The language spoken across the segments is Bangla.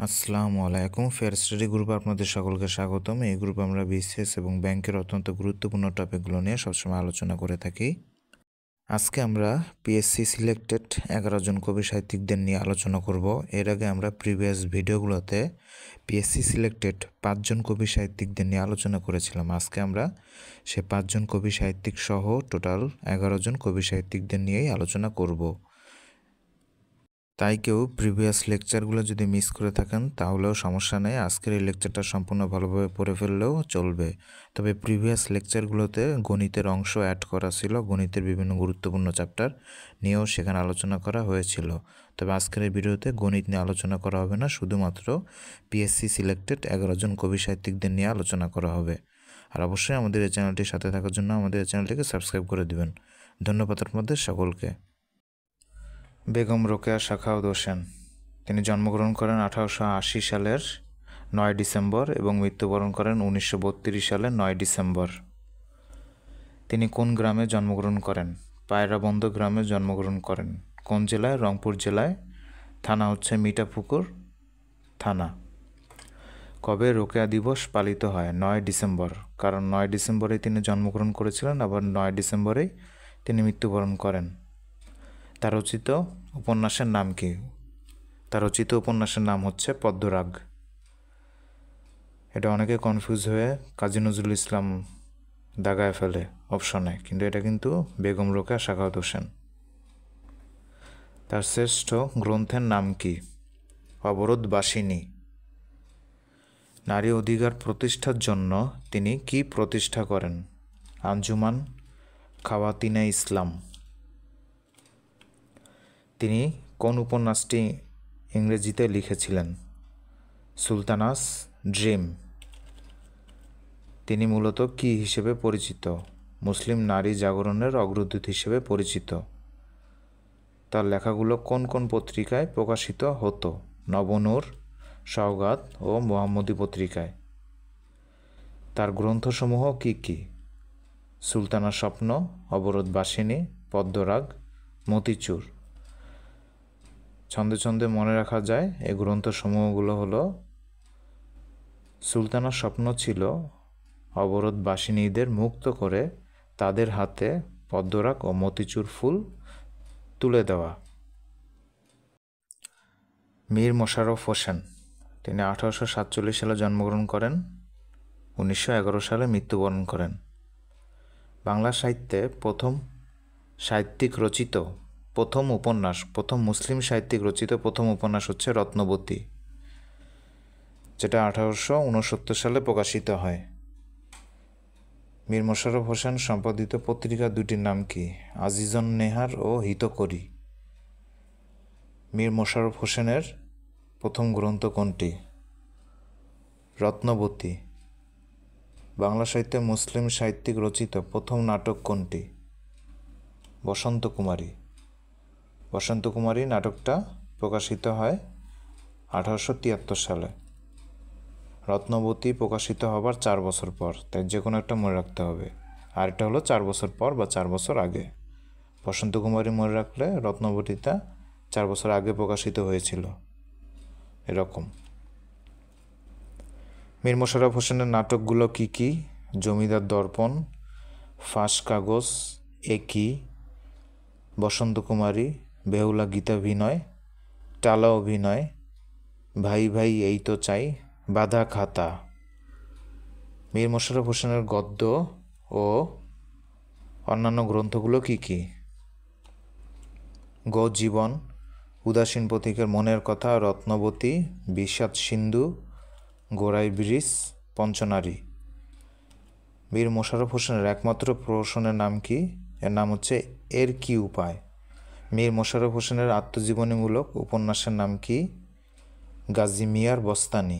আসসালামু আলাইকুম। ফেয়ার স্টাডি গ্রুপে আপনাদের সকলকে স্বাগতম। এই গ্রুপে আমরা বিসিএস এবং ব্যাংকের অত্যন্ত গুরুত্বপূর্ণ টপিকগুলো নিয়ে সবসময় আলোচনা করে থাকি। আজকে আমরা পিএসসি সিলেক্টেড 11 জন কবি সাহিত্যিকদের নিয়ে আলোচনা করব। এর আগে আমরা প্রিভিয়াস ভিডিওগুলোতে পিএসসি সিলেক্টেড 5 জন কবি সাহিত্যিকদের নিয়ে আলোচনা করেছিলাম। আজকে আমরা সে 5 জন কবি সাহিত্যিক সহ টোটাল 11 জন কবি সাহিত্যিকদের নিয়েই আলোচনা করব। তাই কেউ প্রিভিয়াস লেকচারগুলো যদি মিস করে থাকেন তাহলেও সমস্যা নেই, আজকের এই লেকচারটা সম্পূর্ণ ভালোভাবে পড়ে ফেললেও চলবে। তবে প্রিভিয়াস লেকচারগুলোতে গণিতের অংশ অ্যাড করা ছিল, গণিতের বিভিন্ন গুরুত্বপূর্ণ চ্যাপ্টার নিয়েও সেখানে আলোচনা করা হয়েছিল। তবে আজকের এই ভিডিওতে গণিত নিয়ে আলোচনা করা হবে না, শুধুমাত্র পিএসসি সিলেক্টেড 11 জন কবি সাহিত্যিকদের নিয়ে আলোচনা করা হবে। আর অবশ্যই আমাদের এই চ্যানেলটির সাথে থাকার জন্য আমাদের এই চ্যানেলটিকে সাবস্ক্রাইব করে দিবেন। ধন্যবাদ আপনাদের সকলকে। বেগম রোকেয়া সাখাওয়াত হোসেন, তিনি জন্মগ্রহণ করেন 1880 সালের 9 ডিসেম্বর এবং মৃত্যুবরণ করেন 1932 সালের 9 ডিসেম্বর। তিনি কোন গ্রামে জন্মগ্রহণ করেন? পায়রাবন্দ গ্রামে জন্মগ্রহণ করেন। কোন জেলায়? রংপুর জেলায়। থানা হচ্ছে মিঠাপুকুর থানা। কবে রোকেয়া দিবস পালিত হয়? 9 ডিসেম্বর, কারণ 9 ডিসেম্বরেই তিনি জন্মগ্রহণ করেছিলেন, আবার 9 ডিসেম্বরেই তিনি মৃত্যুবরণ করেন। তার রচিত উপন্যাসের নাম কি? তার রচিত উপন্যাসের নাম হচ্ছে পদ্মরাগ। এটা অনেকে কনফিউজ হয়ে কাজী নজরুল ইসলাম দাগায় ফেলে অপশনে, কিন্তু এটা কিন্তু বেগম রোকেয়া সাখাওয়াত হোসেন। তার শ্রেষ্ঠ গ্রন্থের নাম কি? অবরোধবাসিনী। নারী অধিকার প্রতিষ্ঠার জন্য তিনি কি প্রতিষ্ঠা করেন? আঞ্জুমান খাওয়াতিনে ইসলাম। তিনি কোন উপন্যাসটি ইংরেজিতে লিখেছিলেন? সুলতানাস ড্রিম। তিনি মূলত কি হিসেবে পরিচিত? মুসলিম নারী জাগরণের অগ্রদূত হিসেবে পরিচিত। তার লেখাগুলো কোন কোন পত্রিকায় প্রকাশিত হতো? নবনূর, সওগাত ও মোহাম্মদী পত্রিকায়। তার গ্রন্থসমূহ কি কি? সুলতানার স্বপ্ন, অবরোধবাসিনী, পদ্মরাগ, মতিচুর। ছন্দে ছন্দে মনে রাখা যায় এই গ্রন্থসমূহগুলো হলো: সুলতানার স্বপ্ন ছিল অবরোধবাসিনীদের মুক্ত করে তাদের হাতে পদ্মরাগ ও মতিচুর ফুল তুলে দেওয়া। মীর মশাররফ হোসেন, তিনি 1847 সালে জন্মগ্রহণ করেন, 1911 সালে মৃত্যুবরণ করেন। বাংলা সাহিত্যে প্রথম সাহিত্যিক রচিত প্রথম উপন্যাস, প্রথম মুসলিম সাহিত্যিক রচিত প্রথম উপন্যাস হচ্ছে রত্নবতী, যেটা 1869 সালে প্রকাশিত হয়। মীর মশাররফ হোসেন সম্পাদিত পত্রিকা দুটির নাম কি? আজিজন নেহার ও হিতকরী। মীর মশাররফ হোসেনের প্রথম গ্রন্থ কোনটি? রত্নবতী। বাংলা সাহিত্যে মুসলিম সাহিত্যিক রচিত প্রথম নাটক কোনটি? বসন্ত কুমারী। বসন্ত কুমারী নাটকটা প্রকাশিত হয় 1873 সালে। রত্নবতী প্রকাশিত হবার 4 বছর পর, তাই যে কোনো একটা মনে রাখতে হবে। আর এটা হলো 4 বছর পর বা 4 বছর আগে। বসন্ত কুমারী মনে রাখলে রত্নবতীটা 4 বছর আগে প্রকাশিত হয়েছিল, এরকম। মীর মশাররফ হোসেনের নাটকগুলো কি কি? জমিদার দর্পণ, ফাঁস কাগজ, একি, বসন্ত কুমারী, বেহুলা গীতাভিনয়, টালা অভিনয়, ভাই ভাই এই তো চাই, বাঁধা খাতা। মীর মশাররফ হোসেনের গদ্য ও অন্যান্য গ্রন্থগুলো কি কি? গো জীবন, উদাসীন পথিকের মনের কথা, রত্নবতী, বিষাদ সিন্ধু, গোড়াই ব্রিজ, পঞ্চনারী। মীর মশাররফ হোসেনের একমাত্র প্রহসনের নাম কি? এর নাম হচ্ছে এর কি উপায়। মীর মশাররফ হোসেনের আত্মজীবনীমূলক উপন্যাসের নাম কি? গাজী মিয়ার বস্তানি।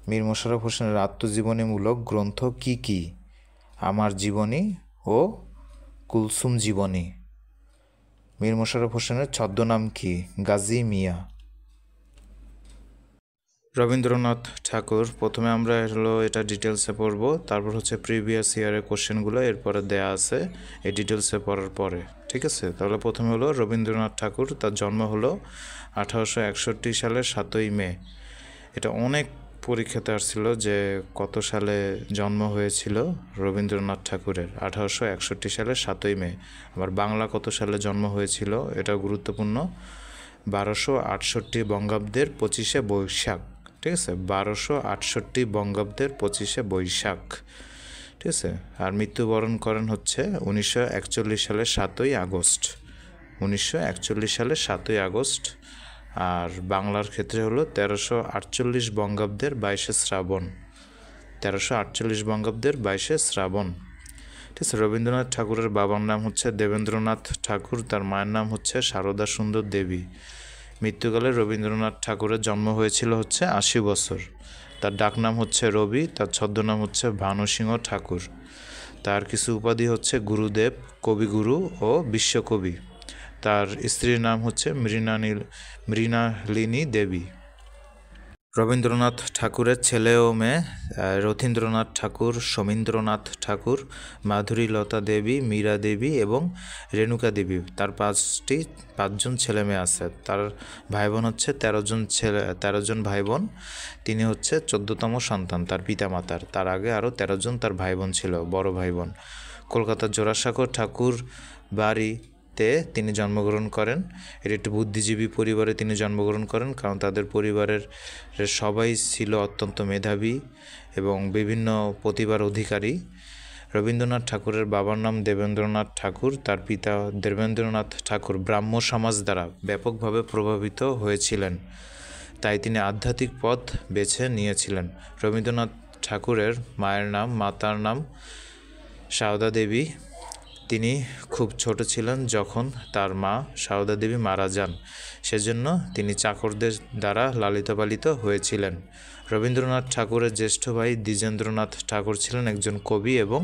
মীর মশাররফ হোসেনের আত্মজীবনীমূলক গ্রন্থ কি কি? আমার জীবনী ও কুলসুম জীবনী। মীর মশাররফ হোসেনের ছদ্মনাম কি? গাজী মিয়া। রবীন্দ্রনাথ ঠাকুর, প্রথমে আমরা এটা ডিটেলসে পড়বো, তারপর হচ্ছে প্রিভিয়াস ইয়ারের কোশ্চেনগুলো এরপরে দেয়া আছে এই ডিটেলসে পড়ার পরে, ঠিক আছে? তাহলে প্রথমে হলো রবীন্দ্রনাথ ঠাকুর, তার জন্ম হলো 1861 সালের 7ই মে। এটা অনেক পরীক্ষাতে আসছিল যে কত সালে জন্ম হয়েছিল রবীন্দ্রনাথ ঠাকুরের। 1861 সালের 7ই মে। আবার বাংলা কত সালে জন্ম হয়েছিল এটাও গুরুত্বপূর্ণ। 1268 বঙ্গাব্দের 25শে বৈশাখ। ঠিক আছে, 1268 বঙ্গাব্দের 25শে বৈশাখ। ঠিক আছে। আর মৃত্যুবরণ করেন হচ্ছে 1941 সালের 7ই আগস্ট। 1941 সালের 7ই আগস্ট। আর বাংলার ক্ষেত্রে হলো 1348 বঙ্গাব্দের 22শে শ্রাবণ। 1348 বঙ্গাব্দের 22শে শ্রাবণ। ঠিক আছে। রবীন্দ্রনাথ ঠাকুরের বাবার নাম হচ্ছে দেবেন্দ্রনাথ ঠাকুর, তার মায়ের নাম হচ্ছে সারদা সুন্দর দেবী। মৃত্যুকালে রবীন্দ্রনাথ ঠাকুরের জন্ম হয়েছিল হচ্ছে 80 বছর। তার ডাকনাম হচ্ছে রবি, তার ছদ্মনাম হচ্ছে ভানুসিংহ ঠাকুর। তার কিছু উপাধি হচ্ছে গুরুদেব, কবিগুরু ও বিশ্বকবি। তার স্ত্রীর নাম হচ্ছে মৃণালিনী দেবী। রবীন্দ্রনাথ ঠাকুরের ছেলে ও মেয়ে রথীন্দ্রনাথ ঠাকুর, সমীন্দ্রনাথ ঠাকুর, মাধুরীলতা দেবী, মীরা দেবী এবং রেণুকা দেবী। তার পাঁচজন ছেলে মেয়ে আছে। তার ভাই বোন হচ্ছে 13 জন ভাই বোন। তিনি হচ্ছে 14তম সন্তান তার পিতামাতার। তার আগে আরও 13 জন তার ভাই বোন ছিল, বড় ভাই বোন। কলকাতার জোড়াসাঁকো ঠাকুর বাড়িতে তিনি জন্মগ্রহণ করেন। এটি একটি বুদ্ধিজীবী পরিবারে তিনি জন্মগ্রহণ করেন, কারণ তাদের পরিবারের সবাই ছিল অত্যন্ত মেধাবী এবং বিভিন্ন প্রতিভার অধিকারী। রবীন্দ্রনাথ ঠাকুরের বাবার নাম দেবেন্দ্রনাথ ঠাকুর। তার পিতা দেবেন্দ্রনাথ ঠাকুর ব্রাহ্ম সমাজ দ্বারা ব্যাপকভাবে প্রভাবিত হয়েছিলেন, তাই তিনি আধ্যাত্মিক পথ বেছে নিয়েছিলেন। রবীন্দ্রনাথ ঠাকুরের মাতার নাম সারদা দেবী। তিনি খুব ছোট ছিলেন যখন তার মা সারদা দেবী মারা যান, সেজন্য তিনি চাকরদের দ্বারা লালিত পালিত হয়েছিলেন। রবীন্দ্রনাথ ঠাকুরের জ্যেষ্ঠ ভাই দ্বিজেন্দ্রনাথ ঠাকুর ছিলেন একজন কবি এবং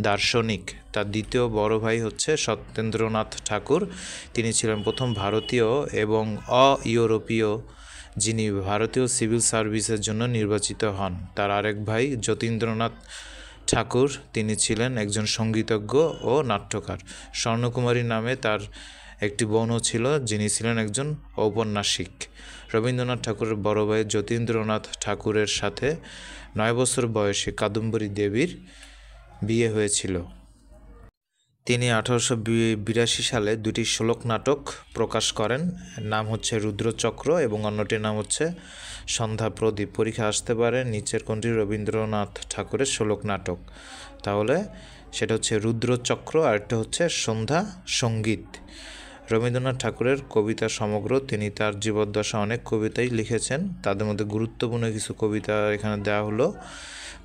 দার্শনিক। তার দ্বিতীয় বড় ভাই হচ্ছে সত্যেন্দ্রনাথ ঠাকুর। তিনি ছিলেন প্রথম ভারতীয় এবং ইউরোপীয় যিনি ভারতীয় সিভিল সার্ভিসের জন্য নির্বাচিত হন। তার আরেক ভাই যতীন্দ্রনাথ ঠাকুর, তিনি ছিলেন একজন সঙ্গীতজ্ঞ ও নাট্যকার। স্বর্ণকুমারী নামে তার একটি বোনও ছিল, যিনি ছিলেন একজন ঔপন্যাসিক। রবীন্দ্রনাথ ঠাকুরের বড় ভাই যতীন্দ্রনাথ ঠাকুরের সাথে 9 বছর বয়সে কাদম্বরী দেবীর বিয়ে হয়েছিল। তিনি 1882 সালে 2টি শ্লোক নাটক প্রকাশ করেন। নাম হচ্ছে রুদ্রচক্র এবং অন্যটির নাম হচ্ছে সন্ধ্যা প্রদীপ। পরীক্ষা আসতে পারে নিচের কোনটি রবীন্দ্রনাথ ঠাকুরের শ্লোক নাটক? তাহলে সেটা হচ্ছে রুদ্রচক্র, আর একটা হচ্ছে সন্ধ্যা সঙ্গীত। রবীন্দ্রনাথ ঠাকুরের কবিতা সমগ্র। তিনি তার জীবদ্দশা অনেক কবিতাই লিখেছেন, তাদের মধ্যে গুরুত্বপূর্ণ কিছু কবিতা এখানে দেওয়া হলো।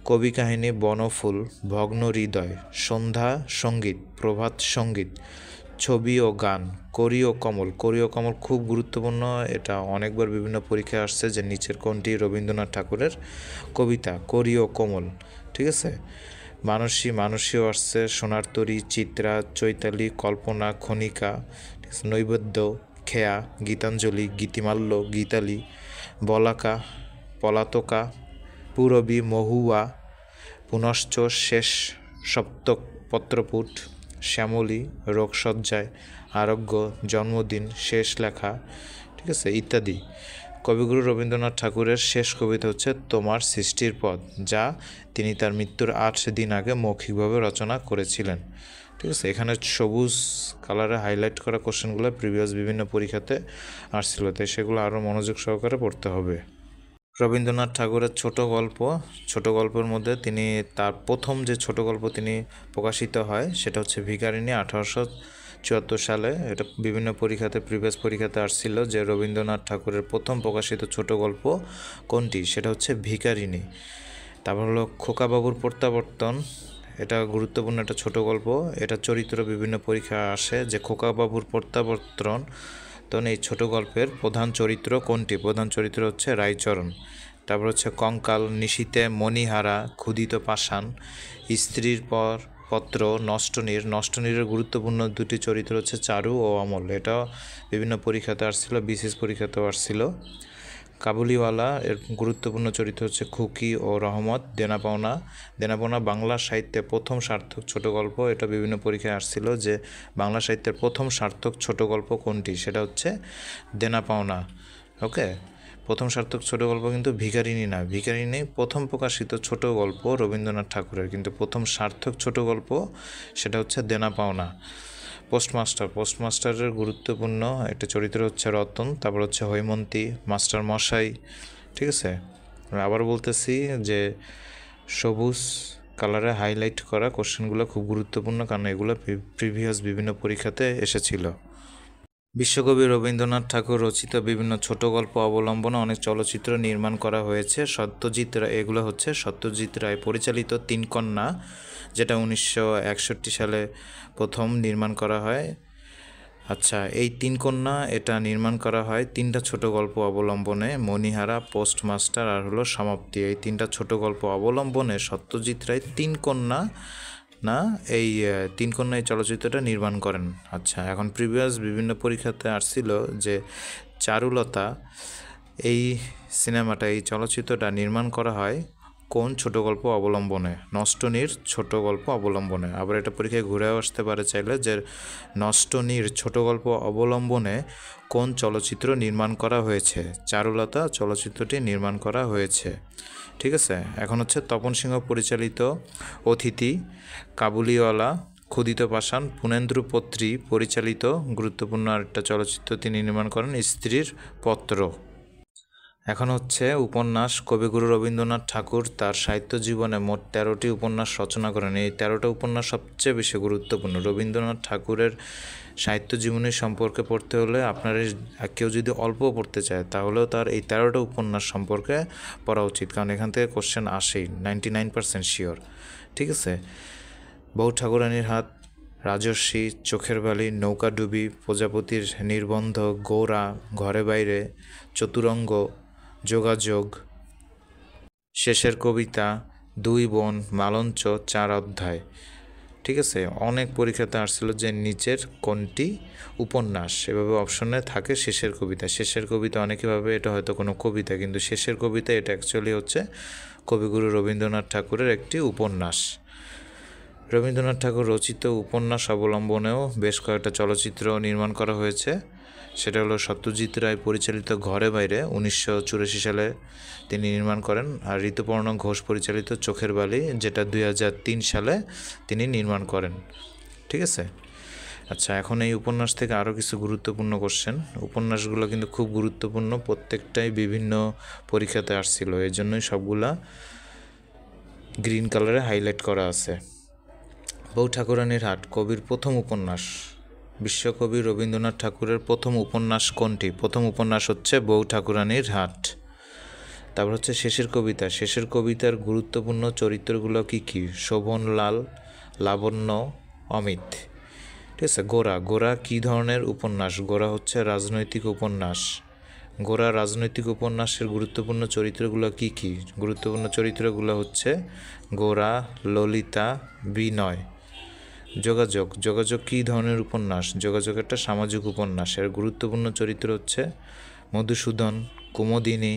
কবি কাহিনী বনফুল, ভগ্ন হৃদয়, সন্ধ্যা সঙ্গীত, প্রভাত সঙ্গীত, ছবি ও গান, করি ও কমল। করি ও কমল খুব গুরুত্বপূর্ণ, এটা অনেকবার বিভিন্ন পরীক্ষায় আসছে যে নিচের কোনটি রবীন্দ্রনাথ ঠাকুরের কবিতা, করি ও কমল। ঠিক আছে। মানসীও আসছে, সোনার তরী, চিত্রা, চৈতালি, কল্পনা, খনিকা, নৈবেদ্য, খেয়া, গীতাঞ্জলি, গীতিমাল্য, গীতালি, বলাকা, পলাতকা, পূরবী, মহুয়া, পুনশ্চ, শেষ সপ্তক, পত্রপুট, শ্যামলী, রোগসজ্জায়, আরোগ্য, জন্মদিন, শেষ লেখা, ঠিক আছে, ইত্যাদি। কবিগুরু রবীন্দ্রনাথ ঠাকুরের শেষ কবিতা হচ্ছে তোমার সৃষ্টির পথ, যা তিনি তার মৃত্যুর 8 দিন আগে মৌখিকভাবে রচনা করেছিলেন। ঠিক আছে। এখানে সবুজ কালারে হাইলাইট করা কোশ্চেনগুলো প্রিভিয়াস বিভিন্ন পরীক্ষাতে আসছিল, তাই সেগুলো আরও মনোযোগ সহকারে পড়তে হবে। রবীন্দ্রনাথ ঠাকুরের ছোট গল্পের মধ্যে তিনি তার প্রথম যে ছোট গল্প তিনি প্রকাশিত হয় সেটা হচ্ছে ভিখারিণী। 1874 সালে এটা বিভিন্ন প্রিভিয়াস পরীক্ষাতে আসছিল যে রবীন্দ্রনাথ ঠাকুরের প্রথম প্রকাশিত ছোট গল্প কোনটি, সেটা হচ্ছে ভিখারিণী। তারপর হলো খোকাবাবুর প্রত্যাবর্তন, এটা গুরুত্বপূর্ণ একটা ছোট গল্প। এটা চরিত্র বিভিন্ন পরীক্ষা আসে যে খোকাবাবুর প্রত্যাবর্তন, তখন এই ছোট গল্পের প্রধান চরিত্র কোনটি? প্রধান চরিত্র হচ্ছে রায়চরণ। তারপর হচ্ছে কঙ্কাল, নিশীতে মণিহারা, ক্ষুদিত পাষাণ, স্ত্রীর পত্র, নষ্টনীরের গুরুত্বপূর্ণ 2টি চরিত্র হচ্ছে চারু ও অমল। এটাও বিভিন্ন পরীক্ষাতে আসছিল, বিশেষ পরীক্ষাতেও আসছিল। কাবুলিওয়ালা এর গুরুত্বপূর্ণ চরিত্র হচ্ছে খুকি ও রহমত। দেনাপাওনা বাংলা সাহিত্যে প্রথম সার্থক ছোট গল্প। এটা বিভিন্ন পরীক্ষায় আসছিল যে বাংলা সাহিত্যের প্রথম সার্থক ছোট গল্প কোনটি, সেটা হচ্ছে দেনাপাওনা। ওকে, প্রথম সার্থক ছোট গল্প কিন্তু ভিখারিনী না, ভিখারিনী প্রথম প্রকাশিত ছোট গল্প রবীন্দ্রনাথ ঠাকুরের, কিন্তু প্রথম সার্থক ছোট গল্প সেটা হচ্ছে দেনা পাওনা। পোস্টমাস্টারের গুরুত্বপূর্ণ একটা চরিত্র হচ্ছে রতন, তারপর হচ্ছে হৈমন্তী, মাস্টার মশাই। ঠিক আছে, আবার বলতেছি যে সবুজ কালারে হাইলাইট করা কোশ্চেনগুলো খুব গুরুত্বপূর্ণ, কারণ এগুলো প্রিভিয়াস বিভিন্ন পরীক্ষাতে এসেছিল। বিশ্বকবি রবীন্দ্রনাথ ঠাকুর রচিত বিভিন্ন ছোট গল্প অবলম্বনে অনেক চলচ্চিত্র নির্মাণ করা হয়েছে। এগুলো হচ্ছে সত্যজিৎ রায় পরিচালিত 3 কন্যা, যেটা 1961 সালে প্রথম নির্মাণ করা হয়। আচ্ছা, এই 3 কন্যা এটা নির্মাণ করা হয় 3টা ছোট গল্প অবলম্বনে, মণিহারা, পোস্টমাস্টার আর হলো সমাপ্তি। এই 3টা ছোট গল্প অবলম্বনে সত্যজিৎ রায় 3 কন্যা এই 3 কন্যা এই চলচ্চিত্রটা নির্মাণ করেন। আচ্ছা, এখন প্রিভিয়াস বিভিন্ন পরীক্ষাতে আসছিল যে চারুলতা এই সিনেমাটা, এই চলচ্চিত্রটা নির্মাণ করা হয় কোন ছোট গল্প অবলম্বনে? নষ্টনীর ছোট গল্প অবলম্বনে। আবার এটা পরীক্ষায় ঘুরেও আসতে পারে চাইলে, যে নষ্টনীর ছোট গল্প অবলম্বনে কোন চলচ্চিত্র নির্মাণ করা হয়েছে? চারুলতা চলচ্চিত্রটি নির্মাণ করা হয়েছে। ঠিক আছে, এখন হচ্ছে তপন সিংহ পরিচালিত অতিথি, কাবুলিওয়ালা, ক্ষুদিত পাষাণ, পুনেন্দ্রু পত্রী পরিচালিত গুরুত্বপূর্ণ আরেকটা চলচ্চিত্র তিনি নির্মাণ করেন স্ত্রীর পত্র। এখন হচ্ছে উপন্যাস। কবিগুরু রবীন্দ্রনাথ ঠাকুর তার সাহিত্য জীবনে মোট 13টি উপন্যাস রচনা করেন। এই 13টা উপন্যাস সবচেয়ে বেশি গুরুত্বপূর্ণ। রবীন্দ্রনাথ ঠাকুরের সাহিত্য জীবনী সম্পর্কে পড়তে হলে আপনার কেউ যদি অল্প পড়তে চায় তাহলেও তার এই 13টা উপন্যাস সম্পর্কে পড়া উচিত, কারণ এখান থেকে কোশ্চেন আসেই, 99% শিওর। ঠিক আছে, বউ ঠাকুরানীর হাত, রাজর্ষি, চোখের বালি, নৌকাডুবি, প্রজাপতির নির্বন্ধ, গোরা, ঘরে বাইরে, চতুরঙ্গ, যোগাযোগ, শেষের কবিতা, 2 বোন, মালঞ্চ, 4 অধ্যায়। ঠিক আছে, অনেক পরীক্ষাতে আসছিল যে নিচের কোনটি উপন্যাস, এভাবে অপশনে থাকে শেষের কবিতা। শেষের কবিতা অনেকে ভাবে এটা হয়তো কোনো কবিতা, কিন্তু শেষের কবিতা এটা অ্যাকচুয়ালি হচ্ছে কবিগুরু রবীন্দ্রনাথ ঠাকুরের একটি উপন্যাস। রবীন্দ্রনাথ ঠাকুর রচিত উপন্যাস অবলম্বনেও বেশ কয়েকটা চলচ্চিত্র নির্মাণ করা হয়েছে। সেটা হলো সত্যজিৎ রায় পরিচালিত ঘরে বাইরে 1984 সালে তিনি নির্মাণ করেন, আর ঋতুপর্ণ ঘোষ পরিচালিত চোখের বালি, যেটা 2003 সালে তিনি নির্মাণ করেন। ঠিক আছে, আচ্ছা, এখন এই উপন্যাস থেকে আরও কিছু গুরুত্বপূর্ণ কোশ্চেন। উপন্যাসগুলো কিন্তু খুব গুরুত্বপূর্ণ, প্রত্যেকটাই বিভিন্ন পরীক্ষাতে আসছিল, এই জন্যই সবগুলা গ্রিন কালারে হাইলাইট করা আছে। বউ ঠাকুরানীর হাট কবির প্রথম উপন্যাস। বিশ্বকবি রবীন্দ্রনাথ ঠাকুরের প্রথম উপন্যাস কোনটি? প্রথম উপন্যাস হচ্ছে বউ ঠাকুরানীর হাট। তারপর হচ্ছে শেষের কবিতা। শেষের কবিতার গুরুত্বপূর্ণ চরিত্রগুলো কি কি? শোভনলাল, লাবণ্য, অমিত। ঠিক আছে, গোরা কী ধরনের উপন্যাস? গোরা হচ্ছে রাজনৈতিক উপন্যাস। গোরা রাজনৈতিক উপন্যাসের গুরুত্বপূর্ণ চরিত্রগুলো কি কি? গুরুত্বপূর্ণ চরিত্রগুলো হচ্ছে গোরা, ললিতা, বিনয়। যোগাযোগ কী ধরনের উপন্যাস? যোগাযোগ একটা সামাজিক উপন্যাস। এর গুরুত্বপূর্ণ চরিত্র হচ্ছে মধুসূদন, কুমুদিনী।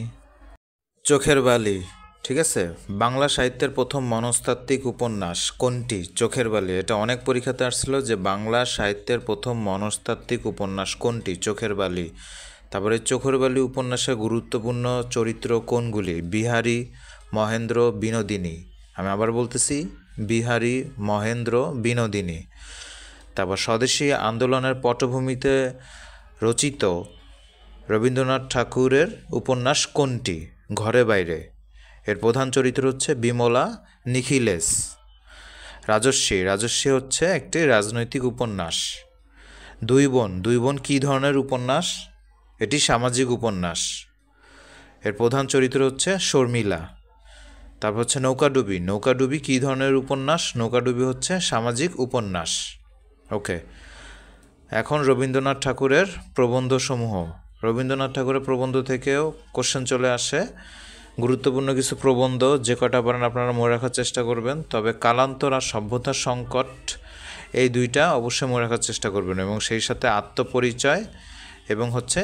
চোখের বালি। ঠিক আছে, বাংলা সাহিত্যের প্রথম মনস্তাত্ত্বিক উপন্যাস কোনটি? চোখের বালি। এটা অনেক পরীক্ষাতে আসছিল যে বাংলা সাহিত্যের প্রথম মনস্তাত্ত্বিক উপন্যাস কোনটি? চোখের বালি। তারপরে চোখের বালি উপন্যাসের গুরুত্বপূর্ণ চরিত্র কোনগুলি? বিহারী, মহেন্দ্র, বিনোদিনী। আমি আবার বলতেছি, বিহারী, মহেন্দ্র, বিনোদিনী। তারপর স্বদেশী আন্দোলনের পটভূমিতে রচিত রবীন্দ্রনাথ ঠাকুরের উপন্যাস কোনটি? ঘরে বাইরে। এর প্রধান চরিত্র হচ্ছে বিমলা, নিখিলেশ। রাজস্বী হচ্ছে একটি রাজনৈতিক উপন্যাস। 2 বোন কী ধরনের উপন্যাস? এটি সামাজিক উপন্যাস। এর প্রধান চরিত্র হচ্ছে শর্মিলা। তারপর হচ্ছে নৌকাডুবি কী ধরনের উপন্যাস? নৌকাডুবি হচ্ছে সামাজিক উপন্যাস। ওকে, এখন রবীন্দ্রনাথ ঠাকুরের প্রবন্ধসমূহ। রবীন্দ্রনাথ ঠাকুরের প্রবন্ধ থেকেও কোশ্চেন চলে আসে। গুরুত্বপূর্ণ কিছু প্রবন্ধ, যে কটা পারেন আপনারা মনে রাখার চেষ্টা করবেন। তবে কালান্তর আর সভ্যতার সংকট, এই 2টা অবশ্যই মনে রাখার চেষ্টা করবেন, এবং সেই সাথে আত্মপরিচয় এবং হচ্ছে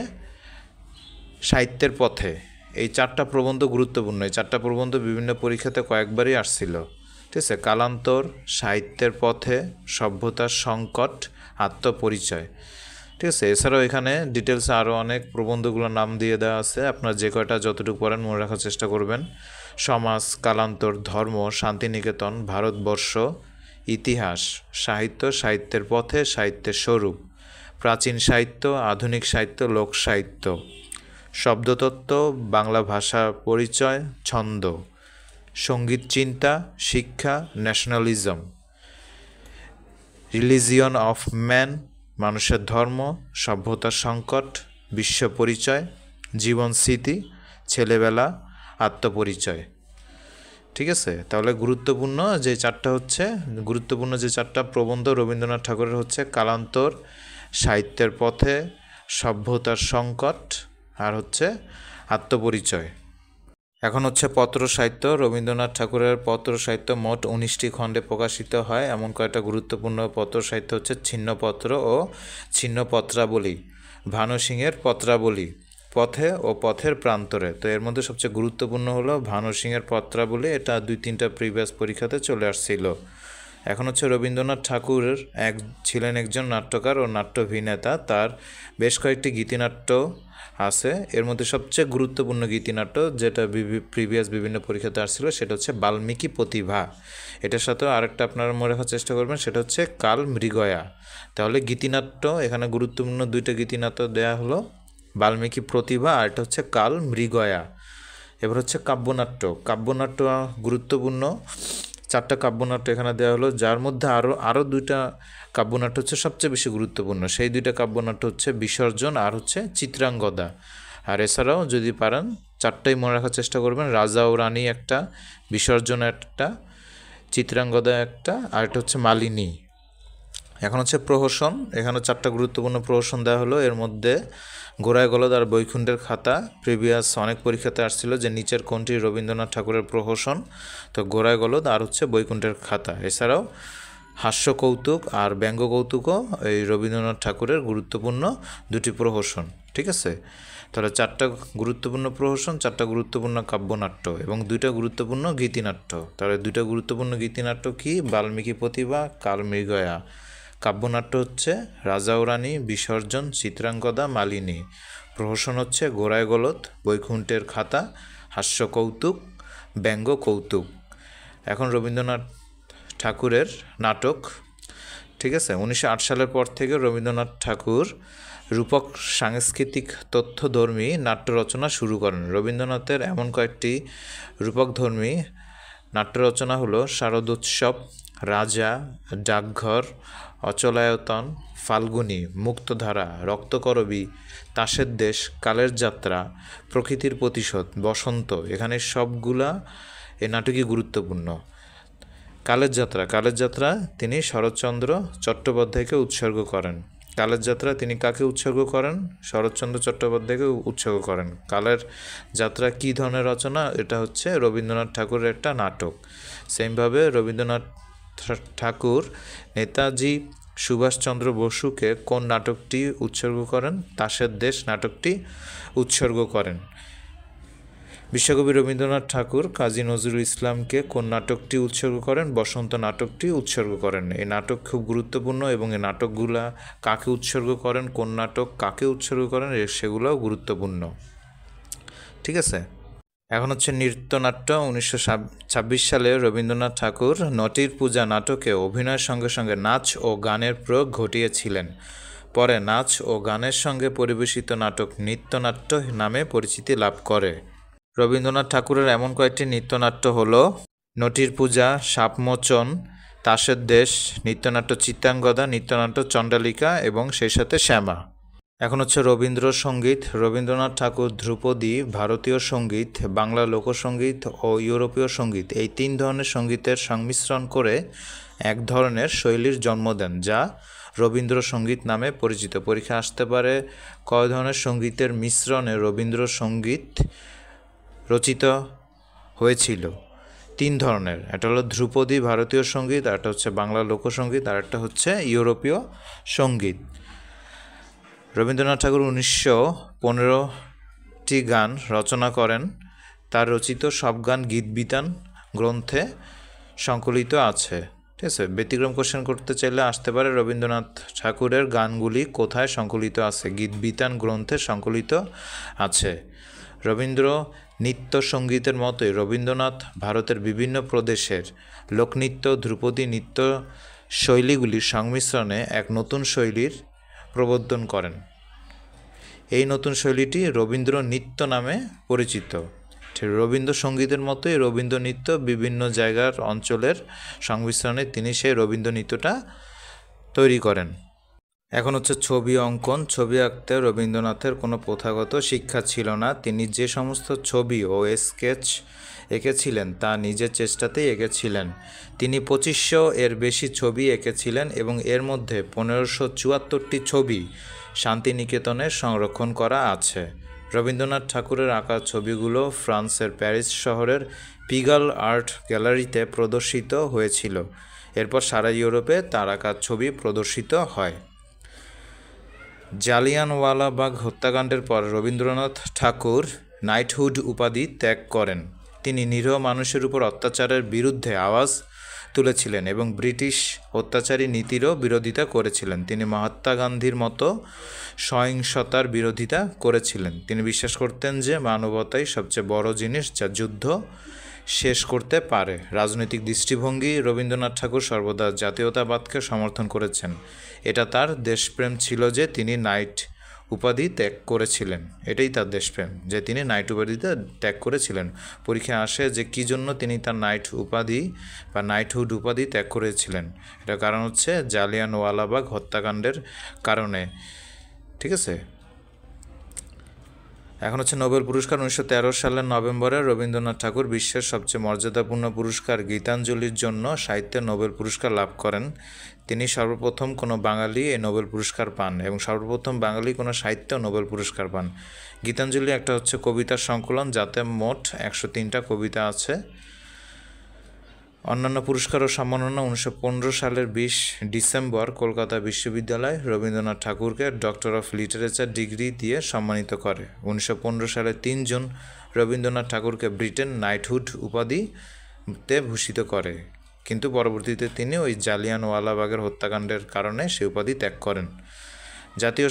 সাহিত্যের পথে, এই 4টা প্রবন্ধ গুরুত্বপূর্ণ। এই 4টা প্রবন্ধ বিভিন্ন পরীক্ষাতে কয়েকবারই আসছিল। ঠিক আছে, কালান্তর, সাহিত্যের পথে, সভ্যতার সংকট, আত্মপরিচয়। ঠিক আছে। এছাড়াও এখানে ডিটেলসে আরও অনেক প্রবন্ধগুলোর নাম দিয়ে দেওয়া আছে, আপনার যে কয়টা যতটুকু পড়েন মনে রাখার চেষ্টা করবেন। সমাজ, কালান্তর, ধর্ম, শান্তিনিকেতন, ভারতবর্ষ, ইতিহাস, সাহিত্য, সাহিত্যের পথে, সাহিত্যের স্বরূপ, প্রাচীন সাহিত্য, আধুনিক সাহিত্য, লোক সাহিত্য, শব্দতত্ত্ব, বাংলা ভাষা পরিচয়, ছন্দ, সঙ্গীত চিন্তা, শিক্ষা, ন্যাশনালিজম, রিলিজিয়ন অফ ম্যান, মানুষের ধর্ম, সভ্যতার সংকট, বিশ্ব পরিচয়, জীবন স্মৃতি, ছেলেবেলা, আত্মপরিচয়। ঠিক আছে, তাহলে গুরুত্বপূর্ণ যে চারটা প্রবন্ধ রবীন্দ্রনাথ ঠাকুরের হচ্ছে কালান্তর, সাহিত্যের পথে, সভ্যতার সংকট, আর হচ্ছে আত্মপরিচয়। এখন হচ্ছে পত্র সাহিত্য। রবীন্দ্রনাথ ঠাকুরের পত্র সাহিত্য মোট 19টি খণ্ডে প্রকাশিত হয়। এমন কয়েকটা গুরুত্বপূর্ণ পত্র সাহিত্য হচ্ছে ছিন্নপত্র ও ছিন্নপত্রাবলী, ভানু সিংয়ের পত্রাবলী, পথে ও পথের প্রান্তরে। তো এর মধ্যে সবচেয়ে গুরুত্বপূর্ণ হলো ভানু সিংয়ের পত্রাবলী, এটা 2-3টা প্রিভিয়াস পরীক্ষাতে চলে আসছিল। এখন হচ্ছে রবীন্দ্রনাথ ঠাকুর ছিলেন একজন নাট্যকার ও নাট্যাভিনেতা। তার বেশ কয়েকটি গীতিনাট্য আছে। এর মধ্যে সবচেয়ে গুরুত্বপূর্ণ গীতিনাট্য যেটা প্রিভিয়াস বিভিন্ন পরীক্ষাতে আসছিল সেটা হচ্ছে বাল্মীকি প্রতিভা। এটার সাথেও আরেকটা আপনারা মনে রাখার চেষ্টা করবেন, সেটা হচ্ছে কাল মৃগয়া। তাহলে গীতিনাট্য এখানে গুরুত্বপূর্ণ 2টা গীতিনাট্য দেয়া হলো, বাল্মীকি প্রতিভা আর এটা হচ্ছে কাল মৃগয়া। এবার হচ্ছে কাব্যনাট্য গুরুত্বপূর্ণ 4টা কাব্যনাট্য এখানে দেওয়া হলো, যার মধ্যে আরও 2টা কাব্যনাট্য হচ্ছে সবচেয়ে বেশি গুরুত্বপূর্ণ। সেই 2টা কাব্যনাট্য হচ্ছে বিসর্জন আর হচ্ছে চিত্রাঙ্গদা। আর এছাড়াও যদি পারেন 4টাই মনে রাখার চেষ্টা করবেন, রাজা ও রানী একটা, বিসর্জন একটা, চিত্রাঙ্গদা একটা, আর এটা হচ্ছে মালিনী। এখন হচ্ছে প্রহসন। এখানে 4টা গুরুত্বপূর্ণ প্রহসন দেওয়া হলো। এর মধ্যে গোড়ায় গলদ আর বৈকুণ্ঠের খাতা প্রিভিয়াস অনেক পরীক্ষাতে আসছিল যে নিচের কোনটি রবীন্দ্রনাথ ঠাকুরের প্রহসন, তো গোড়ায় গলদ আর হচ্ছে বৈকুণ্ঠের খাতা। এছাড়াও হাস্য কৌতুক আর ব্যঙ্গ কৌতুকও এই রবীন্দ্রনাথ ঠাকুরের গুরুত্বপূর্ণ 2টি প্রহসন। ঠিক আছে, তাহলে 4টা গুরুত্বপূর্ণ প্রহসন, 4টা গুরুত্বপূর্ণ কাব্যনাট্য এবং 2টা গুরুত্বপূর্ণ গীতিনাট্য। তাহলে 2টা গুরুত্বপূর্ণ গীতিনাট্য কি? বাল্মীকি প্রতিভা, কাল মৃগয়া। কাব্যনাট্য হচ্ছে রাজা ও রানী, বিসর্জন, চিত্রাঙ্গদা, মালিনী। প্রহসন হচ্ছে গোড়ায় গলদ, বৈকুণ্ঠের খাতা, হাস্য কৌতুক, ব্যঙ্গ কৌতুক। এখন রবীন্দ্রনাথ ঠাকুরের নাটক। ঠিক আছে, 1908 সালের পর থেকে রবীন্দ্রনাথ ঠাকুর রূপক সাংস্কৃতিক তথ্যধর্মী নাট্য রচনা শুরু করেন। রবীন্দ্রনাথের এমন কয়েকটি রূপকধর্মী নাট্য রচনা হলো শারদোৎসব, রাজা, ডাকঘর, অচলায়তন, ফাল্গুনী, মুক্তধারা, রক্তকরবী, তাসের দেশ, কালের যাত্রা, প্রকৃতির প্রতিশোধ, বসন্ত। এখানে সবগুলা এই নাটকই গুরুত্বপূর্ণ। কালের যাত্রা তিনি শরৎচন্দ্র চট্টোপাধ্যায়কে উৎসর্গ করেন। কালের যাত্রা তিনি কাকে উৎসর্গ করেন? শরৎচন্দ্র চট্টোপাধ্যায়কে উৎসর্গ করেন। কালের যাত্রা কী ধরনের রচনা? এটা হচ্ছে রবীন্দ্রনাথ ঠাকুরের একটা নাটক। সেমভাবে রবীন্দ্রনাথ ঠাকুর নেতাজি সুভাষচন্দ্র বসুকে কোন নাটকটি উৎসর্গ করেন? তাসের দেশ নাটকটি উৎসর্গ করেন। বিশ্বকবি রবীন্দ্রনাথ ঠাকুর কাজী নজরুল ইসলামকে কোন নাটকটি উৎসর্গ করেন? বসন্ত নাটকটি উৎসর্গ করেন। এই নাটক খুব গুরুত্বপূর্ণ এবং এই নাটকগুলা কাকে উৎসর্গ করেন, কোন নাটক কাকে উৎসর্গ করেন সেগুলোও গুরুত্বপূর্ণ। ঠিক আছে, এখন হচ্ছে নৃত্যনাট্য। 1926 সালে রবীন্দ্রনাথ ঠাকুর নটীর পূজা নাটকে অভিনয়ের সঙ্গে সঙ্গে নাচ ও গানের প্রয়োগ ঘটিয়েছিলেন। পরে নাচ ও গানের সঙ্গে পরিবেশিত নাটক নৃত্যনাট্য নামে পরিচিতি লাভ করে। রবীন্দ্রনাথ ঠাকুরের এমন কয়েকটি নৃত্যনাট্য হলো নটীর পূজা, সাপমোচন, তাসের দেশ, নৃত্যনাট্য চিত্রাঙ্গদা, নৃত্যনাট্য চণ্ডালিকা এবং সেই সাথে শ্যামা। এখন হচ্ছে রবীন্দ্রসঙ্গীত। রবীন্দ্রনাথ ঠাকুর ধ্রুপদী, ভারতীয় সঙ্গীত, বাংলা লোকসঙ্গীত ও ইউরোপীয় সঙ্গীত এই 3 ধরনের সঙ্গীতের সংমিশ্রণ করে এক ধরনের শৈলীর জন্ম দেন, যা রবীন্দ্রসঙ্গীত নামে পরিচিত। পরীক্ষা আসতে পারে কয় ধরনের সঙ্গীতের মিশ্রণে রবীন্দ্রসঙ্গীত রচিত হয়েছিল? 3 ধরনের। এটা হলো ধ্রুপদী ভারতীয় সঙ্গীত, আর একটা হচ্ছে বাংলা লোকসঙ্গীত, আর একটা হচ্ছে ইউরোপীয় সঙ্গীত। রবীন্দ্রনাথ ঠাকুর 1915টি গান রচনা করেন। তার রচিত সব গান গীতবিতান গ্রন্থে সংকলিত আছে। ঠিক আছে। ব্যতিক্রম কোশ্চেন করতে চাইলে আসতে পারে রবীন্দ্রনাথ ঠাকুরের গানগুলি কোথায় সংকলিত আছে? গীত বিতান গ্রন্থে সংকলিত আছে। রবীন্দ্র নৃত্য সঙ্গীতের মতোই রবীন্দ্রনাথ ভারতের বিভিন্ন প্রদেশের লোকনৃত্য ধ্রুপদী নৃত্য শৈলীগুলির সংমিশ্রণে এক নতুন শৈলীর প্রবর্তন করেন। এই নতুন শৈলীটি রবীন্দ্র নৃত্য নামে পরিচিত। রবীন্দ্রসঙ্গীতের মতোই রবীন্দ্র নৃত্য বিভিন্ন জায়গার অঞ্চলের সংমিশ্রণে তিনি সেই রবীন্দ্র নৃত্যটা তৈরি করেন। এখন হচ্ছে ছবি অঙ্কন। ছবি আঁকতে রবীন্দ্রনাথের কোনো প্রথাগত শিক্ষা ছিল না। তিনি যে সমস্ত ছবি ও স্কেচ এঁকেছিলেন তা নিজের চেষ্টাতেই এঁকেছিলেন। তিনি 2500 এর বেশি ছবি এঁকেছিলেন এবং এর মধ্যে 1574টি ছবি শান্তিনিকেতনে সংরক্ষণ করা আছে। রবীন্দ্রনাথ ঠাকুরের আঁকা ছবিগুলো ফ্রান্সের প্যারিস শহরের পিগাল আর্ট গ্যালারিতে প্রদর্শিত হয়েছিল। এরপর সারা ইউরোপে তার আঁকা ছবি প্রদর্শিত হয়। জালিয়ানওয়ালাবাগ হত্যাকাণ্ডের পর রবীন্দ্রনাথ ঠাকুর নাইটহুড উপাধি ত্যাগ করেন। তিনি নিরীহ মানুষের উপর অত্যাচারের বিরুদ্ধে আওয়াজ তুলেছিলেন এবং ব্রিটিশ অত্যাচারী নীতিরও বিরোধিতা করেছিলেন। তিনি মহাত্মা গান্ধীর মতো সহিংসতার বিরোধিতা করেছিলেন। তিনি বিশ্বাস করতেন যে মানবতাই সবচেয়ে বড় জিনিস যা যুদ্ধ শেষ করতে পারে। রাজনৈতিক দৃষ্টিভঙ্গি রবীন্দ্রনাথ ঠাকুর সর্বদা জাতীয়তাবাদকে সমর্থন করেছেন। এটা তার দেশপ্রেম ছিল যে তিনি নাইট উপাধি ত্যাগ করেছিলেন। এটাই তার দেশপ্রেম, যে তিনি নাইট উপাধিতে ত্যাগ করেছিলেন। পরীক্ষায় আসে যে কী জন্য তিনি তার নাইট উপাধি বা নাইটহুড উপাধি ত্যাগ করেছিলেন। এটার কারণ হচ্ছে জালিয়ানওয়ালাবাগ হত্যাকাণ্ডের কারণে। ঠিক আছে। এখন হচ্ছে নোবেল পুরস্কার। 1913 সালের নভেম্বরে রবীন্দ্রনাথ ঠাকুর বিশ্বের সবচেয়ে মর্যাদাপূর্ণ পুরস্কার গীতাঞ্জলির জন্য সাহিত্যে নোবেল পুরস্কার লাভ করেন। তিনি সর্বপ্রথম কোনো বাঙালি এই নোবেল পুরস্কার পান এবং সর্বপ্রথম বাঙালি কোনো সাহিত্য নোবেল পুরস্কার পান। গীতাঞ্জলি একটা হচ্ছে কবিতার সংকলন যাতে মোট 103টা কবিতা আছে। অন্যান্য পুরস্কার ও সম্মাননা 1915 সালের 20 ডিসেম্বর কলকাতা বিশ্ববিদ্যালয় রবীন্দ্রনাথ ঠাকুরকে ডক্টর অফ লিটারেচার ডিগ্রি দিয়ে সম্মানিত করে। 1915 সালের 3 জুন রবীন্দ্রনাথ ঠাকুরকে ব্রিটেন নাইটহুড উপাধিতে ভূষিত করে, কিন্তু পরবর্তীতে তিনি ওই জালিয়ানওয়ালাবাগের হত্যাকাণ্ডের কারণে সেই উপাধি ত্যাগ করেন। জাতীয়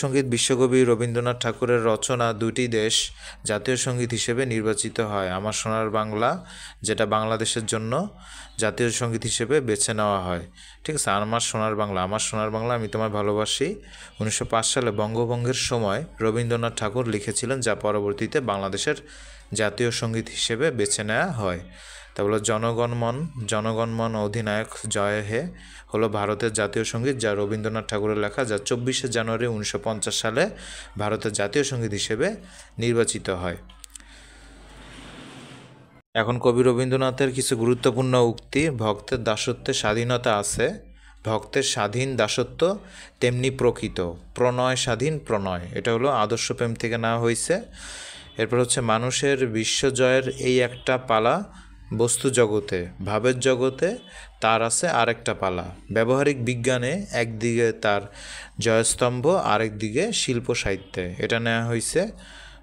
সঙ্গীত বিশ্বকবি রবীন্দ্রনাথ ঠাকুরের রচনা দুটি দেশ জাতীয় সঙ্গীত হিসেবে নির্বাচিত হয়। আমার সোনার বাংলা, যেটা বাংলাদেশের জন্য জাতীয় সঙ্গীত হিসেবে বেছে নেওয়া হয়। ঠিক আছে। আমার সোনার বাংলা আমি তোমায় ভালোবাসি 1905 সালে বঙ্গভঙ্গের সময় রবীন্দ্রনাথ ঠাকুর লিখেছিলেন, যা পরবর্তীতে বাংলাদেশের জাতীয় সঙ্গীত হিসেবে বেছে নেওয়া হয়। তা হলো জনগণমন অধিনায়ক জয় হে হলো ভারতের জাতীয় সঙ্গীত, যা রবীন্দ্রনাথ ঠাকুরের লেখা, যা 24শে জানুয়ারি 1950 সালে ভারতের জাতীয় সঙ্গীত হিসেবে নির্বাচিত হয়। এখন কবি রবীন্দ্রনাথের কিছু গুরুত্বপূর্ণ উক্তি। ভক্তের দাসত্বে স্বাধীনতা আছে, ভক্তের স্বাধীন দাসত্ব তেমনি প্রকৃত, প্রণয় স্বাধীন প্রণয়। এটা হলো আদর্শ প্রেম থেকে নেওয়া হয়েছে। এরপর হচ্ছে মানুষের বিশ্বজয়ের এই একটা পালা বস্তু জগতে, ভাবের জগতে তার আছে আরেকটা পালা। ব্যবহারিক বিজ্ঞানে একদিকে তার জয়স্তম্ভ, আরেক দিকে শিল্প সাহিত্যে। এটা নেওয়া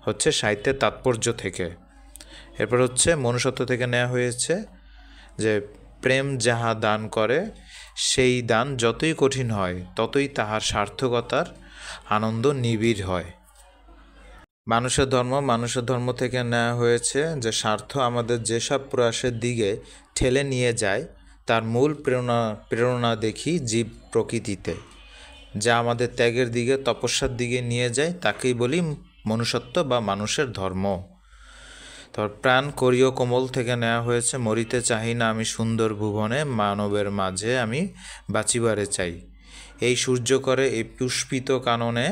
হচ্ছে সাহিত্যের তাৎপর্য থেকে। এরপর হচ্ছে মনুষ্যত্ব থেকে নেওয়া হয়েছে যে প্রেম যাহা দান করে সেই দান যতই কঠিন হয় ততই তাহার সার্থকতার আনন্দ নিবিড় হয়। মানুষের ধর্ম থেকে নেওয়া হয়েছে যে স্বার্থ আমাদের যেসব প্রয়াসের দিকে ঠেলে নিয়ে যায় তার মূল প্রেরণা দেখি জীব প্রকৃতিতে। যা আমাদের ত্যাগের দিকে, তপস্যার দিকে নিয়ে যায় তাকেই বলি মনুষ্যত্ব বা মানুষের ধর্ম। তারপর প্রাণ করিও কোমল থেকে নেওয়া হয়েছে মরিতে চাহি না আমি সুন্দর ভুবনে, মানবের মাঝে আমি বাঁচিবারে চাই। এই সূর্য করে এই পুষ্পিত কাননে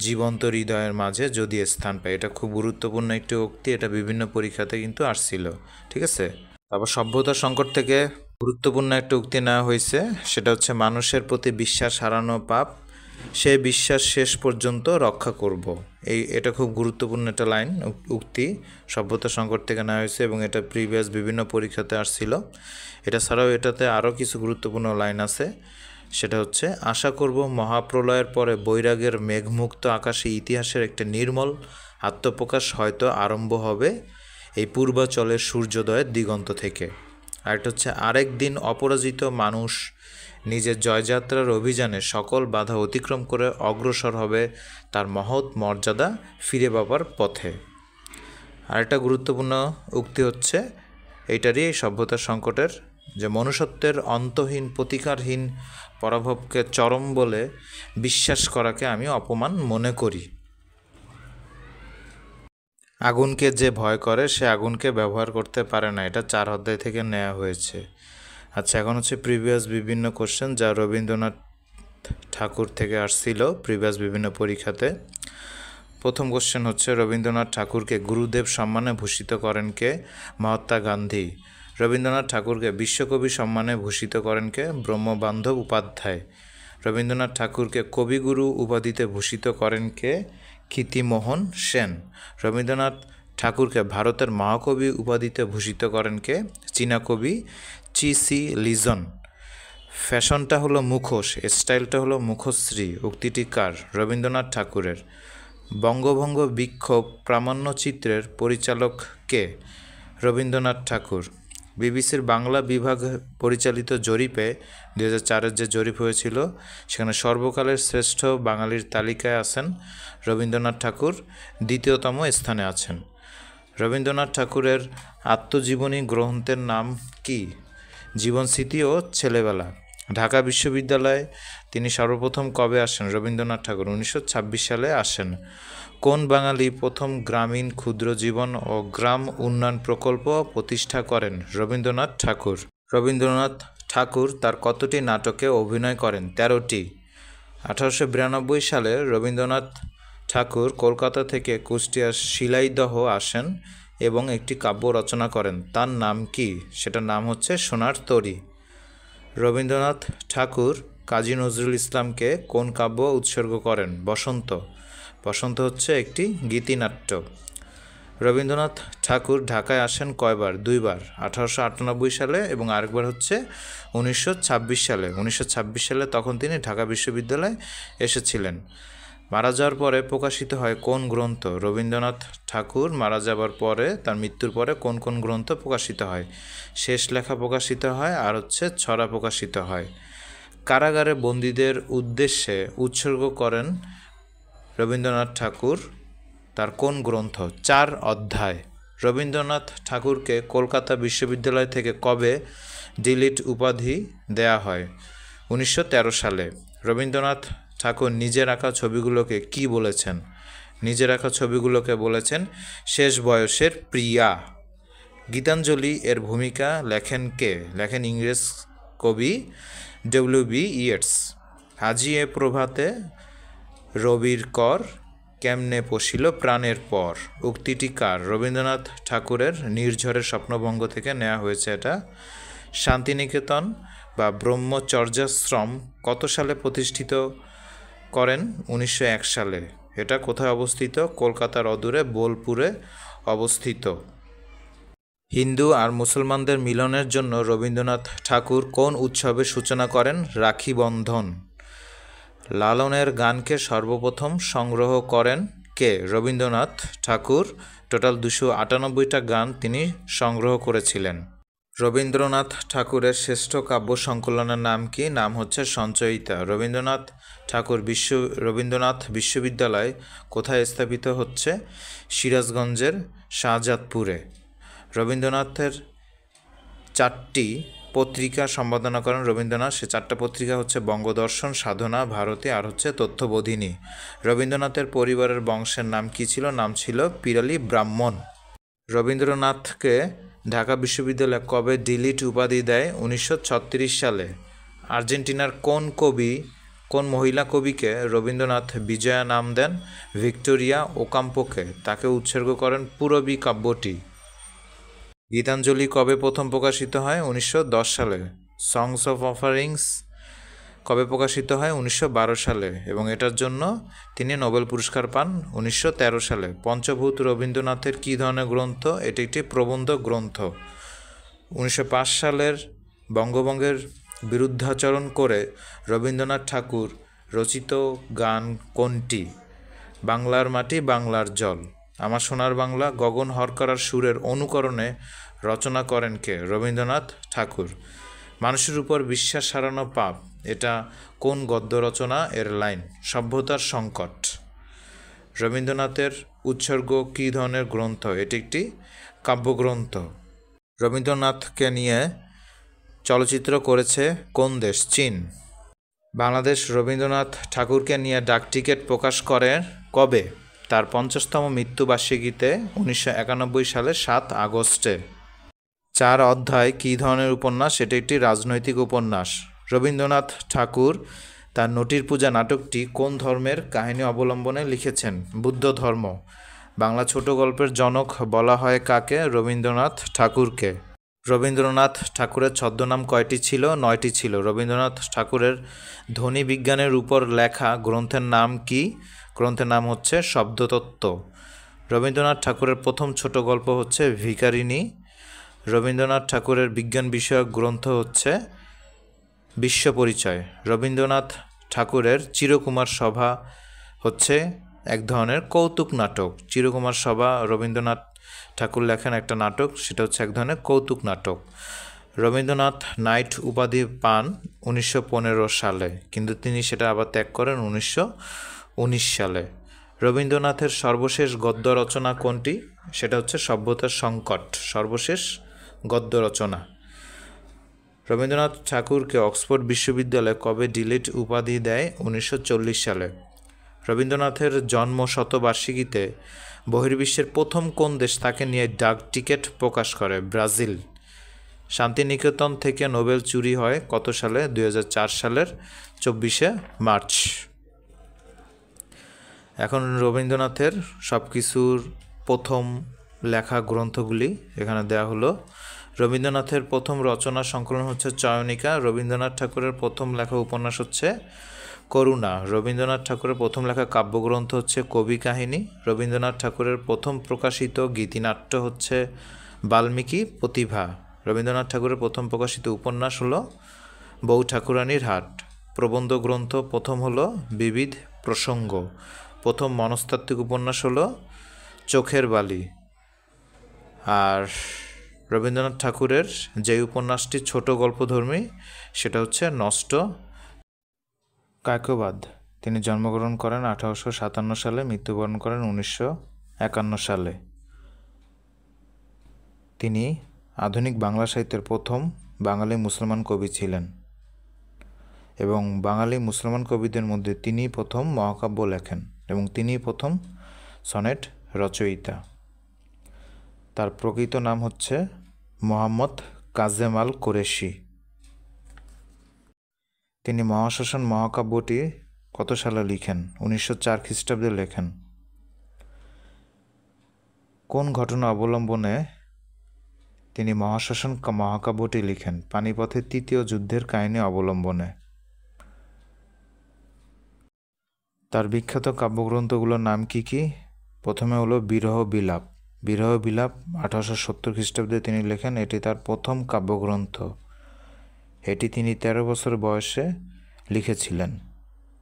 জীবন্ত হৃদয়ের মাঝে যদি স্থান পায়। এটা খুব গুরুত্বপূর্ণ একটি উক্তি, এটা বিভিন্ন পরীক্ষাতে কিন্তু আসছিল। ঠিক আছে। তারপর সভ্যতা সংকট থেকে গুরুত্বপূর্ণ একটা উক্তি নেওয়া হয়েছে, সেটা হচ্ছে মানুষের প্রতি বিশ্বাস হারানো পাপ, সেই বিশ্বাস শেষ পর্যন্ত রক্ষা করব। এটা খুব গুরুত্বপূর্ণ একটা লাইন, উক্তি সভ্যতা সংকট থেকে নেওয়া হয়েছে এবং এটা প্রিভিয়াস বিভিন্ন পরীক্ষাতে আসছিল। এটা ছাড়াও এটাতে আরও কিছু গুরুত্বপূর্ণ লাইন আছে, সেটা হচ্ছে আশা করব মহাপ্রলয়ের পরে বৈরাগের মেঘমুক্ত আকাশে ইতিহাসের একটা নির্মল আত্মপ্রকাশ হয়তো আরম্ভ হবে এই পূর্বাচলের সূর্যোদয়ের দিগন্ত থেকে। আরেকটা হচ্ছে আরেক দিন অপরাজিত মানুষ নিজের জয়যাত্রার অভিযানে সকল বাধা অতিক্রম করে অগ্রসর হবে তার মহৎ মর্যাদা ফিরে পাবার পথে। আরেকটা গুরুত্বপূর্ণ উক্তি হচ্ছে এইটারই সভ্যতার সংকটের, যে মনুষ্যত্বের অন্তহীন প্রতিকারহীন পরাভবকে চরম বলে বিশ্বাস করাকে আমি অপমান মনে করি। আগুনকে যে ভয় করে সে আগুনকে ব্যবহার করতে পারে না, এটা 4 অধ্যায় থেকে নেওয়া হয়েছে। আচ্ছা, এখন হচ্ছে প্রিভিয়াস বিভিন্ন কোশ্চেন যা রবীন্দ্রনাথ ঠাকুর থেকে আসছিল প্রিভিয়াস বিভিন্ন পরীক্ষাতে। প্রথম কোশ্চেন হচ্ছে রবীন্দ্রনাথ ঠাকুরকে গুরুদেব সম্মানে ভূষিত করেন কে? মহাত্মা গান্ধী। রবীন্দ্রনাথ ঠাকুরকে বিশ্বকবি সম্মানে ভূষিত করেন কে? ব্রহ্মবান্ধব উপাধ্যায়। রবীন্দ্রনাথ ঠাকুরকে কবিগুরু উপাধিতে ভূষিত করেন কে? ক্ষিতিমোহন সেন। রবীন্দ্রনাথ ঠাকুরকে ভারতের মহাকবি উপাধিতে ভূষিত করেন কে? চীনা কবি চি.সি. লিজন। ফ্যাশনটা হলো মুখোশ, স্টাইলটা হলো মুখশ্রী, উক্তিটি কার? রবীন্দ্রনাথ ঠাকুরের। বঙ্গভঙ্গ বিক্ষোভ প্রামাণ্যচিত্রের পরিচালক কে? রবীন্দ্রনাথ ঠাকুর। বিবিসির বাংলা বিভাগ পরিচালিত জরিপে 2004-এর যে জরিপ হয়েছিল সেখানে সর্বকালের শ্রেষ্ঠ বাঙালির তালিকায় আছেন রবীন্দ্রনাথ ঠাকুর, দ্বিতীয়তম স্থানে আছেন। রবীন্দ্রনাথ ঠাকুরের আত্মজীবনী গ্রন্থের নাম কি? জীবনস্মৃতি ও ছেলেবেলা। ঢাকা বিশ্ববিদ্যালয়ে তিনি সর্বপ্রথম কবে আসেন? রবীন্দ্রনাথ ঠাকুর 1926 সালে আসেন। কোন বাঙালি প্রথম গ্রামীণ ক্ষুদ্র জীবন ও গ্রাম উন্নয়ন প্রকল্প প্রতিষ্ঠা করেন? রবীন্দ্রনাথ ঠাকুর। রবীন্দ্রনাথ ঠাকুর তার কতটি নাটকে অভিনয় করেন? 13টি। 1892 সালে রবীন্দ্রনাথ ঠাকুর কলকাতা থেকে কুষ্টিয়ার শিলাইদহ আসেন এবং একটি কাব্য রচনা করেন। তার নাম কি? সেটার নাম হচ্ছে সোনার তরী। রবীন্দ্রনাথ ঠাকুর কাজী নজরুল ইসলামকে কোন কাব্য উৎসর্গ করেন? বসন্ত। বসন্ত হচ্ছে একটি গীতিনাট্য। রবীন্দ্রনাথ ঠাকুর ঢাকায় আসেন কয়বার? 2বার, 1898 সালে এবং আরেকবার হচ্ছে 1926 সালে। 1926 সালে তখন তিনি ঢাকা বিশ্ববিদ্যালয়ে এসেছিলেন। মারা যাওয়ার পরে প্রকাশিত হয় কোন গ্রন্থ? রবীন্দ্রনাথ ঠাকুর মারা যাবার পরে, তার মৃত্যুর পরে কোন কোন গ্রন্থ প্রকাশিত হয়? শেষ লেখা প্রকাশিত হয় আর হচ্ছে ছড়া প্রকাশিত হয়। কারাগারে বন্দীদের উদ্দেশ্যে উৎসর্গ করেন রবীন্দ্রনাথ ঠাকুর তার কোন গ্রন্থ? 4 অধ্যায়। রবীন্দ্রনাথ ঠাকুরকে কলকাতা বিশ্ববিদ্যালয় থেকে কবে ডিলিট উপাধি দেয়া হয়? 1913 সালে। রবীন্দ্রনাথ ঠাকুর নিজের আঁকা ছবিগুলোকে কি বলেছেন? নিজের আঁকা ছবিগুলোকে বলেছেন শেষ বয়সের প্রিয়া। গীতাঞ্জলি এর ভূমিকা লেখেন কে? লেখেন ইংরেজ কবি ডব্লিউ.বি. ইয়েটস। আজি এ প্রভাতে রবির কর কেমনে পশিল প্রাণের পর, উক্তিটি কার? রবীন্দ্রনাথ ঠাকুরের নির্ঝরের স্বপ্নভঙ্গ থেকে নেওয়া হয়েছে এটা। শান্তিনিকেতন বা ব্রহ্মচর্যাশ্রম কত সালে প্রতিষ্ঠিত করেন? 1901 সালে। এটা কোথায় অবস্থিত? কলকাতার অদূরে বোলপুরে অবস্থিত। হিন্দু আর মুসলমানদের মিলনের জন্য রবীন্দ্রনাথ ঠাকুর কোন উৎসবের সূচনা করেন? রাখি বন্ধন। লালনের গানকে সর্বপ্রথম সংগ্রহ করেন কে? রবীন্দ্রনাথ ঠাকুর। টোটাল 298টা গান তিনি সংগ্রহ করেছিলেন। রবীন্দ্রনাথ ঠাকুরের শ্রেষ্ঠ কাব্য সংকলনের নাম কি? নাম হচ্ছে সঞ্চয়িতা। রবীন্দ্রনাথ বিশ্ববিদ্যালয় কোথায় স্থাপিত হচ্ছে? সিরাজগঞ্জের শাহজাদপুরে। রবীন্দ্রনাথের 4টি পত্রিকা সম্পাদনা করেন রবীন্দ্রনাথ। সে 4টা পত্রিকা হচ্ছে বঙ্গদর্শন, সাধনা, ভারতী আর হচ্ছে তথ্যবোধিনী। রবীন্দ্রনাথের পরিবারের বংশের নাম কি ছিল? নাম ছিল পিরালি ব্রাহ্মণ। রবীন্দ্রনাথকে ঢাকা বিশ্ববিদ্যালয় কবে ডিলিট উপাধি দেয়? 1936 সালে। আর্জেন্টিনার কোন মহিলা কবিকে রবীন্দ্রনাথ বিজয়া নাম দেন? ভিক্টোরিয়া ওকাম্পোকে। তাকে উৎসর্গ করেন পূরবী কাব্যটি। গীতাঞ্জলি কবে প্রথম প্রকাশিত হয়? 1910 সালে। সংস অফ অফারিংস কবে প্রকাশিত হয়? 1912 সালে এবং এটার জন্য তিনি নোবেল পুরস্কার পান 1913 সালে। পঞ্চভূত রবীন্দ্রনাথের কী ধরনের গ্রন্থ? এটি একটি প্রবন্ধ গ্রন্থ। 1905 সালের বঙ্গভঙ্গের বিরুদ্ধাচরণ করে রবীন্দ্রনাথ ঠাকুর রচিত গান কোনটি? বাংলার মাটি বাংলার জল। আমার সোনার বাংলা গগন হরকার সুরের অনুকরণে রচনা করেন কে? রবীন্দ্রনাথ ঠাকুর। মানুষের উপর বিশ্বাস হারানো পাপ, এটা কোন গদ্য রচনা? এর লাইন। সভ্যতার সংকট। রবীন্দ্রনাথের উৎসর্গ কী ধরনের গ্রন্থ? এটি একটি কাব্যগ্রন্থ। রবীন্দ্রনাথকে নিয়ে চলচ্চিত্র করেছে কোন দেশ? চীন। বাংলাদেশ রবীন্দ্রনাথ ঠাকুরকে নিয়ে ডাকটিকিট প্রকাশ করে কবে? তার 50তম মৃত্যুবার্ষিকীতে 1991 সালের 7 আগস্টে। 4 অধ্যায় কী ধরনের উপন্যাস? এটি একটি রাজনৈতিক উপন্যাস। রবীন্দ্রনাথ ঠাকুর তার নটির পূজা নাটকটি কোন ধর্মের কাহিনী অবলম্বনে লিখেছেন? বুদ্ধ ধর্ম। বাংলা ছোট গল্পের জনক বলা হয় কাকে? রবীন্দ্রনাথ ঠাকুরকে। রবীন্দ্রনাথ ঠাকুরের ছদ্মনাম কয়টি ছিল? 9টি ছিল। রবীন্দ্রনাথ ঠাকুরের ধ্বনি বিজ্ঞানের উপর লেখা গ্রন্থের নাম কি? গ্রন্থের নাম হচ্ছে শব্দতত্ত্ব। রবীন্দ্রনাথ ঠাকুরের প্রথম ছোট গল্প হচ্ছে ভিখারিণী। রবীন্দ্রনাথ ঠাকুরের বিজ্ঞান বিষয়ক গ্রন্থ হচ্ছে বিশ্ব পরিচয়। রবীন্দ্রনাথ ঠাকুরের চিরকুমার সভা হচ্ছে এক ধরনের কৌতুক নাটক। চিরকুমার সভা রবীন্দ্রনাথ ঠাকুর লেখেন একটা নাটক, সেটা হচ্ছে এক ধরনের কৌতুক নাটক। রবীন্দ্রনাথ নাইট উপাধি পান 1915 সালে, কিন্তু তিনি সেটা আবার ত্যাগ করেন 1919 সালে। রবীন্দ্রনাথের সর্বশেষ গদ্য রচনা কোনটি? সেটা হচ্ছে সভ্যতার সংকট, সর্বশেষ গদ্য রচনা। রবীন্দ্রনাথ ঠাকুরকে অক্সফোর্ড বিশ্ববিদ্যালয় কবে ডিলিট উপাধি দেয়? 1940 সালে। রবীন্দ্রনাথের জন্ম শতবার্ষিকীতে বহির্বিশ্বের প্রথম কোন দেশ তাকে নিয়ে ডাক টিকিট প্রকাশ করে? ব্রাজিল। শান্তিনিকেতন থেকে নোবেল চুরি হয় কত সালে? 2004 সালের 24শে মার্চ। এখন রবীন্দ্রনাথের সব কিছুর প্রথম লেখা গ্রন্থগুলি এখানে দেওয়া হলো। রবীন্দ্রনাথের প্রথম রচনা সংকলন হচ্ছে চয়নিকা। রবীন্দ্রনাথ ঠাকুরের প্রথম লেখা উপন্যাস হচ্ছে করুণা। রবীন্দ্রনাথ ঠাকুরের প্রথম লেখা কাব্যগ্রন্থ হচ্ছে কবি কাহিনী। রবীন্দ্রনাথ ঠাকুরের প্রথম প্রকাশিত গীতিনাট্য হচ্ছে বাল্মীকি প্রতিভা। রবীন্দ্রনাথ ঠাকুরের প্রথম প্রকাশিত উপন্যাস হলো বউ ঠাকুরানীর হাট। প্রবন্ধ গ্রন্থ প্রথম হলো বিবিধ প্রসঙ্গ। প্রথম মনস্তাত্ত্বিক উপন্যাস হলো চোখের বালি। আর রবীন্দ্রনাথ ঠাকুরের যে উপন্যাসটি ছোট গল্পধর্মী সেটা হচ্ছে নষ্ট কায়কবাদ। তিনি জন্মগ্রহণ করেন 1857 সালে, মৃত্যুবরণ করেন 1951 সালে। তিনি আধুনিক বাংলা সাহিত্যের প্রথম বাঙালি মুসলমান কবি ছিলেন এবং বাঙালি মুসলমান কবিদের মধ্যে তিনিই প্রথম মহাকাব্য লেখেন এবং তিনিই প্রথম সনেট রচয়িতা। তার প্রকৃত নাম হচ্ছে মোহাম্মদ কাজেম আল কুরেশি। তিনি মহাশ্মশান মহাকাব্যটি কত সালে লিখেন? 1904 খ্রিস্টাব্দে লেখেন। কোন ঘটনা অবলম্বনে তিনি মহাশ্মশান মহাকাব্যটি লিখেন? পানিপথের তৃতীয় যুদ্ধের কাহিনী অবলম্বনে। তার বিখ্যাত কাব্যগ্রন্থগুলোর নাম কি কি? প্রথমে হলো বিরহ বিলাপ। বিরহ বিলাপ 1870 খ্রিস্টাব্দে তিনি লেখেন। এটি তার প্রথম কাব্যগ্রন্থ। এটি তিনি 13 বছর বয়সে লিখেছিলেন।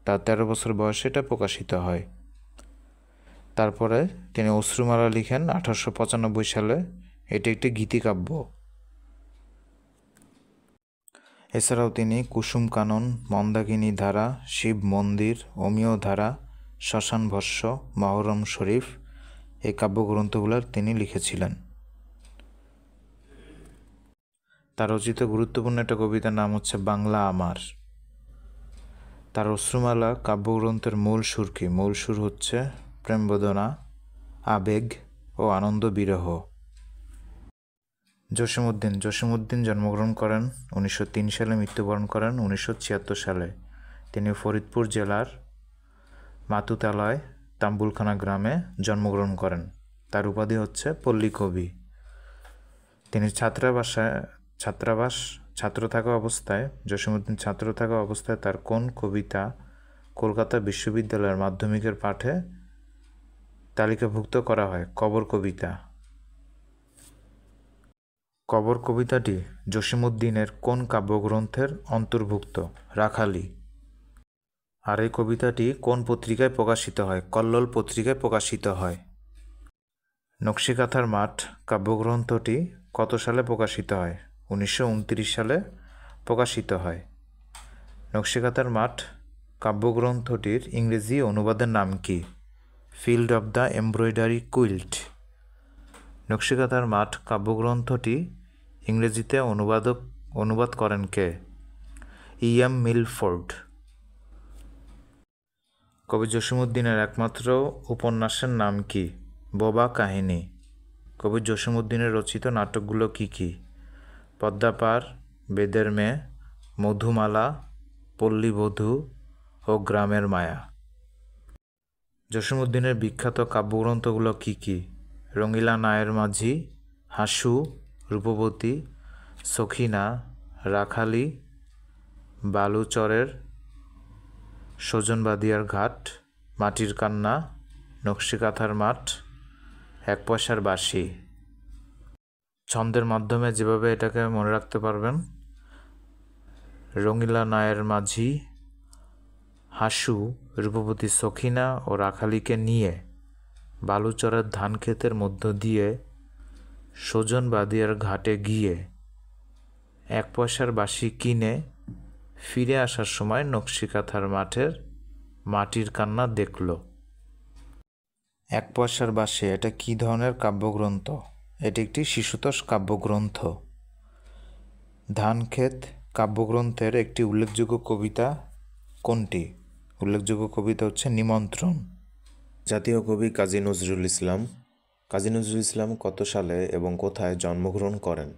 তার 13 বছর বয়সে এটা প্রকাশিত হয়। তারপরে তিনি অশ্রুমালা লিখেন 1895 সালে। এটি একটি গীতিকাব্য। এছাড়াও তিনি কুসুম কানন, মন্দাকিনী ধারা, শিব মন্দির, অমিয় ধারা, শ্মশান ভস্য, মহরম শরীফ এই কাব্যগ্রন্থগুলো তিনি লিখেছিলেন। তার রচিত গুরুত্বপূর্ণ একটা কবিতার নাম হচ্ছে বাংলা আমার। তার অশ্রুমালা কাব্যগ্রন্থের মূল সুর কি? মূল সুর হচ্ছে প্রেম বেদনা, আবেগ ও আনন্দ বিরহ। জসীমউদ্দিন জন্মগ্রহণ করেন 1903 সালে, মৃত্যুবরণ করেন 1976 সালে। তিনি ফরিদপুর জেলার মাতুতালয় তাম্বুলখানা গ্রামে জন্মগ্রহণ করেন। তার উপাধি হচ্ছে পল্লী কবি। তিনি ছাত্র থাকা অবস্থায় তার কোন কবিতা কলকাতা বিশ্ববিদ্যালয়ের মাধ্যমিকের পাঠে তালিকাভুক্ত করা হয়? কবর কবিতা। কবর কবিতাটি জসীমউদ্দিনের কোন কাব্যগ্রন্থের অন্তর্ভুক্ত? রাখালি। আর এই কবিতাটি কোন পত্রিকায় প্রকাশিত হয়? কল্লোল পত্রিকায় প্রকাশিত হয়। নকশিকাঁথার মাঠ কাব্যগ্রন্থটি কত সালে প্রকাশিত হয়? 1929 সালে প্রকাশিত হয়। নকশিকাঁথার মাঠ কাব্যগ্রন্থটির ইংরেজি অনুবাদের নাম কি? Field of the embroidery quilt. নকশিকাঁথার মাঠ কাব্যগ্রন্থটি ইংরেজিতে অনুবাদ করেন কে? E.M. মিলফোর্ড। কবি জসীমউদ্দীনের একমাত্র উপন্যাসের নাম কি? বোবা কাহিনী। কবি জসীমউদ্দীনের রচিত নাটকগুলো কি কি? পদ্মাপার, বেদের মেয়ে, মধুমালা, পল্লীবধূ ও গ্রামের মায়া। জসীমউদ্দীনের বিখ্যাত কাব্যগ্রন্থগুলো কি কি? রঙিলা নায়ের মাঝি, হাসু, রূপবতী, সখিনা, রাখালি, বালুচরের সজনবাদিয়ার ঘাট, মাটির কান্না, নকশিকাঁথার মাঠ, এক পয়সার বাঁশি। ছন্দের মাধ্যমে যেভাবে এটাকে মনে রাখতে পারবেন, রঙিলা নায়ের মাঝি, হাসু, রূপবতী, সখিনা ও রাখালিকে নিয়ে বালুচরের ধান ক্ষেতের মধ্য দিয়ে সজনবাদিয়ার ঘাটে গিয়ে এক পয়সার বাঁশি কিনে ফিরে আসার সময় নকশিকাঁথার মাঠের মাটির কান্না দেখল। এক পয়সার বাঁশি এটা কী ধরনের কাব্যগ্রন্থ? এটি একটি শিশুতোষ কাব্যগ্রন্থ। ধানক্ষেত কাব্যগ্রন্থের একটি উল্লেখযোগ্য কবিতা কোনটি? উল্লেখযোগ্য কবিতা হচ্ছে নিমন্ত্রণ। জাতীয় কবি কাজী নজরুল ইসলাম। কাজী নজরুল ইসলাম কত সালে এবং কোথায় জন্মগ্রহণ করেন?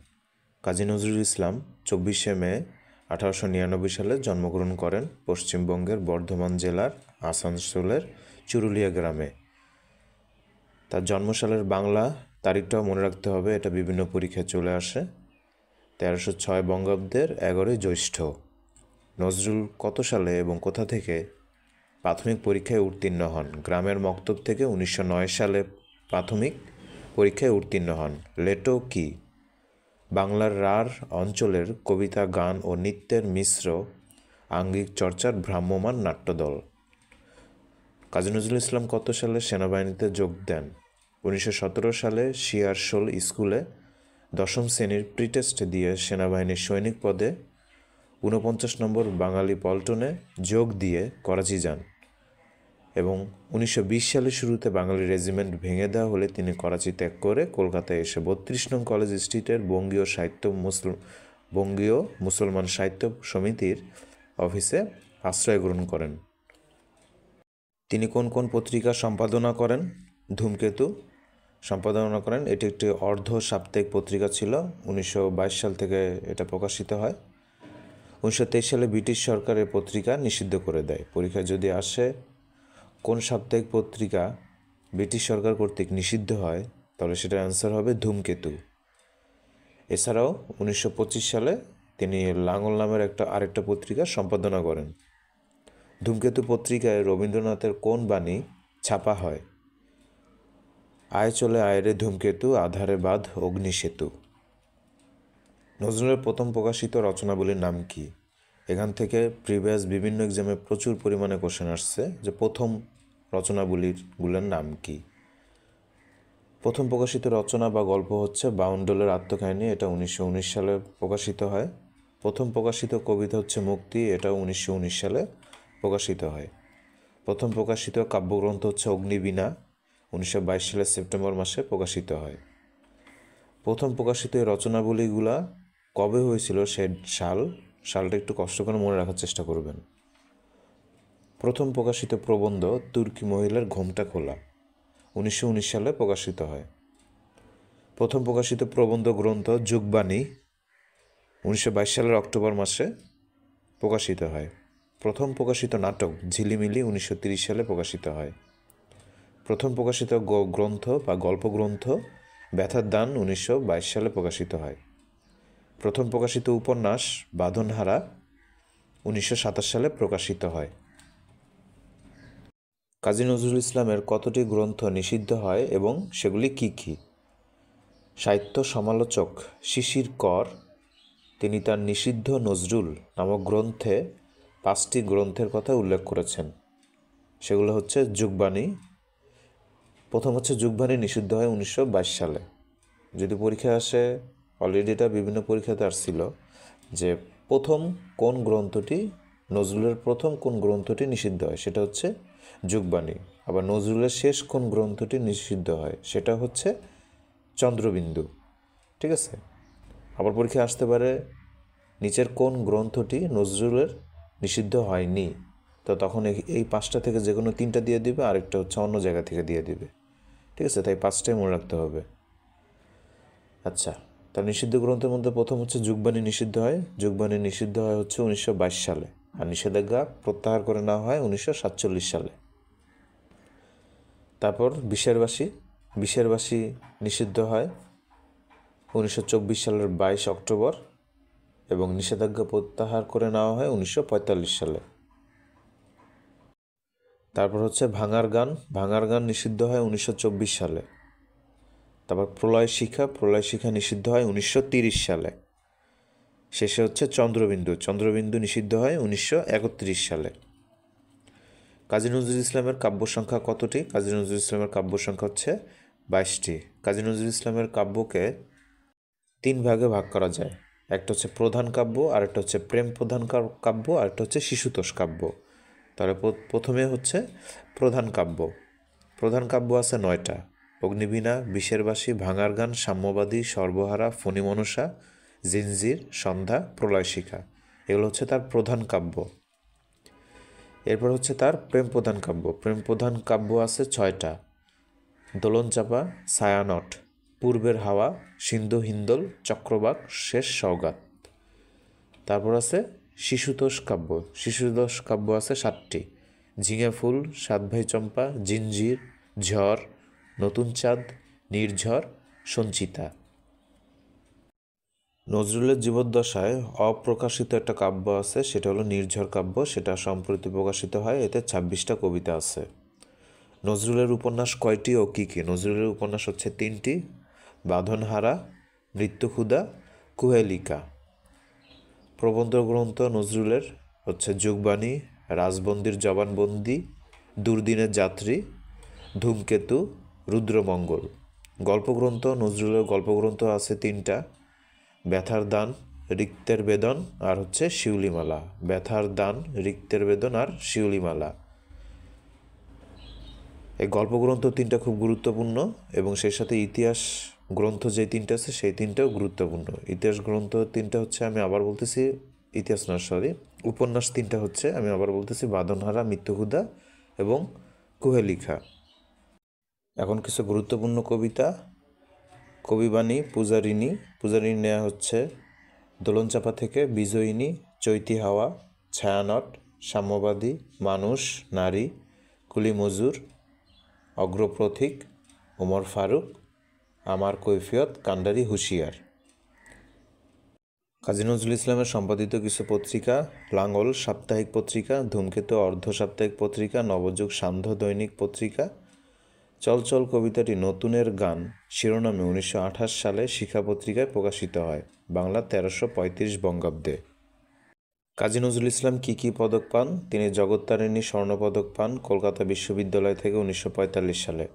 কাজী নজরুল ইসলাম 24শে মে 1899 সালে জন্মগ্রহণ করেন পশ্চিমবঙ্গের বর্ধমান জেলার আসানসোলের চুরুলিয়া গ্রামে। তার জন্মসালের বাংলা তারিখটাও মনে রাখতে হবে, এটা বিভিন্ন পরীক্ষায় চলে আসে। 1306 বঙ্গাব্দের 11 জ্যৈষ্ঠ। নজরুল কত সালে এবং কোথা থেকে প্রাথমিক পরীক্ষায় উত্তীর্ণ হন? গ্রামের মক্তব থেকে 1909 সালে প্রাথমিক পরীক্ষায় উত্তীর্ণ হন। লেটো কি? বাংলার রাঢ় অঞ্চলের কবিতা, গান ও নৃত্যের মিশ্র আঙ্গিক চর্চার ভ্রাম্যমাণ নাট্যদল। কাজী নজরুল ইসলাম কত সালে সেনাবাহিনীতে যোগ দেন? 1917 সালে শিয়ারশোল স্কুলে 10ম শ্রেণীর প্রিটেস্ট দিয়ে সেনাবাহিনীর সৈনিক পদে 49 নম্বর বাঙালি পল্টনে যোগ দিয়ে করাচি যান এবং 1920 সালের শুরুতে বাঙালি রেজিমেন্ট ভেঙে দেওয়া হলে তিনি করাচি ত্যাগ করে কলকাতায় এসে 32 নং কলেজ স্ট্রিটের বঙ্গীয় মুসলমান সাহিত্য সমিতির অফিসে আশ্রয় গ্রহণ করেন। তিনি কোন কোন পত্রিকা সম্পাদনা করেন? ধূমকেতু সম্পাদনা করেন। এটি একটি অর্ধ সাপ্তাহিক পত্রিকা ছিল। 1922 সাল থেকে এটা প্রকাশিত হয়। 1923 সালে ব্রিটিশ সরকার এই পত্রিকা নিষিদ্ধ করে দেয়। পরীক্ষায় যদি আসে কোন সাপ্তাহিক পত্রিকা ব্রিটিশ সরকার কর্তৃক নিষিদ্ধ হয়, তাহলে সেটার অ্যান্সার হবে ধূমকেতু। এছাড়াও 1925 সালে তিনি লাঙল নামের আরেকটা পত্রিকা সম্পাদনা করেন। ধূমকেতু পত্রিকায় রবীন্দ্রনাথের কোন বাণী ছাপা হয়? আয় চলে আয় রে ধূমকেতু, আধারে বাঁধ অগ্নিসেতু। নজরুলের প্রথম প্রকাশিত রচনাবলীর নাম কি? এখান থেকে প্রিভিয়াস বিভিন্ন এক্সামে প্রচুর পরিমাণে কোশ্চেন আসছে যে প্রথম রচনাবলীগুলোর নাম কি। প্রথম প্রকাশিত রচনা বা গল্প হচ্ছে বাউন্ডুলের আত্মকাহিনী, এটা 1919 সালে প্রকাশিত হয়। প্রথম প্রকাশিত কবিতা হচ্ছে মুক্তি, এটাও 1919 সালে প্রকাশিত হয়। প্রথম প্রকাশিত কাব্যগ্রন্থ হচ্ছে অগ্নিবীণা, 1922 সালের সেপ্টেম্বর মাসে প্রকাশিত হয়। প্রথম প্রকাশিত এই রচনাবলীগুলা কবে হয়েছিল সে সালটা একটু কষ্ট করে মনে রাখার চেষ্টা করবেন। প্রথম প্রকাশিত প্রবন্ধ তুর্কি মহিলার ঘোমটা খোলা, 1919 সালে প্রকাশিত হয়। প্রথম প্রকাশিত প্রবন্ধ গ্রন্থ যুগবাণী, 1922 সালের অক্টোবর মাসে প্রকাশিত হয়। প্রথম প্রকাশিত নাটক ঝিলিমিলি 1930 সালে প্রকাশিত হয়। প্রথম প্রকাশিত গ্রন্থ বা গল্পগ্রন্থ ব্যথার দান 1922 সালে প্রকাশিত হয়। প্রথম প্রকাশিত উপন্যাস বাঁধনহারা 1927 সালে প্রকাশিত হয়। কাজী নজরুল ইসলামের কতটি গ্রন্থ নিষিদ্ধ হয় এবং সেগুলি কি কি? সাহিত্য সমালোচক শিশির কর তিনি তার নিষিদ্ধ নজরুল নামক গ্রন্থে 5টি গ্রন্থের কথা উল্লেখ করেছেন। সেগুলো হচ্ছে যুগবাণী। প্রথম হচ্ছে যুগবাণী নিষিদ্ধ হয় 1922 সালে। যদি পরীক্ষায় আসে অলরেডি এটা বিভিন্ন পরীক্ষাতে আসছিল যে নজরুলের প্রথম কোন গ্রন্থটি নিষিদ্ধ হয়, সেটা হচ্ছে যুগবাণী। আবার নজরুলের শেষ কোন গ্রন্থটি নিষিদ্ধ হয়, সেটা হচ্ছে চন্দ্রবিন্দু। ঠিক আছে, আবার পরীক্ষা আসতে পারে নিচের কোন গ্রন্থটি নজরুলের নিষিদ্ধ হয়নি, তো তখন এই 5টা থেকে যে কোনো 3টা দিয়ে দিবে, আরেকটা হচ্ছে অন্য জায়গা থেকে দিয়ে দিবে। ঠিক আছে, তাই 5টাই মনে রাখতে হবে। আচ্ছা, তার নিষিদ্ধ গ্রন্থের মধ্যে প্রথম হচ্ছে যুগবাণী নিষিদ্ধ হয়। যুগবাণী নিষিদ্ধ হয় হচ্ছে 1922 সালে, আর নিষেধাজ্ঞা প্রত্যাহার করে নেওয়া হয় 1947 সালে। তারপর বিশেরবাসী নিষিদ্ধ হয় 1924 সালের 22 অক্টোবর, এবং নিষেধাজ্ঞা প্রত্যাহার করে নেওয়া হয় 1945 সালে। তারপর হচ্ছে ভাঙার গান নিষিদ্ধ হয় 1924 সালে। তারপর প্রলয় শিখা নিষিদ্ধ হয় 1930 সালে। শেষে হচ্ছে চন্দ্রবিন্দু নিষিদ্ধ হয় 1931 সালে। কাজী নজরুল ইসলামের কাব্য সংখ্যা কতটি? কাজী নজরুল ইসলামের কাব্য সংখ্যা হচ্ছে 22টি। কাজী নজরুল ইসলামের কাব্যকে 3 ভাগে ভাগ করা যায়। একটা হচ্ছে প্রধান কাব্য, আরেকটা হচ্ছে প্রেম প্রধান কাব্য, আরেকটা হচ্ছে শিশুতোষ কাব্য। তাহলে প্রথমে হচ্ছে প্রধান কাব্য আছে 9টা: অগ্নিবীণা, বিশেরবাসী, ভাঙার গান, সাম্যবাদী, সর্বহারা, ফণিমনসা, জিঞ্জির, সন্ধ্যা, প্রলয় শিখা। এগুলো হচ্ছে তার প্রধান কাব্য। এরপর হচ্ছে তার প্রেম প্রধান কাব্য আছে 6টা: দোলনচাঁপা, ছায়ানট, পূর্বের হাওয়া, সিন্ধু হিন্দোল, চক্রবাক, শেষ সওগাত। তারপর আছে শিশুতোষ কাব্য আছে 7টি: ঝিঙে ফুল, সাত ভাই চম্পা, জিঞ্জির, ঝড়, নতুন চাঁদ, নির্ঝর, সঞ্চিতা। নজরুলের জীবদ্দশায় অপ্রকাশিত একটা কাব্য আছে, সেটা হলো নির্ঝর কাব্য। সেটা সম্প্রতি প্রকাশিত হয়, এতে 26টা কবিতা আছে। নজরুলের উপন্যাস কয়টি ও কী কী? নজরুলের উপন্যাস হচ্ছে 3টি: বাঁধনহারা, মৃত্যুক্ষুধা, কুহেলিকা। প্রবন্ধ গ্রন্থ নজরুলের হচ্ছে যুগবাণী, রাজবন্দির জবানবন্দি, দুর্দিনের যাত্রী, ধূমকেতু, রুদ্রমঙ্গল। গল্পগ্রন্থ নজরুলের গল্পগ্রন্থ আছে 3টা: ব্যথার দান, রিক্তের বেদন, আর হচ্ছে শিউলিমালা। ব্যথার দান, রিক্তের বেদন আর শিউলিমালা। এই গল্পগ্রন্থ 3টা খুব গুরুত্বপূর্ণ, এবং সেই সাথে ইতিহাস গ্রন্থ যে 3টা আছে সেই 3টাও গুরুত্বপূর্ণ। ইতিহাস গ্রন্থ 3টা হচ্ছে, আমি আবার বলতেছি, উপন্যাস 3টা হচ্ছে, আমি আবার বলতেছি, বাঁধনহারা, মৃত্যুক্ষুধা এবং কুহেলিকা। এখন কিছু গুরুত্বপূর্ণ কবিতা: কবিবাণী, পূজারিণী নেওয়া হচ্ছে দোলনচাঁপা থেকে, বিজয়িনী, চৈতি হাওয়া, ছায়ানট, সাম্যবাদী, মানুষ, নারী, কুলি মজুর, অগ্রপথিক, ওমর ফারুক, আমার কৈফিয়ত, কান্ডারি হুঁশিয়ার। কাজী নজরুল ইসলামের সম্পাদিত কিছু পত্রিকা: লাঙ্গল সাপ্তাহিক পত্রিকা, ধূমকেতু অর্ধ সাপ্তাহিক পত্রিকা, নবযুগ সান্ধ্য দৈনিক পত্রিকা। চল কবিতাটি নতুনের গান শিরোনামে 1928 সালে শিক্ষা পত্রিকায় প্রকাশিত হয়, বাংলা 1335 বঙ্গাব্দে। কাজী নজরুল ইসলাম কী পদক পান? তিনি জগত্তারিণী স্বর্ণপদক পান কলকাতা বিশ্ববিদ্যালয় থেকে 1945 সালে।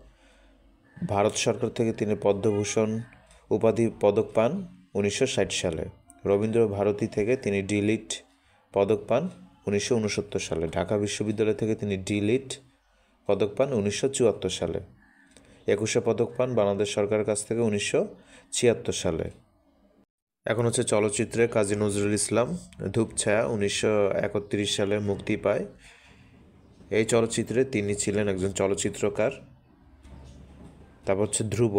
ভারত সরকার থেকে তিনি পদ্মভূষণ উপাধি পদক পান 1960 সালে। রবীন্দ্র ভারতী থেকে তিনি ডি.লিট পদক পান 1969 সালে। ঢাকা বিশ্ববিদ্যালয় থেকে তিনি ডি.লিট পদক পান 1974 সালে। 21শে পদক পান বাংলাদেশ সরকারের কাছ থেকে 1976 সালে। এখন হচ্ছে চলচ্চিত্রে কাজী নজরুল ইসলাম। ধূপছায়া 1931 সালে মুক্তি পায়। এই চলচ্চিত্রে তিনি ছিলেন একজন চলচ্চিত্রকার। তারপর হচ্ছে ধ্রুব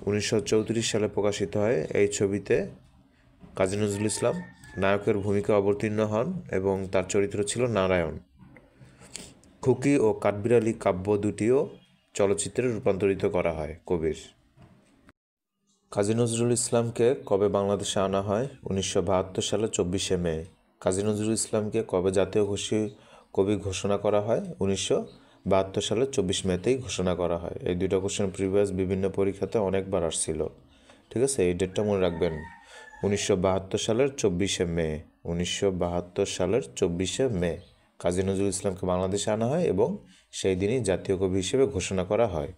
1934 সালে প্রকাশিত হয়। এই ছবিতে কাজী নজরুল ইসলাম নায়কের ভূমিকা অবতীর্ণ হন এবং তার চরিত্র ছিল নারায়ণ। খুকি ও কাঠবিড়ালি কাব্য দুটিও চলচ্চিত্রে রূপান্তরিত করা হয় কবির। কাজী নজরুল ইসলামকে কবে বাংলাদেশে আনা হয়? 1972 সালে 24শে মে। কাজী নজরুল ইসলামকে কবে জাতীয় কবি ঘোষণা করা হয়? 1972 সালে 24 মেতেই ঘোষণা করা হয়। এই দুইটা কোশ্চেন প্রিভিয়াস বিভিন্ন পরীক্ষাতে অনেকবার আসছিল। ঠিক আছে, এই ডেটটা মনে রাখবেন, 1972 সালের 24শে মে। 1972 সালের 24শে মে কাজী নজরুল ইসলামকে বাংলাদেশে আনা হয় এবং সেই দিনই জাতীয় কবি হিসেবে ঘোষণা করা হয়।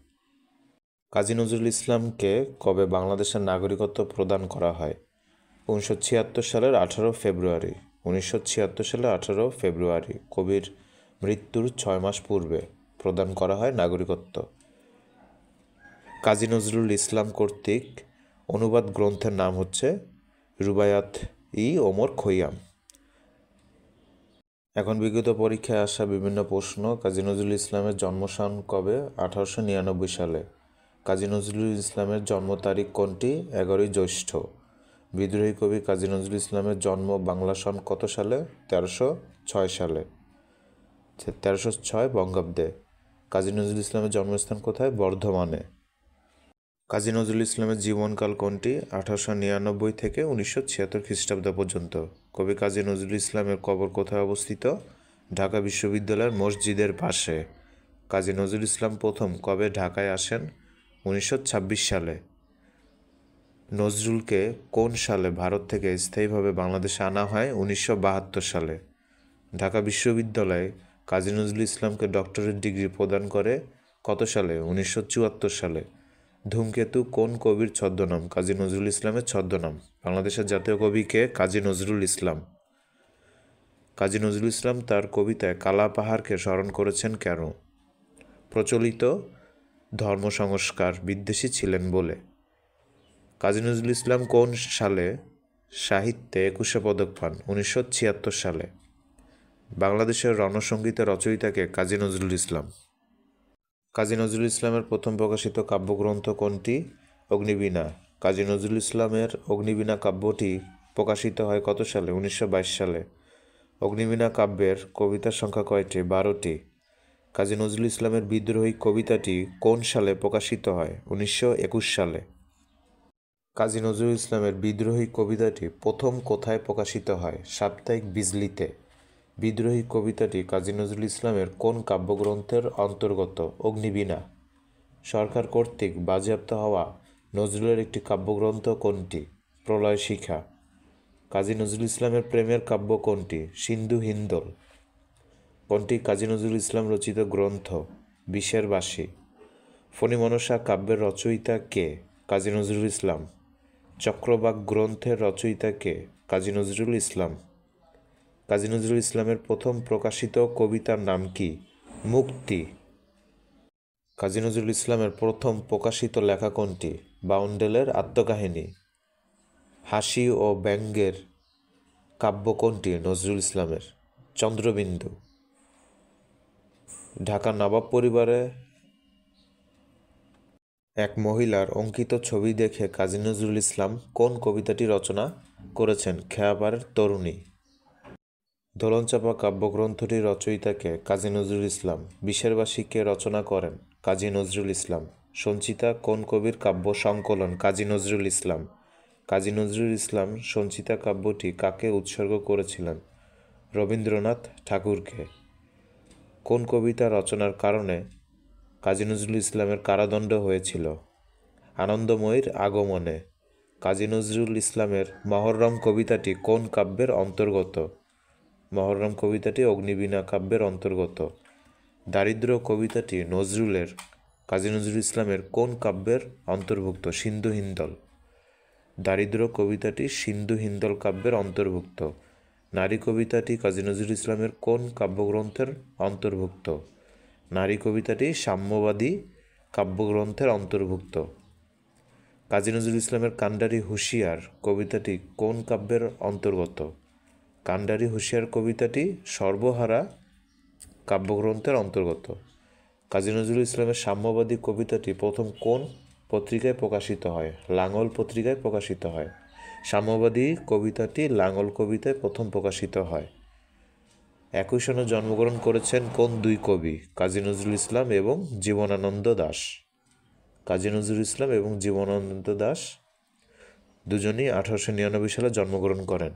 কাজী নজরুল ইসলামকে কবে বাংলাদেশের নাগরিকত্ব প্রদান করা হয়? সালের 18 ফেব্রুয়ারি সালের 18 ফেব্রুয়ারি কবির মৃত্যুর 6 মাস পূর্বে প্রদান করা হয় নাগরিকত্ব। কাজী নজরুল ইসলাম কর্তৃক অনুবাদ গ্রন্থের নাম হচ্ছে রুবায়াত-ই ওমর খৈয়াম। এখন বিগত পরীক্ষায় আসা বিভিন্ন প্রশ্ন। কাজী নজরুল ইসলামের জন্মসাল কবে? 1899 সালে। কাজী নজরুল ইসলামের জন্ম তারিখ কোনটি? 11 জ্যৈষ্ঠ। বিদ্রোহী কবি কাজী নজরুল ইসলামের জন্ম বাংলা সন কত সালে? 1306 সালে, 1306 বঙ্গাব্দে। কাজী নজরুল ইসলামের জন্মস্থান কোথায়? বর্ধমানে। কাজী নজরুল ইসলামের জীবনকাল কোনটি? 1899 থেকে 1976 খ্রিস্টাব্দ পর্যন্ত। কবি কাজী নজরুল ইসলামের কবর কোথায় অবস্থিত? ঢাকা বিশ্ববিদ্যালয়ের মসজিদের পাশে। কাজী নজরুল ইসলাম প্রথম কবে ঢাকায় আসেন? 1926 সালে। নজরুলকে কোন সালে ভারত থেকে স্থায়ীভাবে বাংলাদেশে আনা হয়? 1972 সালে। ঢাকা বিশ্ববিদ্যালয়ে কাজী নজরুল ইসলামকে ডক্টরেট ডিগ্রি প্রদান করে কত সালে? 1974 সালে। ধূমকেতু কোন কবির ছদ্মনাম? কাজী নজরুল ইসলামের ছদ্মনাম। বাংলাদেশের জাতীয় কবি কে? কাজী নজরুল ইসলাম। কাজী নজরুল ইসলাম তার কবিতায় কালা পাহাড়কে স্মরণ করেছেন কেন? প্রচলিত ধর্ম সংস্কার বিদ্বেষী ছিলেন বলে। কাজী নজরুল ইসলাম কোন সালে সাহিত্যে 21শে পদক পান? 1976 সালে। বাংলাদেশের রণসঙ্গীতের রচয়িতাকে? কাজী নজরুল ইসলাম। কাজী নজরুল ইসলামের প্রথম প্রকাশিত কাব্যগ্রন্থ কোনটি? অগ্নিবীণা। কাজী নজরুল ইসলামের অগ্নিবীণা কাব্যটি প্রকাশিত হয় কত সালে? 1922 সালে। অগ্নিবীণা কাব্যের কবিতার সংখ্যা কয়টি? 12টি। কাজী নজরুল ইসলামের বিদ্রোহী কবিতাটি কোন সালে প্রকাশিত হয়? 1921 সালে। কাজী নজরুল ইসলামের বিদ্রোহী কবিতাটি প্রথম কোথায় প্রকাশিত হয়? সাপ্তাহিক বিজলিতে। বিদ্রোহী কবিতাটি কাজী নজরুল ইসলামের কোন কাব্যগ্রন্থের অন্তর্গত? অগ্নিবীণা। সরকার কর্তৃক বাজেয়াপ্ত হওয়া নজরুলের একটি কাব্যগ্রন্থ কোনটি? প্রলয় শিখা। কাজী নজরুল ইসলামের প্রেমের কাব্য কোনটি? সিন্ধু হিন্দোল। কোনটি কাজী নজরুল ইসলাম রচিত গ্রন্থ? বিষের বাঁশি। ফণীমনসা কাব্যের রচয়িতা কে? কাজী নজরুল ইসলাম। চক্রবাক গ্রন্থের রচয়িতা কে? কাজী নজরুল ইসলাম। কাজী নজরুল ইসলামের প্রথম প্রকাশিত কবিতার নাম কি? মুক্তি। কাজী নজরুল ইসলামের প্রথম প্রকাশিত লেখা কোনটি? বাউন্ডেলের আত্মকাহিনী। হাসি ও ব্যঙ্গের কাব্য কোনটি নজরুল ইসলামের? চন্দ্রবিন্দু। ঢাকার নবাব পরিবারে এক মহিলার অঙ্কিত ছবি দেখে কাজী নজরুল ইসলাম কোন কবিতাটি রচনা করেছেন? খেয়াপাড়ের তরুণী। দোলনচাঁপা কাব্যগ্রন্থটির রচয়িতাকে? কাজী নজরুল ইসলাম। বিষের বাঁশি কে রচনা করেন? কাজী নজরুল ইসলাম। সঞ্চিতা কোন কবির কাব্য সংকলন? কাজী নজরুল ইসলাম। কাজী নজরুল ইসলাম সঞ্চিতা কাব্যটি কাকে উৎসর্গ করেছিলেন? রবীন্দ্রনাথ ঠাকুরকে। কোন কবিতা রচনার কারণে কাজী নজরুল ইসলামের কারাদণ্ড হয়েছিল? আনন্দময়ীর আগমনে। কাজী নজরুল ইসলামের মহররম কবিতাটি কোন কাব্যের অন্তর্গত? মহররম কবিতাটি অগ্নিবীণা কাব্যের অন্তর্গত। দারিদ্র কবিতাটি নজরুলের কাজী নজরুল ইসলামের কোন কাব্যের অন্তর্ভুক্ত? সিন্ধু হিন্দল। দারিদ্র কবিতাটি সিন্ধু হিন্দল কাব্যের অন্তর্ভুক্ত। নারী কবিতাটি কাজী নজরুল ইসলামের কোন কাব্যগ্রন্থের অন্তর্ভুক্ত? নারী কবিতাটি সাম্যবাদী কাব্যগ্রন্থের অন্তর্ভুক্ত। কাজী নজরুল ইসলামের কান্ডারি হুঁশিয়ার কবিতাটি কোন কাব্যের অন্তর্গত? কান্ডারি হুঁশিয়ার কবিতাটি সর্বহারা কাব্যগ্রন্থের অন্তর্গত। কাজী নজরুল ইসলামের সাম্যবাদী কবিতাটি প্রথম কোন পত্রিকায় প্রকাশিত হয়? লাঙল পত্রিকায় প্রকাশিত হয়। সাম্যবাদী কবিতাটি লাঙল কবিতায় প্রথম প্রকাশিত হয়। একই সনে জন্মগ্রহণ করেছেন কোন দুই কবি? কাজী নজরুল ইসলাম এবং জীবনানন্দ দাশ। কাজী নজরুল ইসলাম এবং জীবনানন্দ দাশ দুজনই 1899 সালে জন্মগ্রহণ করেন।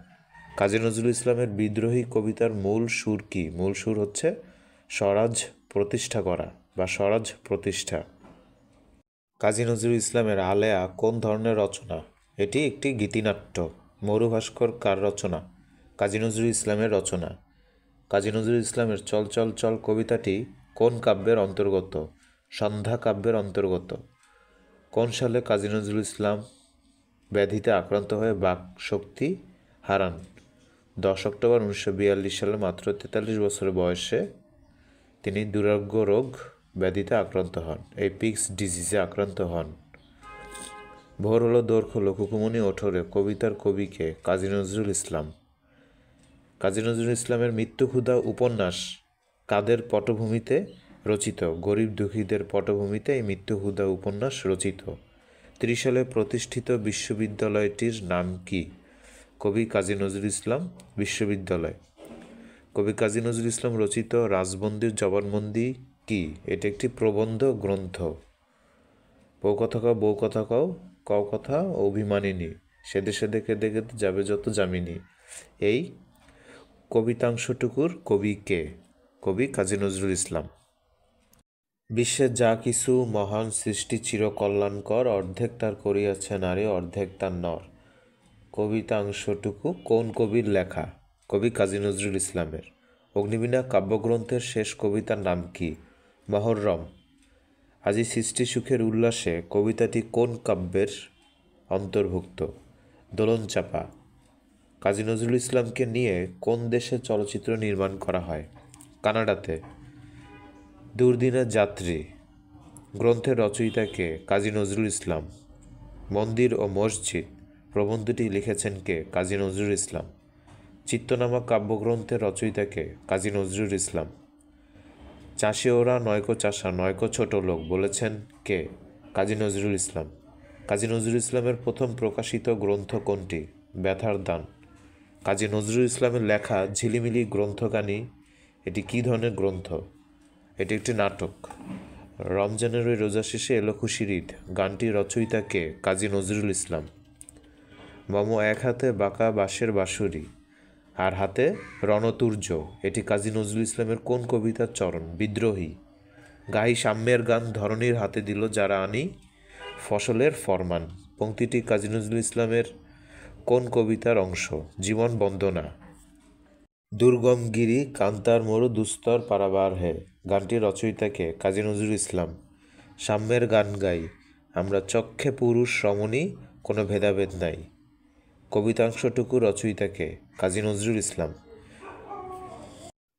কাজী নজরুল ইসলামের বিদ্রোহী কবিতার মূল সুর কি? মূল সুর হচ্ছে স্বরাজ প্রতিষ্ঠা করা বা স্বরাজ প্রতিষ্ঠা। কাজী নজরুল ইসলামের আলেয়া কোন ধরনের রচনা? এটি একটি গীতিনাট্য। মরুভাস্কর কার রচনা? কাজী নজরুল ইসলামের রচনা। কাজী নজরুল ইসলামের চল চল চল কবিতাটি কোন কাব্যের অন্তর্গত? সন্ধ্যা কাব্যের অন্তর্গত। কোন সালে কাজী নজরুল ইসলাম ব্যাধিতে আক্রান্ত হয়ে বাকশক্তি হারান। 10 অক্টোবর 1942 সালে মাত্র 43 বছর বয়সে তিনি দুরারোগ্য রোগ ব্যাধিতে আক্রান্ত হন, এই পিক্স ডিজিজে আক্রান্ত হন। ভোর হলো দোর খোলো কুকুমনি ওঠরে কবিতার কবিকে কাজী নজরুল ইসলাম। কাজী নজরুল ইসলামের মৃত্যুক্ষুধা উপন্যাস কাদের পটভূমিতে রচিত? গরিব দুঃখীদের পটভূমিতে এই মৃত্যুক্ষুধা উপন্যাস রচিত। 30 সালে প্রতিষ্ঠিত বিশ্ববিদ্যালয়টির নাম কি? কবি কাজী নজরুল ইসলাম বিশ্ববিদ্যালয়। কবি কাজী নজরুল ইসলাম রচিত রাজবন্দির জবানবন্দি কি? এটি একটি প্রবন্ধ গ্রন্থ। বউ কথা কও বউ কথা কও কও কথা অভিমানিনী, সেদে সেদে কেঁদে কেঁদে যাবে যত যামিনী, এই কবিতাংশটুকুর কবি কে? কবি কাজী নজরুল ইসলাম। বিশ্বের যা কিছু মহান সৃষ্টি চিরকল্যাণকর, অর্ধেক তার করিয়াছে নারী অর্ধেক তার নর। কবিতাংশটুকু কোন কবির লেখা? কবি কাজী নজরুল ইসলামের। অগ্নিবীণা কাব্যগ্রন্থের শেষ কবিতার নাম কি? মহররম। আজি সৃষ্টি সুখের উল্লাসে কবিতাটি কোন কাব্যের অন্তর্ভুক্ত? দোলনচাঁপা। কাজী নজরুল ইসলামকে নিয়ে কোন দেশে চলচ্চিত্র নির্মাণ করা হয়? কানাডাতে। দুর্দিনের যাত্রী গ্রন্থের রচয়িতা কে? কাজী নজরুল ইসলাম। মন্দির ও মসজিদ প্রবন্ধটি লিখেছেন কে? কাজী নজরুল ইসলাম। চিত্তনামা কাব্যগ্রন্থের রচয়িতা কে? কাজী নজরুল ইসলাম। চাষি ওরা নয়কো চাষা নয়কো ছোট লোক বলেছেন কে? কাজী নজরুল ইসলাম। কাজী নজরুল ইসলামের প্রথম প্রকাশিত গ্রন্থ কোনটি? ব্যথার দান। কাজী নজরুল ইসলামের লেখা ঝিলিমিলি গ্রন্থখানি এটি কী ধরনের গ্রন্থ? এটি একটি নাটক। রমজানের ওই রোজা শেষে এলো খুশির ঈদ গানটির রচয়িতা কে? কাজী নজরুল ইসলাম। মম এক হাতে বাঁকা বাঁশের বাঁশুরি আর হাতে রণতুর্য, এটি কাজী নজরুল ইসলামের কোন কবিতার চরণ? বিদ্রোহী। গাহি সাম্যের গান ধরণীর হাতে দিল যারা আনি ফসলের ফরমান, পংক্তিটি কাজী নজরুল ইসলামের কোন কবিতার অংশ? জীবন বন্দনা। দুর্গম গিরি কান্তার মরু দুস্তর পারাবার হে গানটির রচয়িতা কে? কাজী নজরুল ইসলাম। সাম্যের গান গাই আমরা চক্ষে পুরুষ রমণী কোনো ভেদাভেদ নাই, কবিতাংশটুকু রচয়িতা কে? কাজী নজরুল ইসলাম।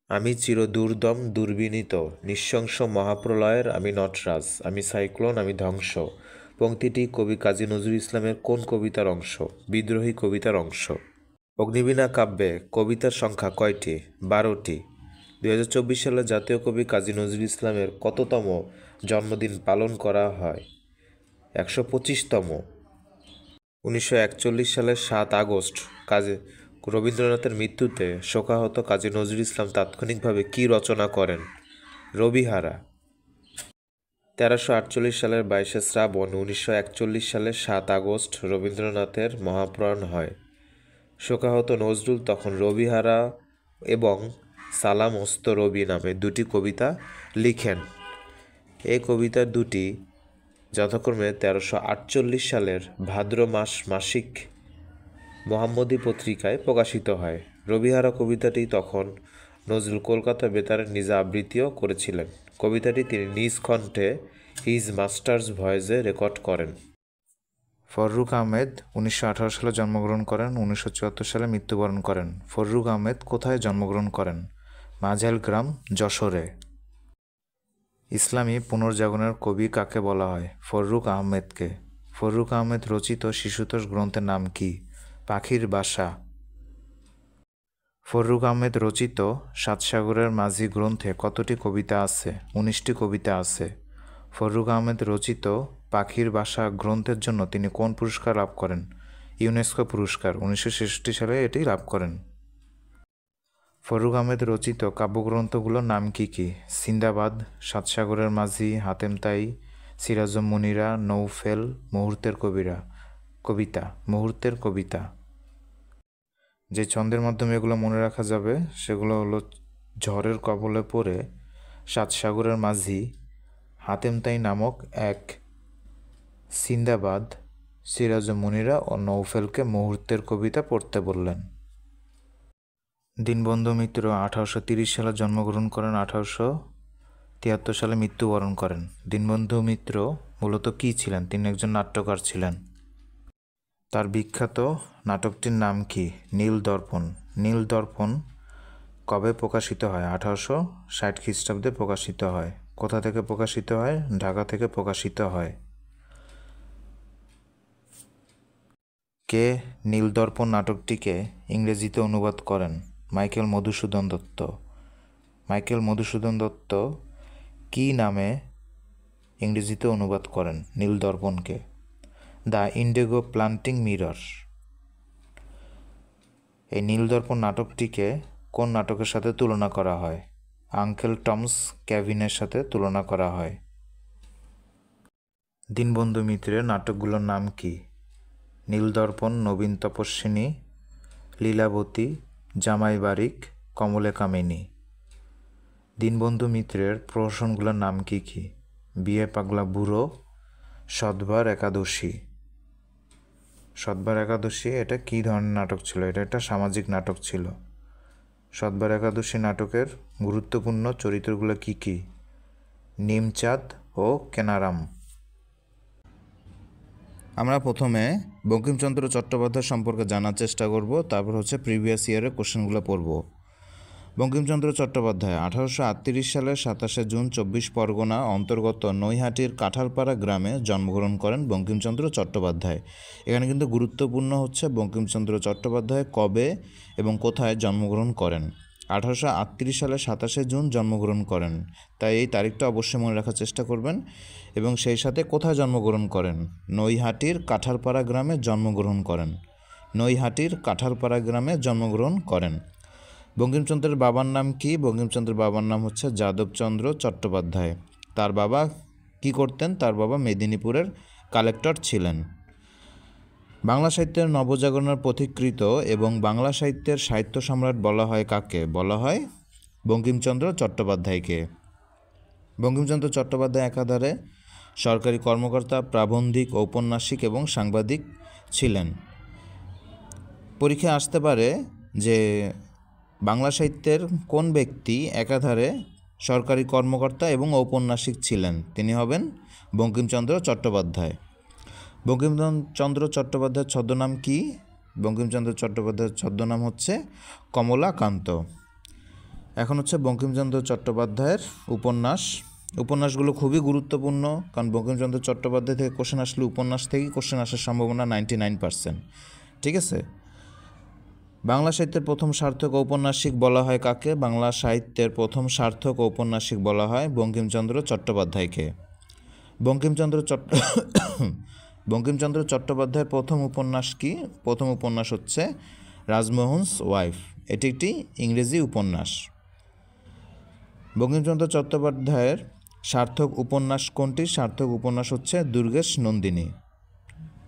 আমি চিরদুর্দম দুর্বিনীত নৃশংস মহাপ্রলয়ের আমি নটরাজ, আমি সাইক্লোন আমি ধ্বংস, পংক্তিটি কবি কাজী নজরুল ইসলামের কোন কবিতার অংশ? বিদ্রোহী কবিতার অংশ। অগ্নিবীণা কাব্যে কবিতার সংখ্যা কয়টি? 12টি। 2024 সালে জাতীয় কবি কাজী নজরুল ইসলামের কততম জন্মদিন পালন করা হয়? 125তম। 1941 সালের 7 আগস্ট কাজী রবীন্দ্রনাথের মৃত্যুতে শোকাহত কাজী নজরুল ইসলাম তাৎক্ষণিকভাবে কী রচনা করেন? রবিহারা। 1348 সালের 22 শ্রাবণ 1941 সালের 7 আগস্ট রবীন্দ্রনাথের মহাপ্রয়াণ হয়। শোকাহত নজরুল তখন রবিহারা এবং সালাম অস্ত রবি নামে দুটি কবিতা লিখেন। এই কবিতা দুটি যথাক্রমে 1348 সালের ভাদ্র মাস মাসিক মোহাম্মদী পত্রিকায় প্রকাশিত হয়। রবিহারা কবিতাটি তখন নজরুল কলকাতা বেতারে নিজে আবৃত্তিও করেছিলেন। কবিতাটি তিনি নিজ কণ্ঠে হিজ মাস্টার্স ভয়েসে রেকর্ড করেন। ফররুখ আহমেদ 1918 সালে জন্মগ্রহণ করেন, 1974 সালে মৃত্যুবরণ করেন। ফররুখ আহমেদ কোথায় জন্মগ্রহণ করেন? মাঝেল গ্রাম, যশোরে। ইসলামী পুনর্জাগরণের কবি কাকে বলা হয়? ফররুখ আহমেদকে। ফররুখ আহমেদ রচিত শিশুতোষ গ্রন্থের নাম কি? পাখির বাসা। ফররুখ আহমেদ রচিত সাতসাগরের মাঝি গ্রন্থে কতটি কবিতা আছে? 19টি কবিতা আছে। ফররুখ আহমেদ রচিত পাখির বাসা গ্রন্থের জন্য তিনি কোন পুরস্কার লাভ করেন? ইউনেস্কো পুরস্কার। 1966 সালে এটি লাভ করেন। ফররুখ আহমেদ রচিত কাব্যগ্রন্থগুলোর নাম কি কি? সিন্দাবাদ, সাতসাগরের মাঝি, হাতেম তাই, সিরাজুম মুনিরা, নৌফেল, মুহূর্তের কবিতা। মুহূর্তের কবিতা। যে ছন্দের মাধ্যমে এগুলো মনে রাখা যাবে সেগুলো হলো ঝড়ের কবলে পড়ে সাতসাগরের মাঝি, হাতেম তাই নামক এক, সিন্দাবাদ, সিরাজুম মুনিরা ও নৌফেলকে মুহূর্তের কবিতা পড়তে বললেন। দীনবন্ধু মিত্র 1830 সালে জন্মগ্রহণ করেন, 1873 সালে মৃত্যুবরণ করেন। দীনবন্ধু মিত্র মূলত কী ছিলেন? তিনি একজন নাট্যকার ছিলেন। তার বিখ্যাত নাটকটির নাম কি? নীলদর্পণ। নীলদর্পণ কবে প্রকাশিত হয়? 1860 খ্রিস্টাব্দে প্রকাশিত হয়। কোথা থেকে প্রকাশিত হয়? ঢাকা থেকে প্রকাশিত হয়। কে নীলদর্পণ নাটকটিকে ইংরেজিতে অনুবাদ করেন? মাইকেল মধুসূদন দত্ত। মাইকেল মধুসূদন দত্ত কী নামে ইংরেজিতে অনুবাদ করেন নীলদর্পণকে? The indigo planting mirror. এই নীলদর্পণ নাটকটিকে কোন নাটকের সাথে তুলনা করা হয়? আঙ্কেল টমস ক্যাভিনের সাথে তুলনা করা হয়। দীনবন্ধু মিত্রের নাটকগুলোর নাম কি? নীলদর্পণ, নবীন তপস্বিনী, লীলাবতী, জামাই বারিক, কমলে কামিনী। দীনবন্ধু মিত্রের প্রহসনগুলোর নাম কি কি? বিয়ে পাগলা বুড়ো, সতবার একাদশী। সতবার একাদশী এটা কী ধরনের নাটক ছিল? এটা একটা সামাজিক নাটক ছিল। সতবার একাদশী নাটকের গুরুত্বপূর্ণ চরিত্রগুলো কি কি? নিমচাঁদ ও কেনারাম। আমরা প্রথমে বঙ্কিমচন্দ্র চট্টোপাধ্যায় সম্পর্কে জানার চেষ্টা করব, তারপর প্রিভিয়াস ইয়ারের কোশ্চেনগুলো পড়ব। বঙ্কিমচন্দ্র চট্টোপাধ্যায় 1838 সালের 27 জুন 24 পরগনা অন্তর্গত নৈহাটির কাঁঠালপাড়া গ্রামে জন্মগ্রহণ করেন বঙ্কিমচন্দ্র চট্টোপাধ্যায়। এখানে কিন্তু গুরুত্বপূর্ণ বঙ্কিমচন্দ্র চট্টোপাধ্যায় কবে এবং কোথায় জন্মগ্রহণ করেন। 1838 সালের 27 জুন জন্মগ্রহণ করেন, তাই এই তারিখটা অবশ্যই মনে রাখার চেষ্টা করবেন। এবং সেই সাথে কোথায় জন্মগ্রহণ করেন? নৈহাটির কাঁঠালপাড়া গ্রামে জন্মগ্রহণ করেন। নৈহাটির কাঁঠালপাড়া গ্রামে জন্মগ্রহণ করেন। বঙ্কিমচন্দ্রের বাবার নাম কি? বঙ্কিমচন্দ্রের বাবার নাম যাদবচন্দ্র চট্টোপাধ্যায়। তার বাবা কি করতেন? তার বাবা মেদিনীপুরের কালেক্টর ছিলেন। বাংলা সাহিত্যের নবজাগরণের পথিকৃৎ এবং বাংলা সাহিত্যের সাহিত্য সম্রাট বলা হয় কাকে? বলা হয় বঙ্কিমচন্দ্র চট্টোপাধ্যায়কে। বঙ্কিমচন্দ্র চট্টোপাধ্যায় একাধারে সরকারি কর্মকর্তা, প্রাবন্ধিক, ঔপন্যাসিক এবং সাংবাদিক ছিলেন। পরীক্ষায় আসতে পারে যে বাংলা সাহিত্যের কোন ব্যক্তি একাধারে সরকারি কর্মকর্তা এবং ঔপন্যাসিক ছিলেন? তিনি হবেন বঙ্কিমচন্দ্র চট্টোপাধ্যায়। বঙ্কিমচন্দ্র চট্টোপাধ্যায়ের ছদ্মনাম কি? বঙ্কিমচন্দ্র চট্টোপাধ্যায়ের ছদ্মনাম কমলাকান্ত। এখন বঙ্কিমচন্দ্র চট্টোপাধ্যায়ের উপন্যাসগুলো খুবই গুরুত্বপূর্ণ, কারণ বঙ্কিমচন্দ্র চট্টোপাধ্যায় থেকে কোশ্চেন আসলে উপন্যাস থেকেই কোশ্চেন আসার সম্ভাবনা 99%। ঠিক আছে। বাংলা সাহিত্যের প্রথম সার্থক ঔপন্যাসিক বলা হয় কাকে? বাংলা সাহিত্যের প্রথম সার্থক ঔপন্যাসিক বলা হয় বঙ্কিমচন্দ্র চট্টোপাধ্যায়কে। বঙ্কিমচন্দ্র চট্টোপাধ্যায়ের প্রথম উপন্যাস কি? প্রথম উপন্যাস রাজমোহনস ওয়াইফ। এটি একটি ইংরেজি উপন্যাস। বঙ্কিমচন্দ্র চট্টোপাধ্যায়ের সার্থক উপন্যাস কোনটি? সার্থক উপন্যাস দুর্গেশ নন্দিনী।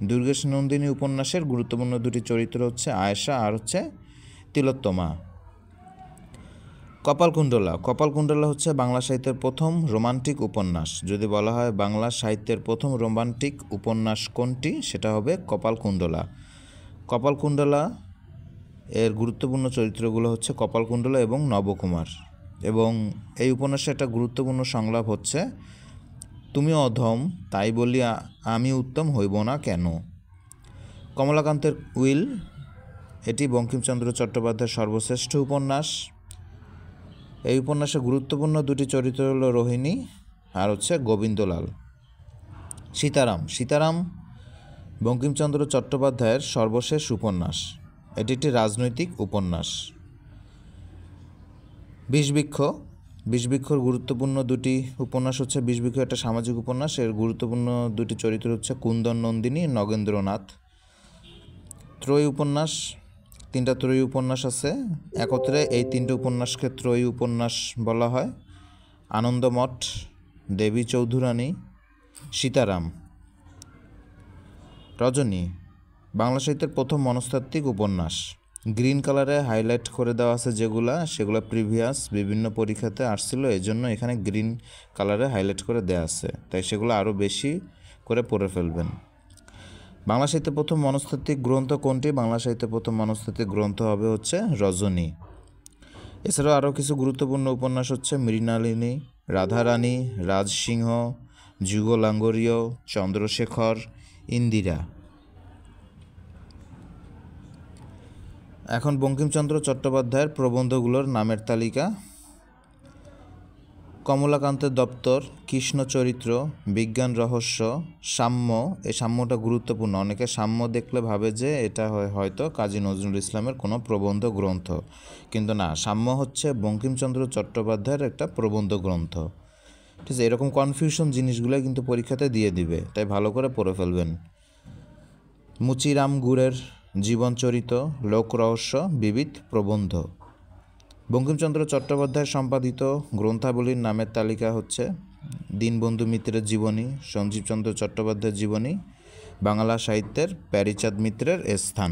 দুর্গেশ নন্দিনী উপন্যাসের গুরুত্বপূর্ণ দুটি চরিত্র আয়েশা আর তিলোত্তমা। কপালকুণ্ডলা। কপালকুণ্ডলা বাংলা সাহিত্যের প্রথম রোমান্টিক উপন্যাস। যদি বলা হয় বাংলা সাহিত্যের প্রথম রোমান্টিক উপন্যাস কোনটি, সেটা হবে কপালকুণ্ডলা। কপালকুণ্ডলা এর গুরুত্বপূর্ণ চরিত্রগুলো কপালকুণ্ডলা এবং নবকুমার। এবং এই উপন্যাসে একটা গুরুত্বপূর্ণ সংলাপ তুমি অধম, তাই বলি আমি উত্তম হইব না কেন। কমলাকান্তের উইল, এটি বঙ্কিমচন্দ্র চট্টোপাধ্যায়ের সর্বশ্রেষ্ঠ উপন্যাস। এই উপন্যাসে গুরুত্বপূর্ণ দুটি চরিত্র হলো রোহিণী আর গোবিন্দলাল। সীতারাম। সীতারাম বঙ্কিমচন্দ্র চট্টোপাধ্যায়ের সর্বশেষ উপন্যাস। এটি একটি রাজনৈতিক উপন্যাস। বিষবৃক্ষ। বিষবৃক্ষর গুরুত্বপূর্ণ দুটি উপন্যাস বিষবৃক্ষ একটা সামাজিক উপন্যাস। এর গুরুত্বপূর্ণ দুটি চরিত্র কুন্দন নন্দিনী, নগেন্দ্রনাথ। ত্রয়ী উপন্যাস, তিনটা ত্রয়ী উপন্যাস আছে। একত্রে এই তিনটে উপন্যাসকে ত্রয়ী উপন্যাস বলা হয়। আনন্দমঠ, দেবী চৌধুরানী, সীতারাম। রজনী বাংলা সাহিত্যের প্রথম মনস্তাত্ত্বিক উপন্যাস। গ্রিন কালারে হাইলাইট করে দেওয়া আছে সেগুলো প্রিভিয়াস বিভিন্ন পরীক্ষাতে আসছিল, এই জন্য এখানে গ্রিন কালারে হাইলাইট করে দেওয়া আছে, তাই সেগুলো আরও বেশি করে পড়ে ফেলবেন। বাংলা সাহিত্যের প্রথম মনস্তাত্ত্বিক গ্রন্থ কোনটি? বাংলা সাহিত্যের প্রথম মনস্তাত্ত্বিক গ্রন্থ হবে রজনী। এছাড়াও আরও কিছু গুরুত্বপূর্ণ উপন্যাস মৃণালিনী, রাধারানী, রাজসিংহ, যুগলাঙ্গরীয়, চন্দ্রশেখর, ইন্দিরা। এখন বঙ্কিমচন্দ্র চট্টোপাধ্যায়ের প্রবন্ধগুলোর নামের তালিকা: কমলাকান্তের দপ্তর, কৃষ্ণচরিত্র, বিজ্ঞান রহস্য, সাম্য। এই সাম্যটা গুরুত্বপূর্ণ। অনেকে সাম্য দেখলে ভাবে যে এটা হয়তো কাজী নজরুল ইসলামের কোনো প্রবন্ধ গ্রন্থ, কিন্তু না, সাম্য হচ্ছে বঙ্কিমচন্দ্র চট্টোপাধ্যায়ের একটা প্রবন্ধ গ্রন্থ। ঠিক আছে, এরকম কনফিউশন জিনিসগুলো কিন্তু পরীক্ষাতে দিয়ে দিবে, তাই ভালো করে পড়ে ফেলবেন। মুচিরাম গুড়ের জীবনচরিত, লোকরহস্য, বিবিধ প্রবন্ধ। বঙ্কিমচন্দ্র চট্টোপাধ্যায় সম্পাদিত গ্রন্থাবলীর নামের তালিকা হচ্ছে: দীনবন্ধু মিত্রের জীবনী, সঞ্জীবচন্দ্র চট্টোপাধ্যায়ের জীবনী, বাংলা সাহিত্যের প্যারীচাঁদ মিত্রের স্থান।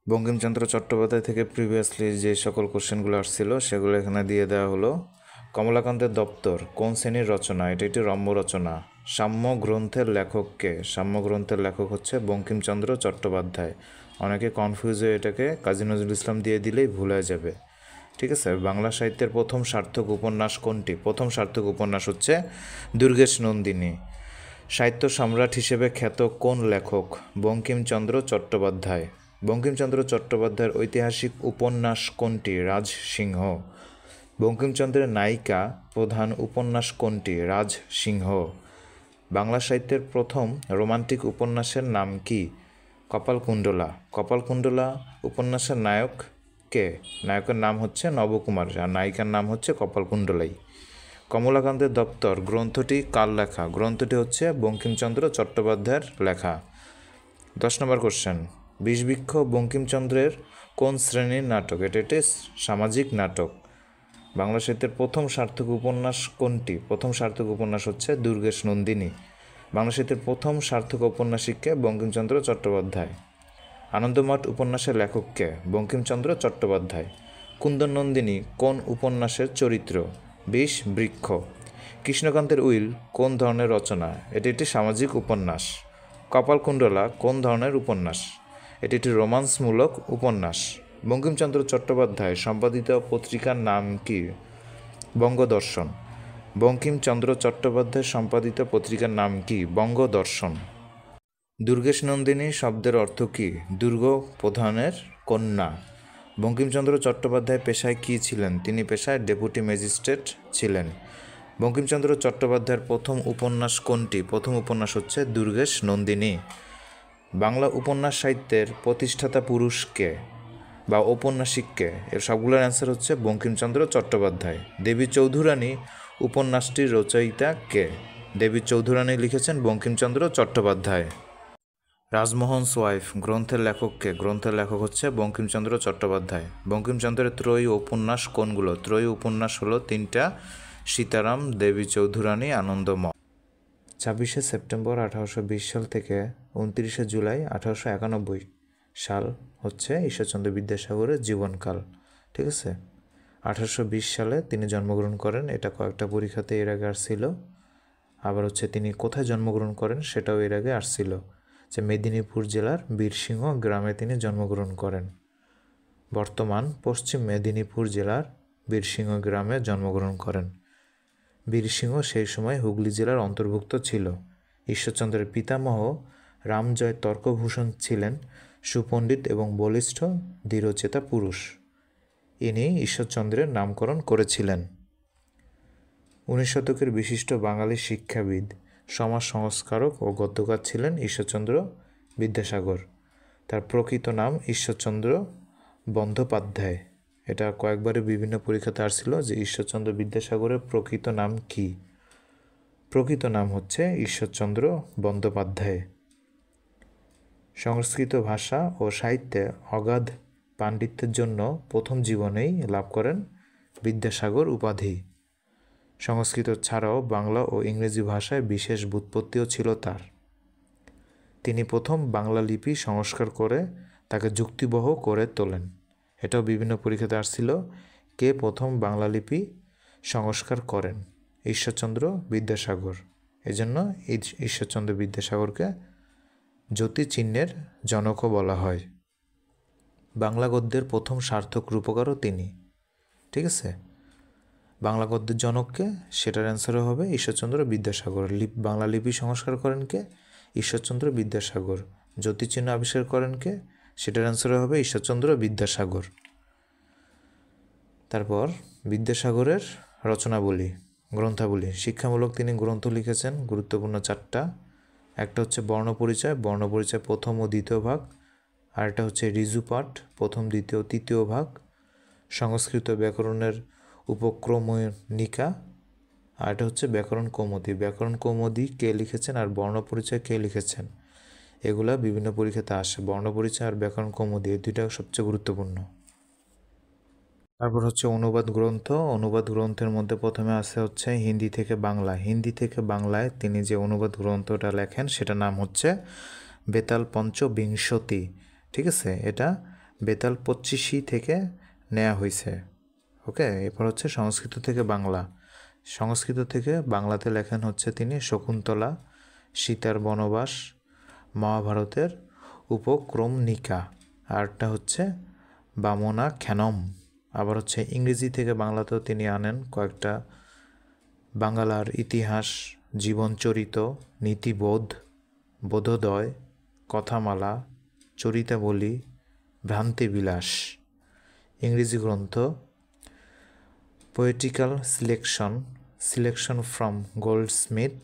বঙ্কিমচন্দ্র চট্টোপাধ্যায় থেকে প্রিভিয়াসলি যে সকল কোশ্চেনগুলো আসছিল সেগুলো এখানে দিয়ে দেওয়া হলো। কমলাকান্তের দপ্তর কোন শ্রেণীর রচনা? এটি একটি রম্য রচনা। সাম্য গ্রন্থের লেখককে? সাম্য গ্রন্থের লেখক হচ্ছে বঙ্কিমচন্দ্র চট্টোপাধ্যায়। অনেকে কনফিউজ হয়ে এটাকে কাজী নজরুল ইসলাম দিয়ে দিলেই ভুল হয়ে যাবে। ঠিক আছে, বাংলা সাহিত্যের প্রথম সার্থক উপন্যাস কোনটি? প্রথম সার্থক উপন্যাস হচ্ছে দুর্গেশ নন্দিনী। সাহিত্য সম্রাট হিসেবে খ্যাত কোন লেখক? বঙ্কিমচন্দ্র চট্টোপাধ্যায়। বঙ্কিমচন্দ্র চট্টোপাধ্যায়ের ঐতিহাসিক উপন্যাস কোনটি? রাজসিংহ। বঙ্কিমচন্দ্রের নায়িকা প্রধান উপন্যাস কোনটি? রাজসিংহ। বাংলা সাহিত্যের প্রথম রোমান্টিক উপন্যাসের নাম কি? কপালকুণ্ডলা। কপালকুণ্ডলা উপন্যাসের নায়ক কে? নায়কের নাম হচ্ছে নবকুমার আর নায়িকার নাম হচ্ছে কপালকুণ্ডলাই। কমলাকান্তের দপ্তর গ্রন্থটি কার লেখা? গ্রন্থটি হচ্ছে বঙ্কিমচন্দ্র চট্টোপাধ্যায়ের লেখা। 10 নম্বর কোশ্চেন, বিষবৃক্ষ বঙ্কিমচন্দ্রের কোন শ্রেণীর নাটক? এটা একটি সামাজিক নাটক। বাংলা সাহিত্যের প্রথম সার্থক উপন্যাস কোনটি? প্রথম সার্থক উপন্যাস হচ্ছে দুর্গেশ নন্দিনী। বাংলা সাহিত্যের প্রথম সার্থক ঔপন্যাসিককে? বঙ্কিমচন্দ্র চট্টোপাধ্যায়। আনন্দমঠ উপন্যাসের লেখককে? বঙ্কিমচন্দ্র চট্টোপাধ্যায়। কুন্দনন্দিনী কোন উপন্যাসের চরিত্র? বিষবৃক্ষ। কৃষ্ণকান্তের উইল কোন ধরনের রচনা? এটি একটি সামাজিক উপন্যাস। কপালকুণ্ডলা কোন ধরনের উপন্যাস? এটি একটি রোমান্সমূলক উপন্যাস। বঙ্কিমচন্দ্র চট্টোপাধ্যায় সম্পাদিত পত্রিকার নাম কি? বঙ্গদর্শন। বঙ্কিমচন্দ্র চট্টোপাধ্যায় সম্পাদিত পত্রিকার নাম কি? বঙ্গদর্শন। দুর্গেশ নন্দিনী শব্দের অর্থ কি? দুর্গ প্রধানের কন্যা। বঙ্কিমচন্দ্র চট্টোপাধ্যায় পেশায় কী ছিলেন? তিনি পেশায় ডেপুটি ম্যাজিস্ট্রেট ছিলেন। বঙ্কিমচন্দ্র চট্টোপাধ্যায়ের প্রথম উপন্যাস কোনটি? প্রথম উপন্যাস হচ্ছে দুর্গেশ নন্দিনী। বাংলা উপন্যাস সাহিত্যের প্রতিষ্ঠাতা পুরুষকে বা ঔপন্যাসিককে? এর সবগুলোর অ্যান্সার হচ্ছে বঙ্কিমচন্দ্র চট্টোপাধ্যায়। দেবী চৌধুরানী উপন্যাসটির রচয়িতা কে? দেবী চৌধুরানী লিখেছেন বঙ্কিমচন্দ্র চট্টোপাধ্যায়। রাজমোহনস ওয়াইফ গ্রন্থের লেখককে? গ্রন্থের লেখক হচ্ছে বঙ্কিমচন্দ্র চট্টোপাধ্যায়। বঙ্কিমচন্দ্রের ত্রয়ী উপন্যাস কোনগুলো? ত্রয়ী উপন্যাস হলো 3টা: সীতারাম, দেবী চৌধুরানী, আনন্দমঠ। 26শে সেপ্টেম্বর 1820 সাল থেকে 29শে জুলাই 1891 সাল হচ্ছে ঈশ্বরচন্দ্র বিদ্যাসাগরের জীবনকাল। ঠিক আছে, 1820 সালে তিনি জন্মগ্রহণ করেন। এটা কয়েকটা পরীক্ষাতে এর আগে আসছিল। আবার হচ্ছে তিনি কোথায় জন্মগ্রহণ করেন সেটাও এর আগে আসছিল, যে মেদিনীপুর জেলার বীরসিংহ গ্রামে তিনি জন্মগ্রহণ করেন। বর্তমান পশ্চিম মেদিনীপুর জেলার বীরসিংহ গ্রামে জন্মগ্রহণ করেন। বীরসিংহ সেই সময় হুগলি জেলার অন্তর্ভুক্ত ছিল। ঈশ্বরচন্দ্রের পিতামহ রামজয় তর্কভূষণ ছিলেন সুপণ্ডিত এবং বলিষ্ঠ দৃঢ়চেতা পুরুষ। ইনি ঈশ্বরচন্দ্রের নামকরণ করেছিলেন। 19 শতকের বিশিষ্ট বাঙালি শিক্ষাবিদ, সমাজ সংস্কারক ও গদ্যকার ছিলেন ঈশ্বরচন্দ্র বিদ্যাসাগর। তার প্রকৃত নাম ঈশ্বরচন্দ্র বন্দ্যোপাধ্যায়। এটা কয়েকবারে বিভিন্ন পরীক্ষাতে আসছিল যে ঈশ্বরচন্দ্র বিদ্যাসাগরের প্রকৃত নাম কি। প্রকৃত নাম হচ্ছে ঈশ্বরচন্দ্র বন্দ্যোপাধ্যায়। সংস্কৃত ভাষা ও সাহিত্যে অগাধ পাণ্ডিত্যের জন্য প্রথম জীবনেই লাভ করেন বিদ্যাসাগর উপাধি। সংস্কৃত ছাড়াও বাংলা ও ইংরেজি ভাষায় বিশেষ ব্যুৎপত্তিও ছিল তার। তিনি প্রথম বাংলা লিপি সংস্কার করে তাকে যুক্তিবহ করে তোলেন। এটাও বিভিন্ন পরীক্ষাতে আসছিল, কে প্রথম বাংলা লিপি সংস্কার করেন? ঈশ্বরচন্দ্র বিদ্যাসাগর। এজন্য ঈশ্বরচন্দ্র বিদ্যাসাগরকে জ্যোতিচিহ্নের জনকও বলা হয়। বাংলা গদ্যের প্রথম সার্থক রূপকারও তিনি। ঠিক আছে, বাংলা গদ্যের জনককে? সেটার অ্যান্সারও হবে ঈশ্বরচন্দ্র বিদ্যাসাগর। বাংলা লিপি সংস্কার করেন কে? ঈশ্বরচন্দ্র বিদ্যাসাগর। জ্যোতিচিহ্ন আবিষ্কার করেন কে? সেটার অ্যান্সার হবে ঈশ্বরচন্দ্র বিদ্যাসাগর। তারপর বিদ্যাসাগরের রচনাবলী, গ্রন্থাবলী। শিক্ষামূলক তিনি গ্রন্থ লিখেছেন গুরুত্বপূর্ণ 4টা। একটা হচ্ছে বর্ণপরিচয়, বর্ণপরিচয় প্রথম ও দ্বিতীয় ভাগ। আরেকটা হচ্ছে ঋজুপাঠ, প্রথম দ্বিতীয় তৃতীয় ভাগ। সংস্কৃত ব্যাকরণের উপক্রমণিকা, আর এটা হচ্ছে ব্যাকরণ কৌমুদী। ব্যাকরণ কৌমুদী কে লিখেছেন আর বর্ণপরিচয় কে লিখেছেন, এগুলা বিভিন্ন পরীক্ষাতে আসে। বর্ণপরিচয় আর ব্যাকরণ কৌমুদী এই দুইটা সবচেয়ে গুরুত্বপূর্ণ। তারপর হচ্ছে অনুবাদ গ্রন্থ। অনুবাদ গ্রন্থের মধ্যে প্রথমে আছে হচ্ছে হিন্দি থেকে বাংলা। হিন্দি থেকে বাংলায় তিনি যে অনুবাদ গ্রন্থটা লেখেন সেটার নাম হচ্ছে বেতাল পঞ্চবিংশতি। ঠিক আছে, এটা বেতাল 25 থেকে নেওয়া হয়েছে। ওকে, এরপর হচ্ছে সংস্কৃত থেকে বাংলা। সংস্কৃত থেকে বাংলাতে লেখেন হচ্ছে তিনি শকুন্তলা, সীতার বনবাস, মহাভারতের উপক্রমণিকা, আরটা হচ্ছে বামনাখ্যানম। আবার হচ্ছে ইংরেজি থেকে বাংলাতেও তিনি আনেন কয়েকটা, বাংলার ইতিহাস, জীবনচরিত, নীতিবোধ, বোধোদয়, কথামালা, চরিতাবলী, ভ্রান্তিবিলাস। ইংরেজি গ্রন্থ poetical selection, selection from Goldsmith,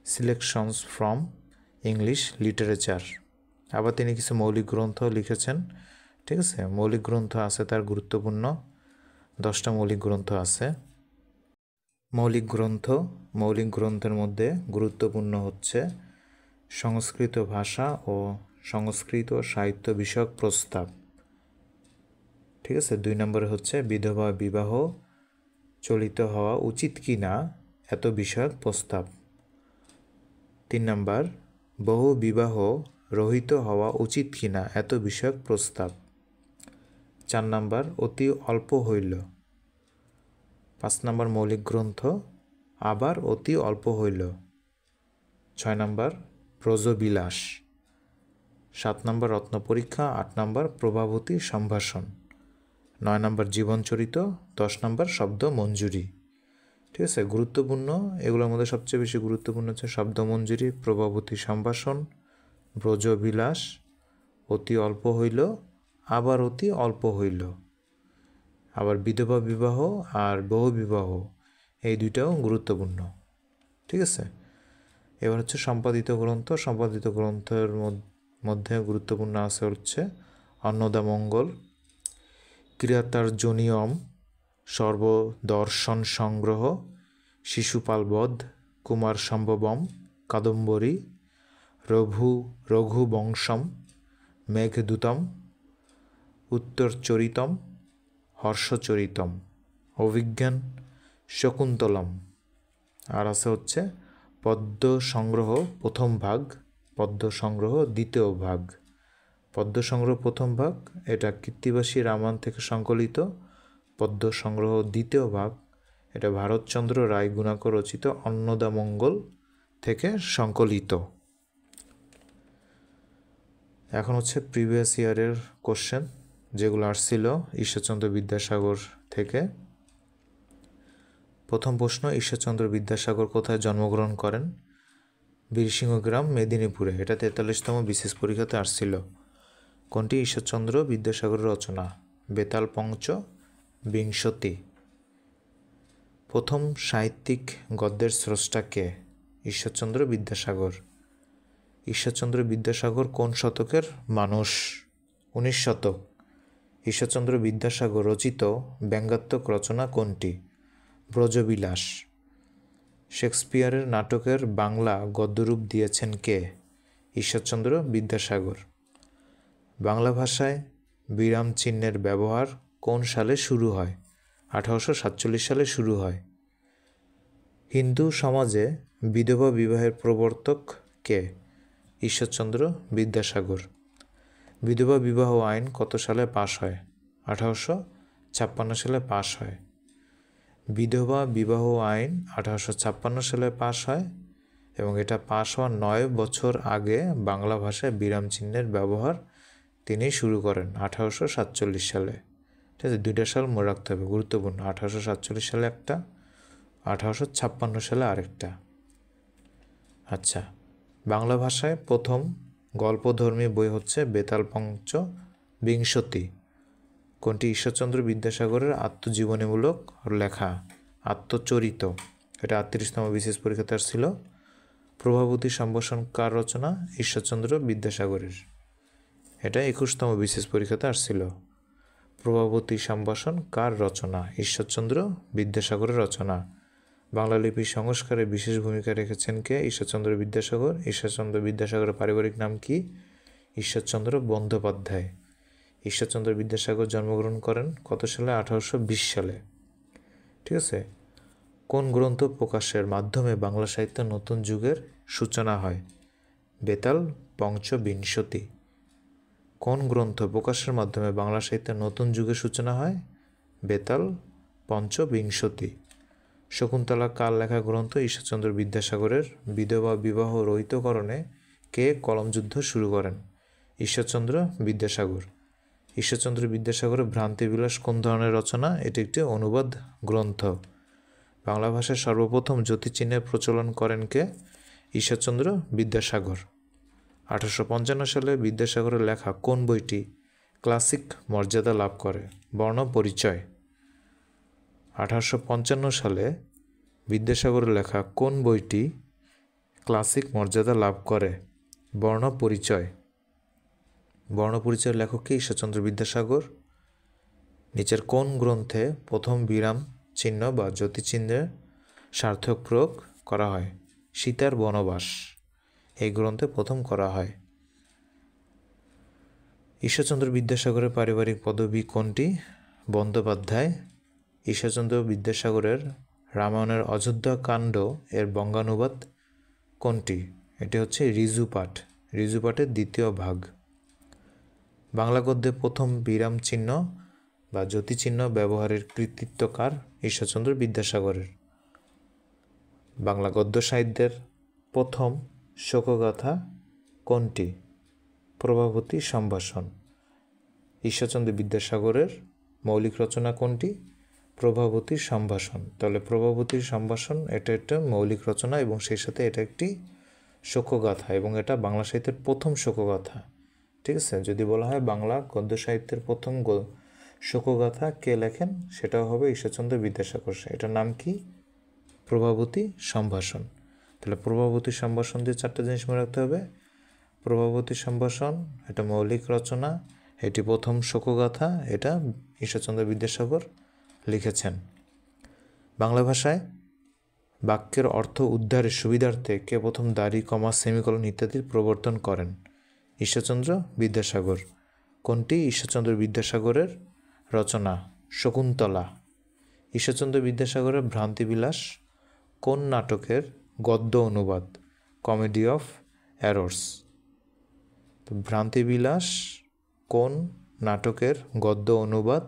selections from English literature. আবার তিনি কিছু মৌলিক গ্রন্থ লিখেছেন। ঠিক আছে, মৌলিক গ্রন্থ আছে তার গুরুত্বপূর্ণ 10টা মৌলিক গ্রন্থ আছে। মৌলিক গ্রন্থের মধ্যে গুরুত্বপূর্ণ হচ্ছে সংস্কৃত ভাষা ও সংস্কৃত সাহিত্য বিষয়ক প্রস্তাব। ঠিক আছে, 2 নম্বরে হচ্ছে বিধবা বিবাহ চলিত হওয়া উচিত কি না এত বিষয়ক প্রস্তাব। 3 নম্বর বহু বিবাহ রহিত হওয়া উচিত কি না এত বিষয়ক প্রস্তাব। 4 নম্বর অতি অল্প হইল। 5 নম্বর মৌলিক গ্রন্থ আবার অতি অল্প হইল। 6 নম্বর ব্রজবিলাস। 7 নম্বর রত্নপরীক্ষা। 8 নম্বর প্রভাবতী সম্ভাষণ। 9 নম্বর জীবনচরিত। 10 নম্বর শব্দ মঞ্জুরি। ঠিক আছে, গুরুত্বপূর্ণ এগুলোর মধ্যে সবচেয়ে বেশি গুরুত্বপূর্ণ হচ্ছে শব্দ মঞ্জুরি, প্রভাবতী সম্ভাষণ, ব্রজবিলাস, অতি অল্প হইল, আবার অতি অল্প হইল। আবার বিধবা বিবাহ আর বহু বিবাহ এই দুইটাও গুরুত্বপূর্ণ। ঠিক আছে, এবার হচ্ছে সম্পাদিত গ্রন্থ। সম্পাদিত গ্রন্থের মধ্যে গুরুত্বপূর্ণ আছে হচ্ছে অন্নদামঙ্গল, কিরাতার্জুনীয়ম, সর্বদর্শন সংগ্রহ, শিশুপালবধ, কুমার সম্ভবম, কাদম্বরী, রঘুবংশম, মেঘদূতম, উত্তরচরিতম, হর্ষচরিতম, অভিজ্ঞান, শকুন্তলম। আর আছে হচ্ছে পদ্য সংগ্রহ প্রথম ভাগ, পদ্য সংগ্রহ দ্বিতীয় ভাগ। পদ্য সংগ্রহ প্রথম ভাগ এটা কৃত্তিবাসী রামায়ণ থেকে সংকলিত। পদ্য সংগ্রহ দ্বিতীয় ভাগ এটা ভারতচন্দ্র রায় গুণাকর রচিত অন্নদামঙ্গল থেকে সংকলিত। এখন হচ্ছে প্রিভিয়াস ইয়ারের কোশ্চেন যেগুলো আসছিল ঈশ্বরচন্দ্র বিদ্যাসাগর থেকে। প্রথম প্রশ্ন, ঈশ্বরচন্দ্র বিদ্যাসাগর কোথায় জন্মগ্রহণ করেন? বীরসিংহ গ্রাম, মেদিনীপুরে। এটা 43তম বিশেষ পরীক্ষাতে আসছিল। কোনটি ঈশ্বরচন্দ্র বিদ্যাসাগরের রচনা? বেতাল পঞ্চ বিংশতি। প্রথম সাহিত্যিক গদ্যের স্রষ্টা কে? ঈশ্বরচন্দ্র বিদ্যাসাগর। ঈশ্বরচন্দ্র বিদ্যাসাগর কোন শতকের মানুষ? 19 শতক। ঈশ্বরচন্দ্র বিদ্যাসাগর রচিত ব্যঙ্গাত্মক রচনা কোনটি? ব্রজবিলাস। শেক্সপিয়ারের নাটকের বাংলা গদ্যরূপ দিয়েছেন কে? ঈশ্বরচন্দ্র বিদ্যাসাগর। বাংলা ভাষায় বিরাম চিহ্নের ব্যবহার কোন সালে শুরু হয়? 1847 সালে শুরু হয়। হিন্দু সমাজে বিধবা বিবাহের প্রবর্তক কে? ঈশ্বরচন্দ্র বিদ্যাসাগর। বিধবা বিবাহ আইন কত সালে পাশ হয়? 1856 সালে পাশ হয়। বিধবা বিবাহ আইন 1856 সালে পাশ হয় এবং এটা পাশ হওয়ার 9 বছর আগে বাংলা ভাষায় বিরাম চিহ্নের ব্যবহার তিনি শুরু করেন 1847 সালে। ঠিক আছে, 2টা সাল মনে রাখতে হবে, গুরুত্বপূর্ণ। 1847 সালে একটা, 1856 সালে আরেকটা। আচ্ছা, বাংলা ভাষায় প্রথম গল্পধর্মী বই হচ্ছে বেতাল পঞ্চ বিংশতি। কোনটি? ঈশ্বরচন্দ্র বিদ্যাসাগরের আত্মজীবনীমূলক লেখা, আত্মচরিত। এটা 38তম বিশেষ পরীক্ষাতে আসছিল। প্রভাবতী সম্ভাষণ কার রচনা? ঈশ্বরচন্দ্র বিদ্যাসাগরের। এটা 21তম বিশেষ পরীক্ষাতে আসছিল। প্রভাবতী সম্ভাষণ কার রচনা? ঈশ্বরচন্দ্র বিদ্যাসাগরের রচনা। বাংলা লিপির সংস্কারে বিশেষ ভূমিকা রেখেছেন কে? ঈশ্বরচন্দ্র বিদ্যাসাগর। ঈশ্বরচন্দ্র বিদ্যাসাগরের পারিবারিক নাম কি? ঈশ্বরচন্দ্র বন্দ্যোপাধ্যায়। ঈশ্বরচন্দ্র বিদ্যাসাগর জন্মগ্রহণ করেন কত সালে? 1820 সালে। ঠিক আছে। কোন গ্রন্থ প্রকাশের মাধ্যমে বাংলা সাহিত্যের নতুন যুগের সূচনা হয়? বেতাল পঞ্চবিংশতি। কোন গ্রন্থ প্রকাশের মাধ্যমে বাংলা সাহিত্যের নতুন যুগের সূচনা হয়? বেতাল পঞ্চবিংশতি। শকুন্তলা কার লেখা গ্রন্থ? ঈশ্বরচন্দ্র বিদ্যাসাগরের। বিধবা বিবাহ রহিতকরণে কে কলমযুদ্ধ শুরু করেন? ঈশ্বরচন্দ্র বিদ্যাসাগর। ঈশ্বরচন্দ্র বিদ্যাসাগরের ভ্রান্তিবিলাস কোন ধরনের রচনা? এটি একটি অনুবাদ গ্রন্থ। বাংলা ভাষায় সর্বপ্রথম জ্যোতিচিহ্নের প্রচলন করেন কে? ঈশ্বরচন্দ্র বিদ্যাসাগর। 1855 সালে বিদ্যাসাগরের লেখা কোন বইটি ক্লাসিক মর্যাদা লাভ করে? বর্ণপরিচয়। 1855 সালে বিদ্যাসাগরের লেখা কোন বইটি ক্লাসিক মর্যাদা লাভ করে? বর্ণপরিচয়। বর্ণপরিচয়ের লেখক কে? ঈশ্বরচন্দ্র বিদ্যাসাগর। নিচের কোন গ্রন্থে প্রথম বিরাম চিহ্ন বা জ্যোতিচিহ্নের সার্থক প্রয়োগ করা হয়? সীতার বনবাস এই গ্রন্থে প্রথম করা হয়। ঈশ্বরচন্দ্র বিদ্যাসাগরের পারিবারিক পদবী কোনটি? বন্দ্যোপাধ্যায়। ঈশ্বরচন্দ্র বিদ্যাসাগরের রামায়ণের অযোধ্যা কাণ্ড এর বঙ্গানুবাদ কোনটি? এটি হচ্ছে ঋজুপাঠ। ঋজুপাঠের দ্বিতীয় ভাগ। বাংলা গদ্যে প্রথম বিরাম চিহ্ন বা জ্যোতিচিহ্ন ব্যবহারের কৃতিত্ব কার? ঈশ্বরচন্দ্র বিদ্যাসাগরের। বাংলা গদ্য সাহিত্যের প্রথম শোকগাথা কোনটি? প্রভাবতী সম্ভাষণ। ঈশ্বরচন্দ্র বিদ্যাসাগরের মৌলিক রচনা কোনটি? প্রভাবতী সম্ভাষণ। তাহলে প্রভাবতী সম্ভাষণ এটা একটা মৌলিক রচনা এবং সেই সাথে এটা একটি শোকগাথা এবং এটা বাংলা সাহিত্যের প্রথম শোকগাথা। ঠিক আছে। যদি বলা হয় বাংলা গদ্য সাহিত্যের প্রথম শোকগাথা কে লেখেন, সেটাও হবে ঈশ্বরচন্দ্র বিদ্যাসাগর। এটার নাম কি? প্রভাবতী সম্ভাষণ। তাহলে প্রভাবতী সম্ভাষণ দিয়ে চারটা জিনিস মনে রাখতে হবে। প্রভাবতী সম্ভাষণ এটা মৌলিক রচনা, এটি প্রথম শোকগাথা, এটা ঈশ্বরচন্দ্র বিদ্যাসাগর লিখেছেন। বাংলা ভাষায় বাক্যের অর্থ উদ্ধারের সুবিধার্থে কে প্রথম দাড়ি, কমা, সেমিকোলন ইত্যাদির প্রবর্তন করেন? ঈশ্বরচন্দ্র বিদ্যাসাগর। কোনটি ঈশ্বরচন্দ্র বিদ্যাসাগরের রচনা? শকুন্তলা। ঈশ্বরচন্দ্র বিদ্যাসাগরের ভ্রান্তিবিলাস কোন নাটকের গদ্য অনুবাদ? Comedy of errors. তো ভ্রান্তিবিলাস কোন নাটকের গদ্য অনুবাদ?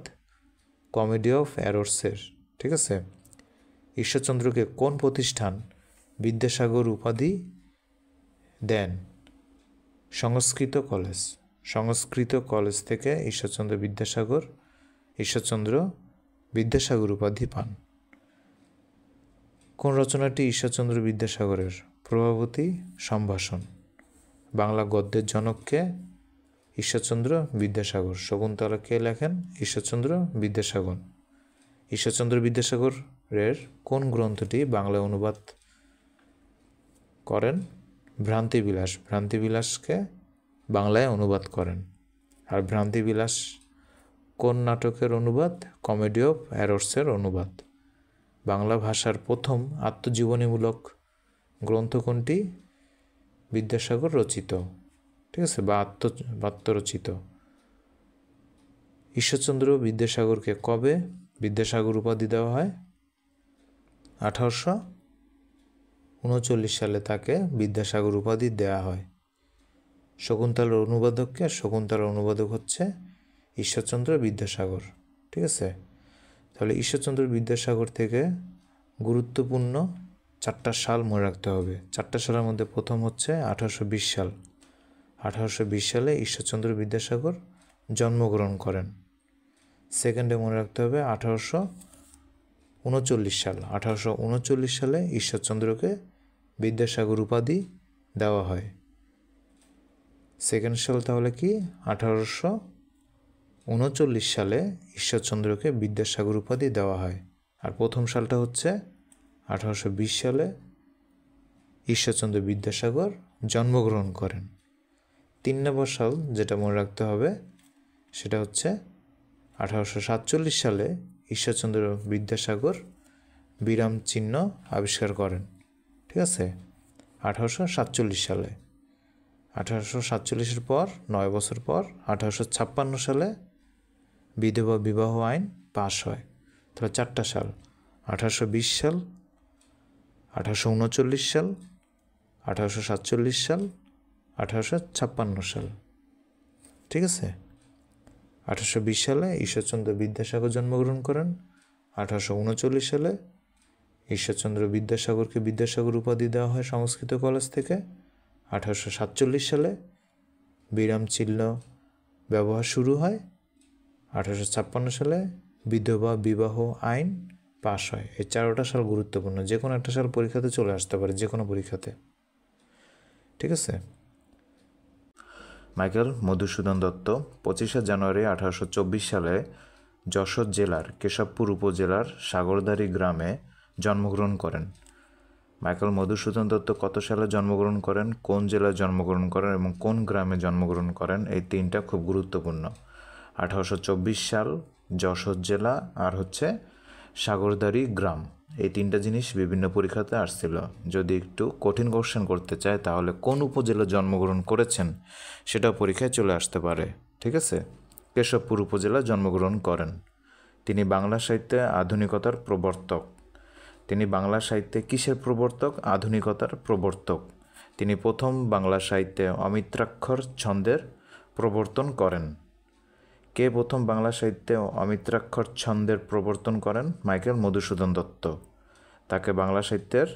কমেডি অফ এরর্সের। ঠিক আছে। ঈশ্বরচন্দ্রকে কোন প্রতিষ্ঠান বিদ্যাসাগর উপাধি দেন? সংস্কৃত কলেজ। সংস্কৃত কলেজ থেকে ঈশ্বরচন্দ্র বিদ্যাসাগর উপাধি পান। কোন রচনাটি ঈশ্বরচন্দ্র বিদ্যাসাগরের? প্রভাবতী সম্ভাষণ। বাংলা গদ্যের জনককে? ঈশ্বরচন্দ্র বিদ্যাসাগর। শকুন্তলা কে লেখেন? ঈশ্বরচন্দ্র বিদ্যাসাগর। ঈশ্বরচন্দ্র বিদ্যাসাগরের কোন গ্রন্থটি বাংলায় অনুবাদ করেন? ভ্রান্তিবিলাস। ভ্রান্তিবিলাসকে বাংলায় অনুবাদ করেন। আর ভ্রান্তিবিলাস কোন নাটকের অনুবাদ? কমেডি অফ এরর্সের অনুবাদ। বাংলা ভাষার প্রথম আত্মজীবনীমূলক গ্রন্থ কোনটি? বিদ্যাসাগর রচিত। ঠিক আছে, বা আত্মরচিত। ঈশ্বরচন্দ্র বিদ্যাসাগরকে কবে বিদ্যাসাগর উপাধি দেওয়া হয়? 1839 সালে তাকে বিদ্যাসাগর উপাধি দেওয়া হয়। শকুন্তলার অনুবাদককে? শকুন্তলার অনুবাদক হচ্ছে ঈশ্বরচন্দ্র বিদ্যাসাগর। ঠিক আছে। তাহলে ঈশ্বরচন্দ্র বিদ্যাসাগর থেকে গুরুত্বপূর্ণ 4টা সাল মনে রাখতে হবে। 4টা সালের মধ্যে প্রথম হচ্ছে 1820 সাল। 1820 সালে ঈশ্বরচন্দ্র বিদ্যাসাগর জন্মগ্রহণ করেন। সেকেন্ডে মনে রাখতে হবে 1839 সাল। 1839 সালে ঈশ্বরচন্দ্রকে বিদ্যাসাগর উপাধি দেওয়া হয়। সেকেন্ড সাল তাহলে কি 1839 সালে ঈশ্বরচন্দ্রকে বিদ্যাসাগর উপাধি দেওয়া হয়। আর প্রথম সালটা হচ্ছে 1820 সালে ঈশ্বরচন্দ্র বিদ্যাসাগর জন্মগ্রহণ করেন। 3 নম্বর সাল যেটা মনে রাখতে হবে সেটা হচ্ছে 1847 সালে ঈশ্বরচন্দ্র বিদ্যাসাগর বিরাম চিহ্ন আবিষ্কার করেন। ঠিক আছে, 1847 সালে। 1847-এর পর 9 বছর পর 1856 সালে বিধবা বিবাহ আইন পাশ হয়। তাহলে 4টা সাল, 1820 সাল, 1839 সাল, 1847 সাল, 1856 সাল। ঠিক আছে, 1820 সালে ঈশ্বরচন্দ্র বিদ্যাসাগর জন্মগ্রহণ করেন। 1839 সালে ঈশ্বরচন্দ্র বিদ্যাসাগরকে বিদ্যাসাগর উপাধি দেওয়া হয় সংস্কৃত কলেজ থেকে। 1847 সালে বিরাম চিহ্ন ব্যবহার শুরু হয়। 1856 সালে বিধবা বিবাহ আইন পাশ হয়। এই 4টা সাল গুরুত্বপূর্ণ, যে কোনো একটা সাল পরীক্ষাতে চলে আসতে পারে, যে কোনো পরীক্ষাতে। ঠিক আছে। মাইকেল মধুসূদন দত্ত 25শে জানুয়ারি 1824 সালে যশোর জেলার কেশবপুর উপজেলার সাগরদাড়ি গ্রামে জন্মগ্রহণ করেন। মাইকেল মধুসূদন দত্ত কত সালে জন্মগ্রহণ করেন, কোন জেলায় জন্মগ্রহণ করেন এবং কোন গ্রামে জন্মগ্রহণ করেন, এই 3টা খুব গুরুত্বপূর্ণ। 1824 সাল, যশোর জেলা, আর হচ্ছে সাগরদাড়ি গ্রাম। এই 3টা জিনিস বিভিন্ন পরীক্ষাতে আসছিল। যদি একটু কঠিন কোশ্চেন করতে চায় তাহলে কোন উপজেলা জন্মগ্রহণ করেছেন সেটাও পরীক্ষায় চলে আসতে পারে। ঠিক আছে, কেশবপুর উপজেলা জন্মগ্রহণ করেন। তিনি বাংলা সাহিত্যে আধুনিকতার প্রবর্তক। তিনি বাংলা সাহিত্যে কিসের প্রবর্তক? আধুনিকতার প্রবর্তক। তিনি প্রথম বাংলা সাহিত্যে অমিত্রাক্ষর ছন্দের প্রবর্তন করেন। কে প্রথম বাংলা সাহিত্যে অমিত্রাক্ষর ছন্দের প্রবর্তন করেন? মাইকেল মধুসূদন দত্ত। তাকে বাংলা সাহিত্যের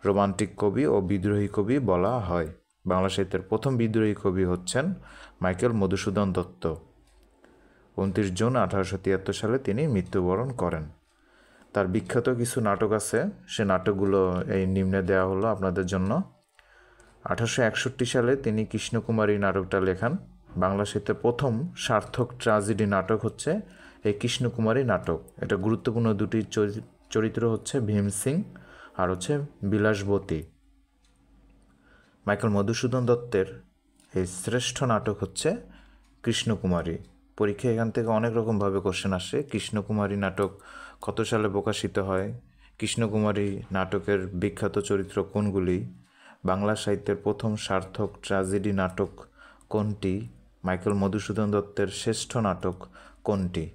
রোমান্টিক কবি ও বিদ্রোহী কবি বলা হয়। বাংলা সাহিত্যের প্রথম বিদ্রোহী কবি হচ্ছেন মাইকেল মধুসূদন দত্ত। 29 জুন 1873 সালে তিনি মৃত্যুবরণ করেন। তার বিখ্যাত কিছু নাটক আছে, সে নাটকগুলো এই নিম্নে দেওয়া হলো আপনাদের জন্য। 1861 সালে তিনি কৃষ্ণকুমারী নাটকটা লেখান। বাংলা সাহিত্যের প্রথম সার্থক ট্র্যাজেডি নাটক হচ্ছে এই কৃষ্ণকুমারী নাটক। এটা গুরুত্বপূর্ণ দুটি চরিত্র হচ্ছে ভীম সিং আর হচ্ছে বিলাসবতী। মাইকেল মধুসূদন দত্তের এই শ্রেষ্ঠ নাটক হচ্ছে কৃষ্ণকুমারী। পরীক্ষা এখান থেকে অনেক রকমভাবে কোশ্চেন আসে। কৃষ্ণকুমারী নাটক কত সালে প্রকাশিত হয়? কৃষ্ণকুমারী নাটকের বিখ্যাত চরিত্র কোনগুলি? বাংলা সাহিত্যের প্রথম সার্থক ট্র্যাজেডি নাটক কোনটি? মাইকেল মধুসূদন দত্তের শ্রেষ্ঠ নাটক কোনটি?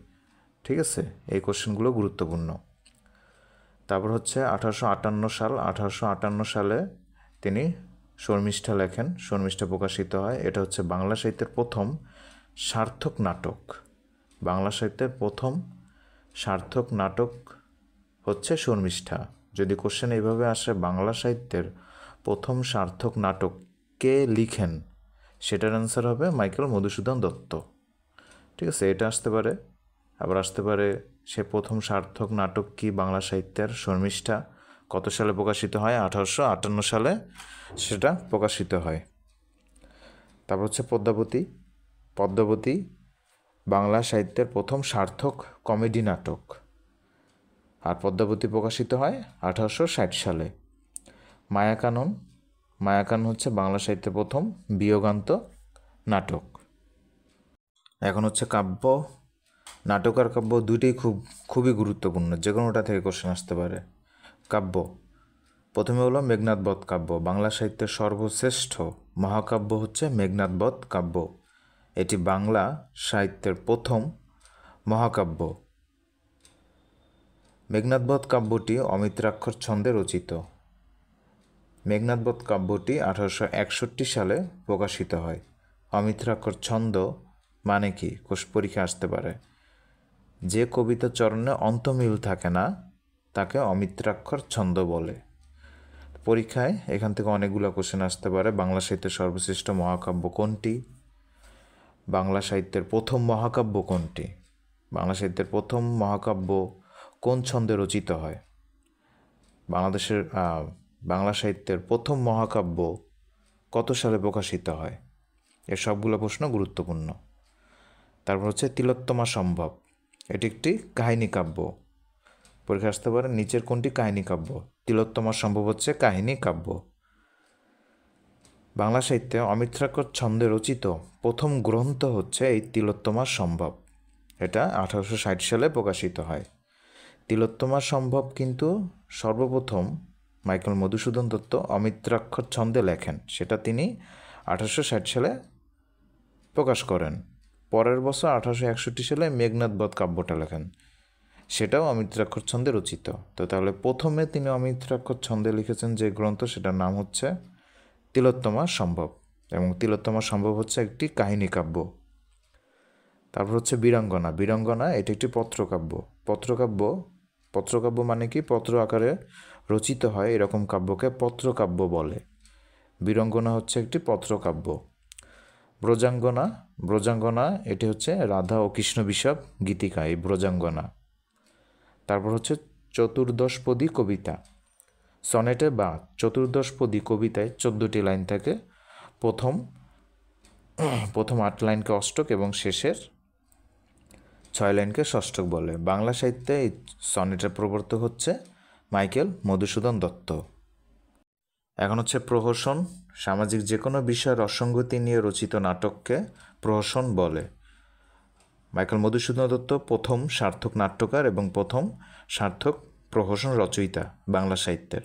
ঠিক আছে, এই কোশ্চেনগুলো গুরুত্বপূর্ণ। তারপর হচ্ছে 1858 সাল। 1858 সালে তিনি শর্মিষ্ঠা লেখেন। শর্মিষ্ঠা প্রকাশিত হয়। এটা হচ্ছে বাংলা সাহিত্যের প্রথম সার্থক নাটক। বাংলা সাহিত্যের প্রথম সার্থক নাটক হচ্ছে শর্মিষ্ঠা। যদি কোশ্চেন এইভাবে আসে, বাংলা সাহিত্যের প্রথম সার্থক নাটক কে লিখেন, সেটার অ্যান্সার হবে মাইকেল মধুসূদন দত্ত। ঠিক আছে, এটা আসতে পারে। আবার আসতে পারে সে প্রথম সার্থক নাটক কি বাংলা সাহিত্যের? শর্মিষ্ঠা। কত সালে প্রকাশিত হয়? 1858 সালে সেটা প্রকাশিত হয়। তারপর হচ্ছে পদ্মাবতী। পদ্মাবতী বাংলা সাহিত্যের প্রথম সার্থক কমেডি নাটক। আর পদ্মাবতী প্রকাশিত হয় 1860 সালে। মায়াকানন। মায়াকানন হচ্ছে বাংলা সাহিত্যের প্রথম বিয়োগান্তক নাটক। এখন হচ্ছে কাব্য। নাটক আর কাব্য দুইটাই খুবই গুরুত্বপূর্ণ, যে কোনোটা থেকে কোশ্চেন আসতে পারে। কাব্য প্রথমে হলো মেঘনাদ বধ কাব্য। বাংলা সাহিত্যের সর্বশ্রেষ্ঠ মহাকাব্য হচ্ছে মেঘনাদ বধ কাব্য। এটি বাংলা সাহিত্যের প্রথম মহাকাব্য। মেঘনাদ বধ কাব্যটি অমিত্রাক্ষর ছন্দে রচিত। মেঘনাদ বধ কাব্যটি 1861 সালে প্রকাশিত হয়। অমিত্রাক্ষর ছন্দ মানে কি? পরীক্ষা আসতে পারে। যে কবিতা চরণে অন্তমিল থাকে না তাকে অমিত্রাক্ষর ছন্দ বলে। পরীক্ষায় এখান থেকে অনেকগুলো কোশ্চেন আসতে পারে। বাংলা সাহিত্যের সর্বশ্রেষ্ঠ মহাকাব্য কোনটি? বাংলা সাহিত্যের প্রথম মহাকাব্য কোনটি? বাংলা সাহিত্যের প্রথম মহাকাব্য কোন ছন্দে রচিত হয়? বাংলা সাহিত্যের প্রথম মহাকাব্য কত সালে প্রকাশিত হয়? এর সবগুলো প্রশ্ন গুরুত্বপূর্ণ। তারপর হচ্ছে তিলোত্তমা সম্ভব, এটি একটি কাহিনী কাব্য। পরীক্ষা আসতে পারে নিচের কোনটি কাহিনী কাব্য? তিলোত্তমা সম্ভব হচ্ছে কাহিনী কাব্য। বাংলা সাহিত্যে অমিত্রাক্ষর ছন্দে রচিত প্রথম গ্রন্থ হচ্ছে এই তিলোত্তমা সম্ভব। এটা 1860 সালে প্রকাশিত হয়। তিলোত্তমা সম্ভব কিন্তু সর্বপ্রথম মাইকেল মধুসূদন দত্ত অমিত্রাক্ষর ছন্দে লেখেন, সেটা তিনি 1860 সালে প্রকাশ করেন। পরের বছর 1861 সালে মেঘনাদ বধ কাব্যটা লেখেন, সেটাও অমিত্রাক্ষর ছন্দে রচিত। তো তাহলে প্রথমে তিনি অমিত্রাক্ষর ছন্দে লিখেছেন যে গ্রন্থ, সেটার নাম হচ্ছে তিলোত্তমা সম্ভব, এবং তিলোত্তমা সম্ভব হচ্ছে একটি কাহিনী কাব্য। তারপর হচ্ছে বীরাঙ্গনা। বীরাঙ্গনা এটি একটি পত্রকাব্য। পত্রকাব্য মানে কি? পত্র আকারে রচিত হয় এরকম কাব্যকে পত্রকাব্য বলে। বীরাঙ্গনা হচ্ছে একটি পত্রকাব্য। ব্রজাঙ্গনা এটি হচ্ছে রাধা ও কৃষ্ণ বিষয়ক গীতিকা, এই ব্রজাঙ্গনা। তারপর হচ্ছে চতুর্দশপদী কবিতা। সনেটে বা চতুর্দশপদী কবিতায় 14টি লাইন থাকে। প্রথম 8 লাইনকে অষ্টক এবং শেষের 6 লাইনকে ষষ্ঠক বলে। বাংলা সাহিত্যে এই সনেটের প্রবর্তক হচ্ছে মাইকেল মধুসূদন দত্ত। এখন হচ্ছে প্রহসন। সামাজিক যে কোনো বিষয়ের অসঙ্গতি নিয়ে রচিত নাটককে প্রহসন বলে। মাইকেল মধুসূদন দত্ত প্রথম সার্থক নাট্যকার এবং প্রথম সার্থক প্রহসন রচয়িতা বাংলা সাহিত্যের।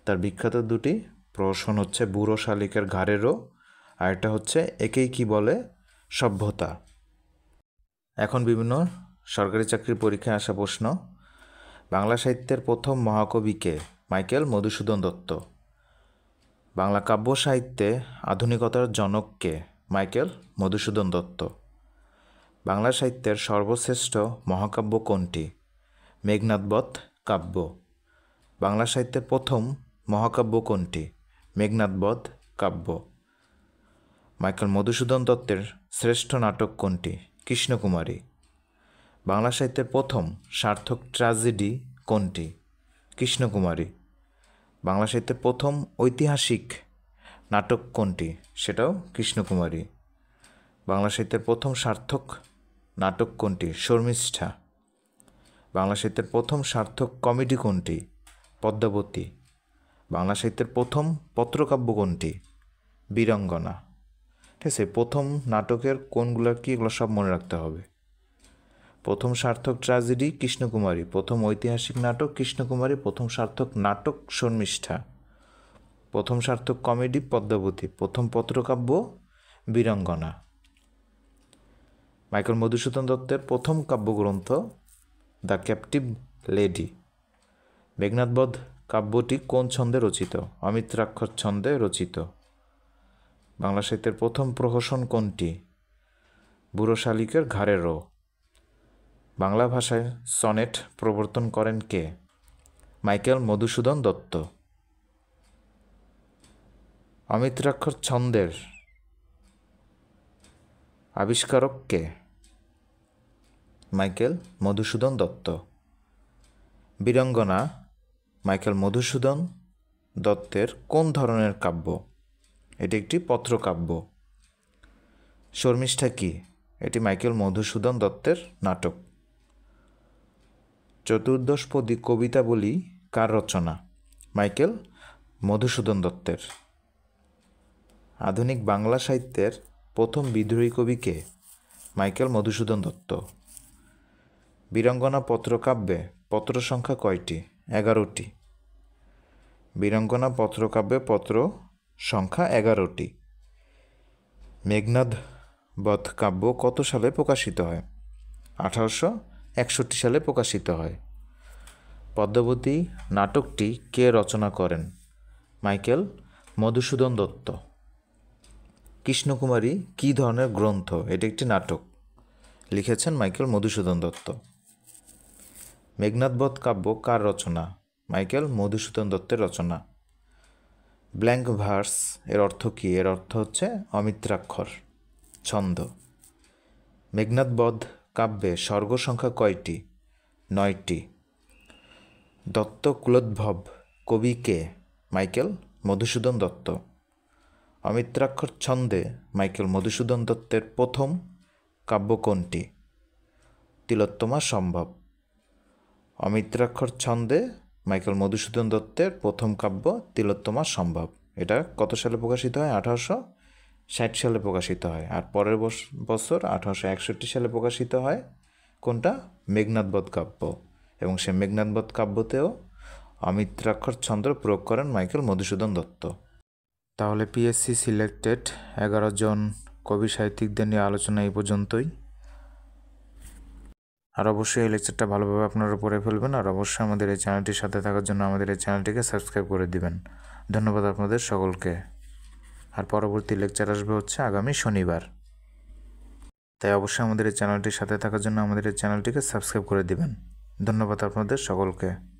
তার বিখ্যাত দুটি প্রহসন হচ্ছে বুড়ো শালিকের ঘাড়েরও, আর একটা হচ্ছে একেই কি বলে সভ্যতা। এখন বিভিন্ন সরকারি চাকরির পরীক্ষায় আসা প্রশ্ন। বাংলা সাহিত্যের প্রথম মহাকবি কে? মাইকেল মধুসূদন দত্ত। বাংলা কাব্য সাহিত্যে আধুনিকতার জনক কে? মাইকেল মধুসূদন দত্ত। বাংলা সাহিত্যের সর্বশ্রেষ্ঠ মহাকাব্য কোনটি? মেঘনাদ বধ কাব্য। বাংলা সাহিত্যের প্রথম মহাকাব্য কোনটি? মেঘনাদ বধ কাব্য। মাইকেল মধুসূদন দত্তের শ্রেষ্ঠ নাটক কোনটি? কৃষ্ণকুমারী। বাংলা সাহিত্যের প্রথম সার্থক ট্র্যাজেডি কোনটি? কৃষ্ণকুমারী। বাংলা সাহিত্যের প্রথম ঐতিহাসিক নাটক কোনটি? সেটাও কৃষ্ণকুমারী। বাংলা সাহিত্যের প্রথম সার্থক নাটক কোনটি? শর্মিষ্ঠা। বাংলা সাহিত্যের প্রথম সার্থক কমেডি কোনটি? পদ্মাবতী। বাংলা সাহিত্যের প্রথম পত্রকাব্য কোনটি? বীরাঙ্গনা। ঠিক আছে, প্রথম নাটকের কোনগুলো কি, এগুলো সব মনে রাখতে হবে। প্রথম সার্থক ট্র্যাজেডি কৃষ্ণকুমারী, প্রথম ঐতিহাসিক নাটক কৃষ্ণকুমারী, প্রথম সার্থক নাটক শর্মিষ্ঠা, প্রথম সার্থক কমেডি পদ্মাবতী, প্রথম পত্রকাব্য বীরাঙ্গনা। মাইকেল মধুসূদন দত্তের প্রথম কাব্যগ্রন্থ দ্য ক্যাপটিভ লেডি। মেঘনাদ বধ কাব্যটি কোন ছন্দে রচিত? অমিত্রাক্ষর ছন্দে রচিত। বাংলা সাহিত্যের প্রথম প্রহসন কোনটি? বুড়ো শালিকের ঘাড়েরও। বাংলা ভাষায় সনেট প্রবর্তন করেন কে? মাইকেল মধুসূদন দত্ত। অমিত্রাক্ষর ছন্দের আবিষ্কারক কে? মাইকেল মধুসূদন দত্ত। বীরাঙ্গনা মাইকেল মধুসূদন দত্তের কোন ধরনের কাব্য? এটি একটি পত্রকাব্য। শর্মিষ্ঠা কি? এটি মাইকেল মধুসূদন দত্তের নাটক। চতুর্দশপদী কবিতাবলী কার রচনা? মাইকেল মধুসূদন দত্তের। আধুনিক বাংলা সাহিত্যের প্রথম বিদ্রোহী কবি কে? মাইকেল মধুসূদন দত্ত। বীরাঙ্গনা পত্রকাব্যে পত্র সংখ্যা কয়টি? 11টি। বীরাঙ্গনা পত্রকাব্যে পত্র সংখ্যা 11টি। মেঘনাদ বধ কাব্য কত সালে প্রকাশিত হয়? 1861 সালে প্রকাশিত হয়। পদ্মাবতী নাটকটি কে রচনা করেন? মাইকেল মধুসূদন দত্ত। কৃষ্ণকুমারী কী ধরনের গ্রন্থ? এটি একটি নাটক, লিখেছেন মাইকেল মধুসূদন দত্ত। মেঘনাদ বধ কাব্য কার রচনা? মাইকেল মধুসূদন দত্তের রচনা। ব্ল্যাঙ্ক ভার্স এর অর্থ কী? এর অর্থ হচ্ছে অমিত্রাক্ষর ছন্দ। মেঘনাদ বধ কাব্যে স্বর্গ সংখ্যা কয়টি? 9টি। দত্ত কুলোদ্ভব কবি কে? মাইকেল মধুসূদন দত্ত। অমিত্রাক্ষর ছন্দে মাইকেল মধুসূদন দত্তের প্রথম কাব্য কোনটি? তিলোত্তমা সম্ভব। অমিত্রাক্ষর ছন্দে মাইকেল মধুসূদন দত্তের প্রথম কাব্য তিলোত্তমা সম্ভব। এটা কত সালে প্রকাশিত হয়? 1860 সালে প্রকাশিত হয়। আর পরের বছর 1861 সালে প্রকাশিত হয় কোনটা? মেঘনাদবধ কাব্য। এবং সে মেঘনাদবধ কাব্যতেও অমিত্রাক্ষর ছন্দ প্রয়োগ করেন মাইকেল মধুসূদন দত্ত। তাহলে পিএসসি সিলেক্টেড 11 জন কবি সাহিত্যিকদের নিয়ে আলোচনা এই পর্যন্তই। আর অবশ্যই এই লেকচারটা ভালোভাবে আপনারা পড়ে ফেলবেন। আর অবশ্যই আমাদের এই চ্যানেলটির সাথে থাকার জন্য আমাদের এই চ্যানেলটিকে সাবস্ক্রাইব করে দিবেন। ধন্যবাদ আপনাদের সকলকে। আর পরবর্তী লেকচার আসবে হচ্ছে আগামী শনিবার। তাই অবশ্যই আমাদের এই চ্যানেলটির সাথে থাকার জন্য আমাদের এই চ্যানেলটিকে সাবস্ক্রাইব করে দিবেন। ধন্যবাদ আপনাদের সকলকে।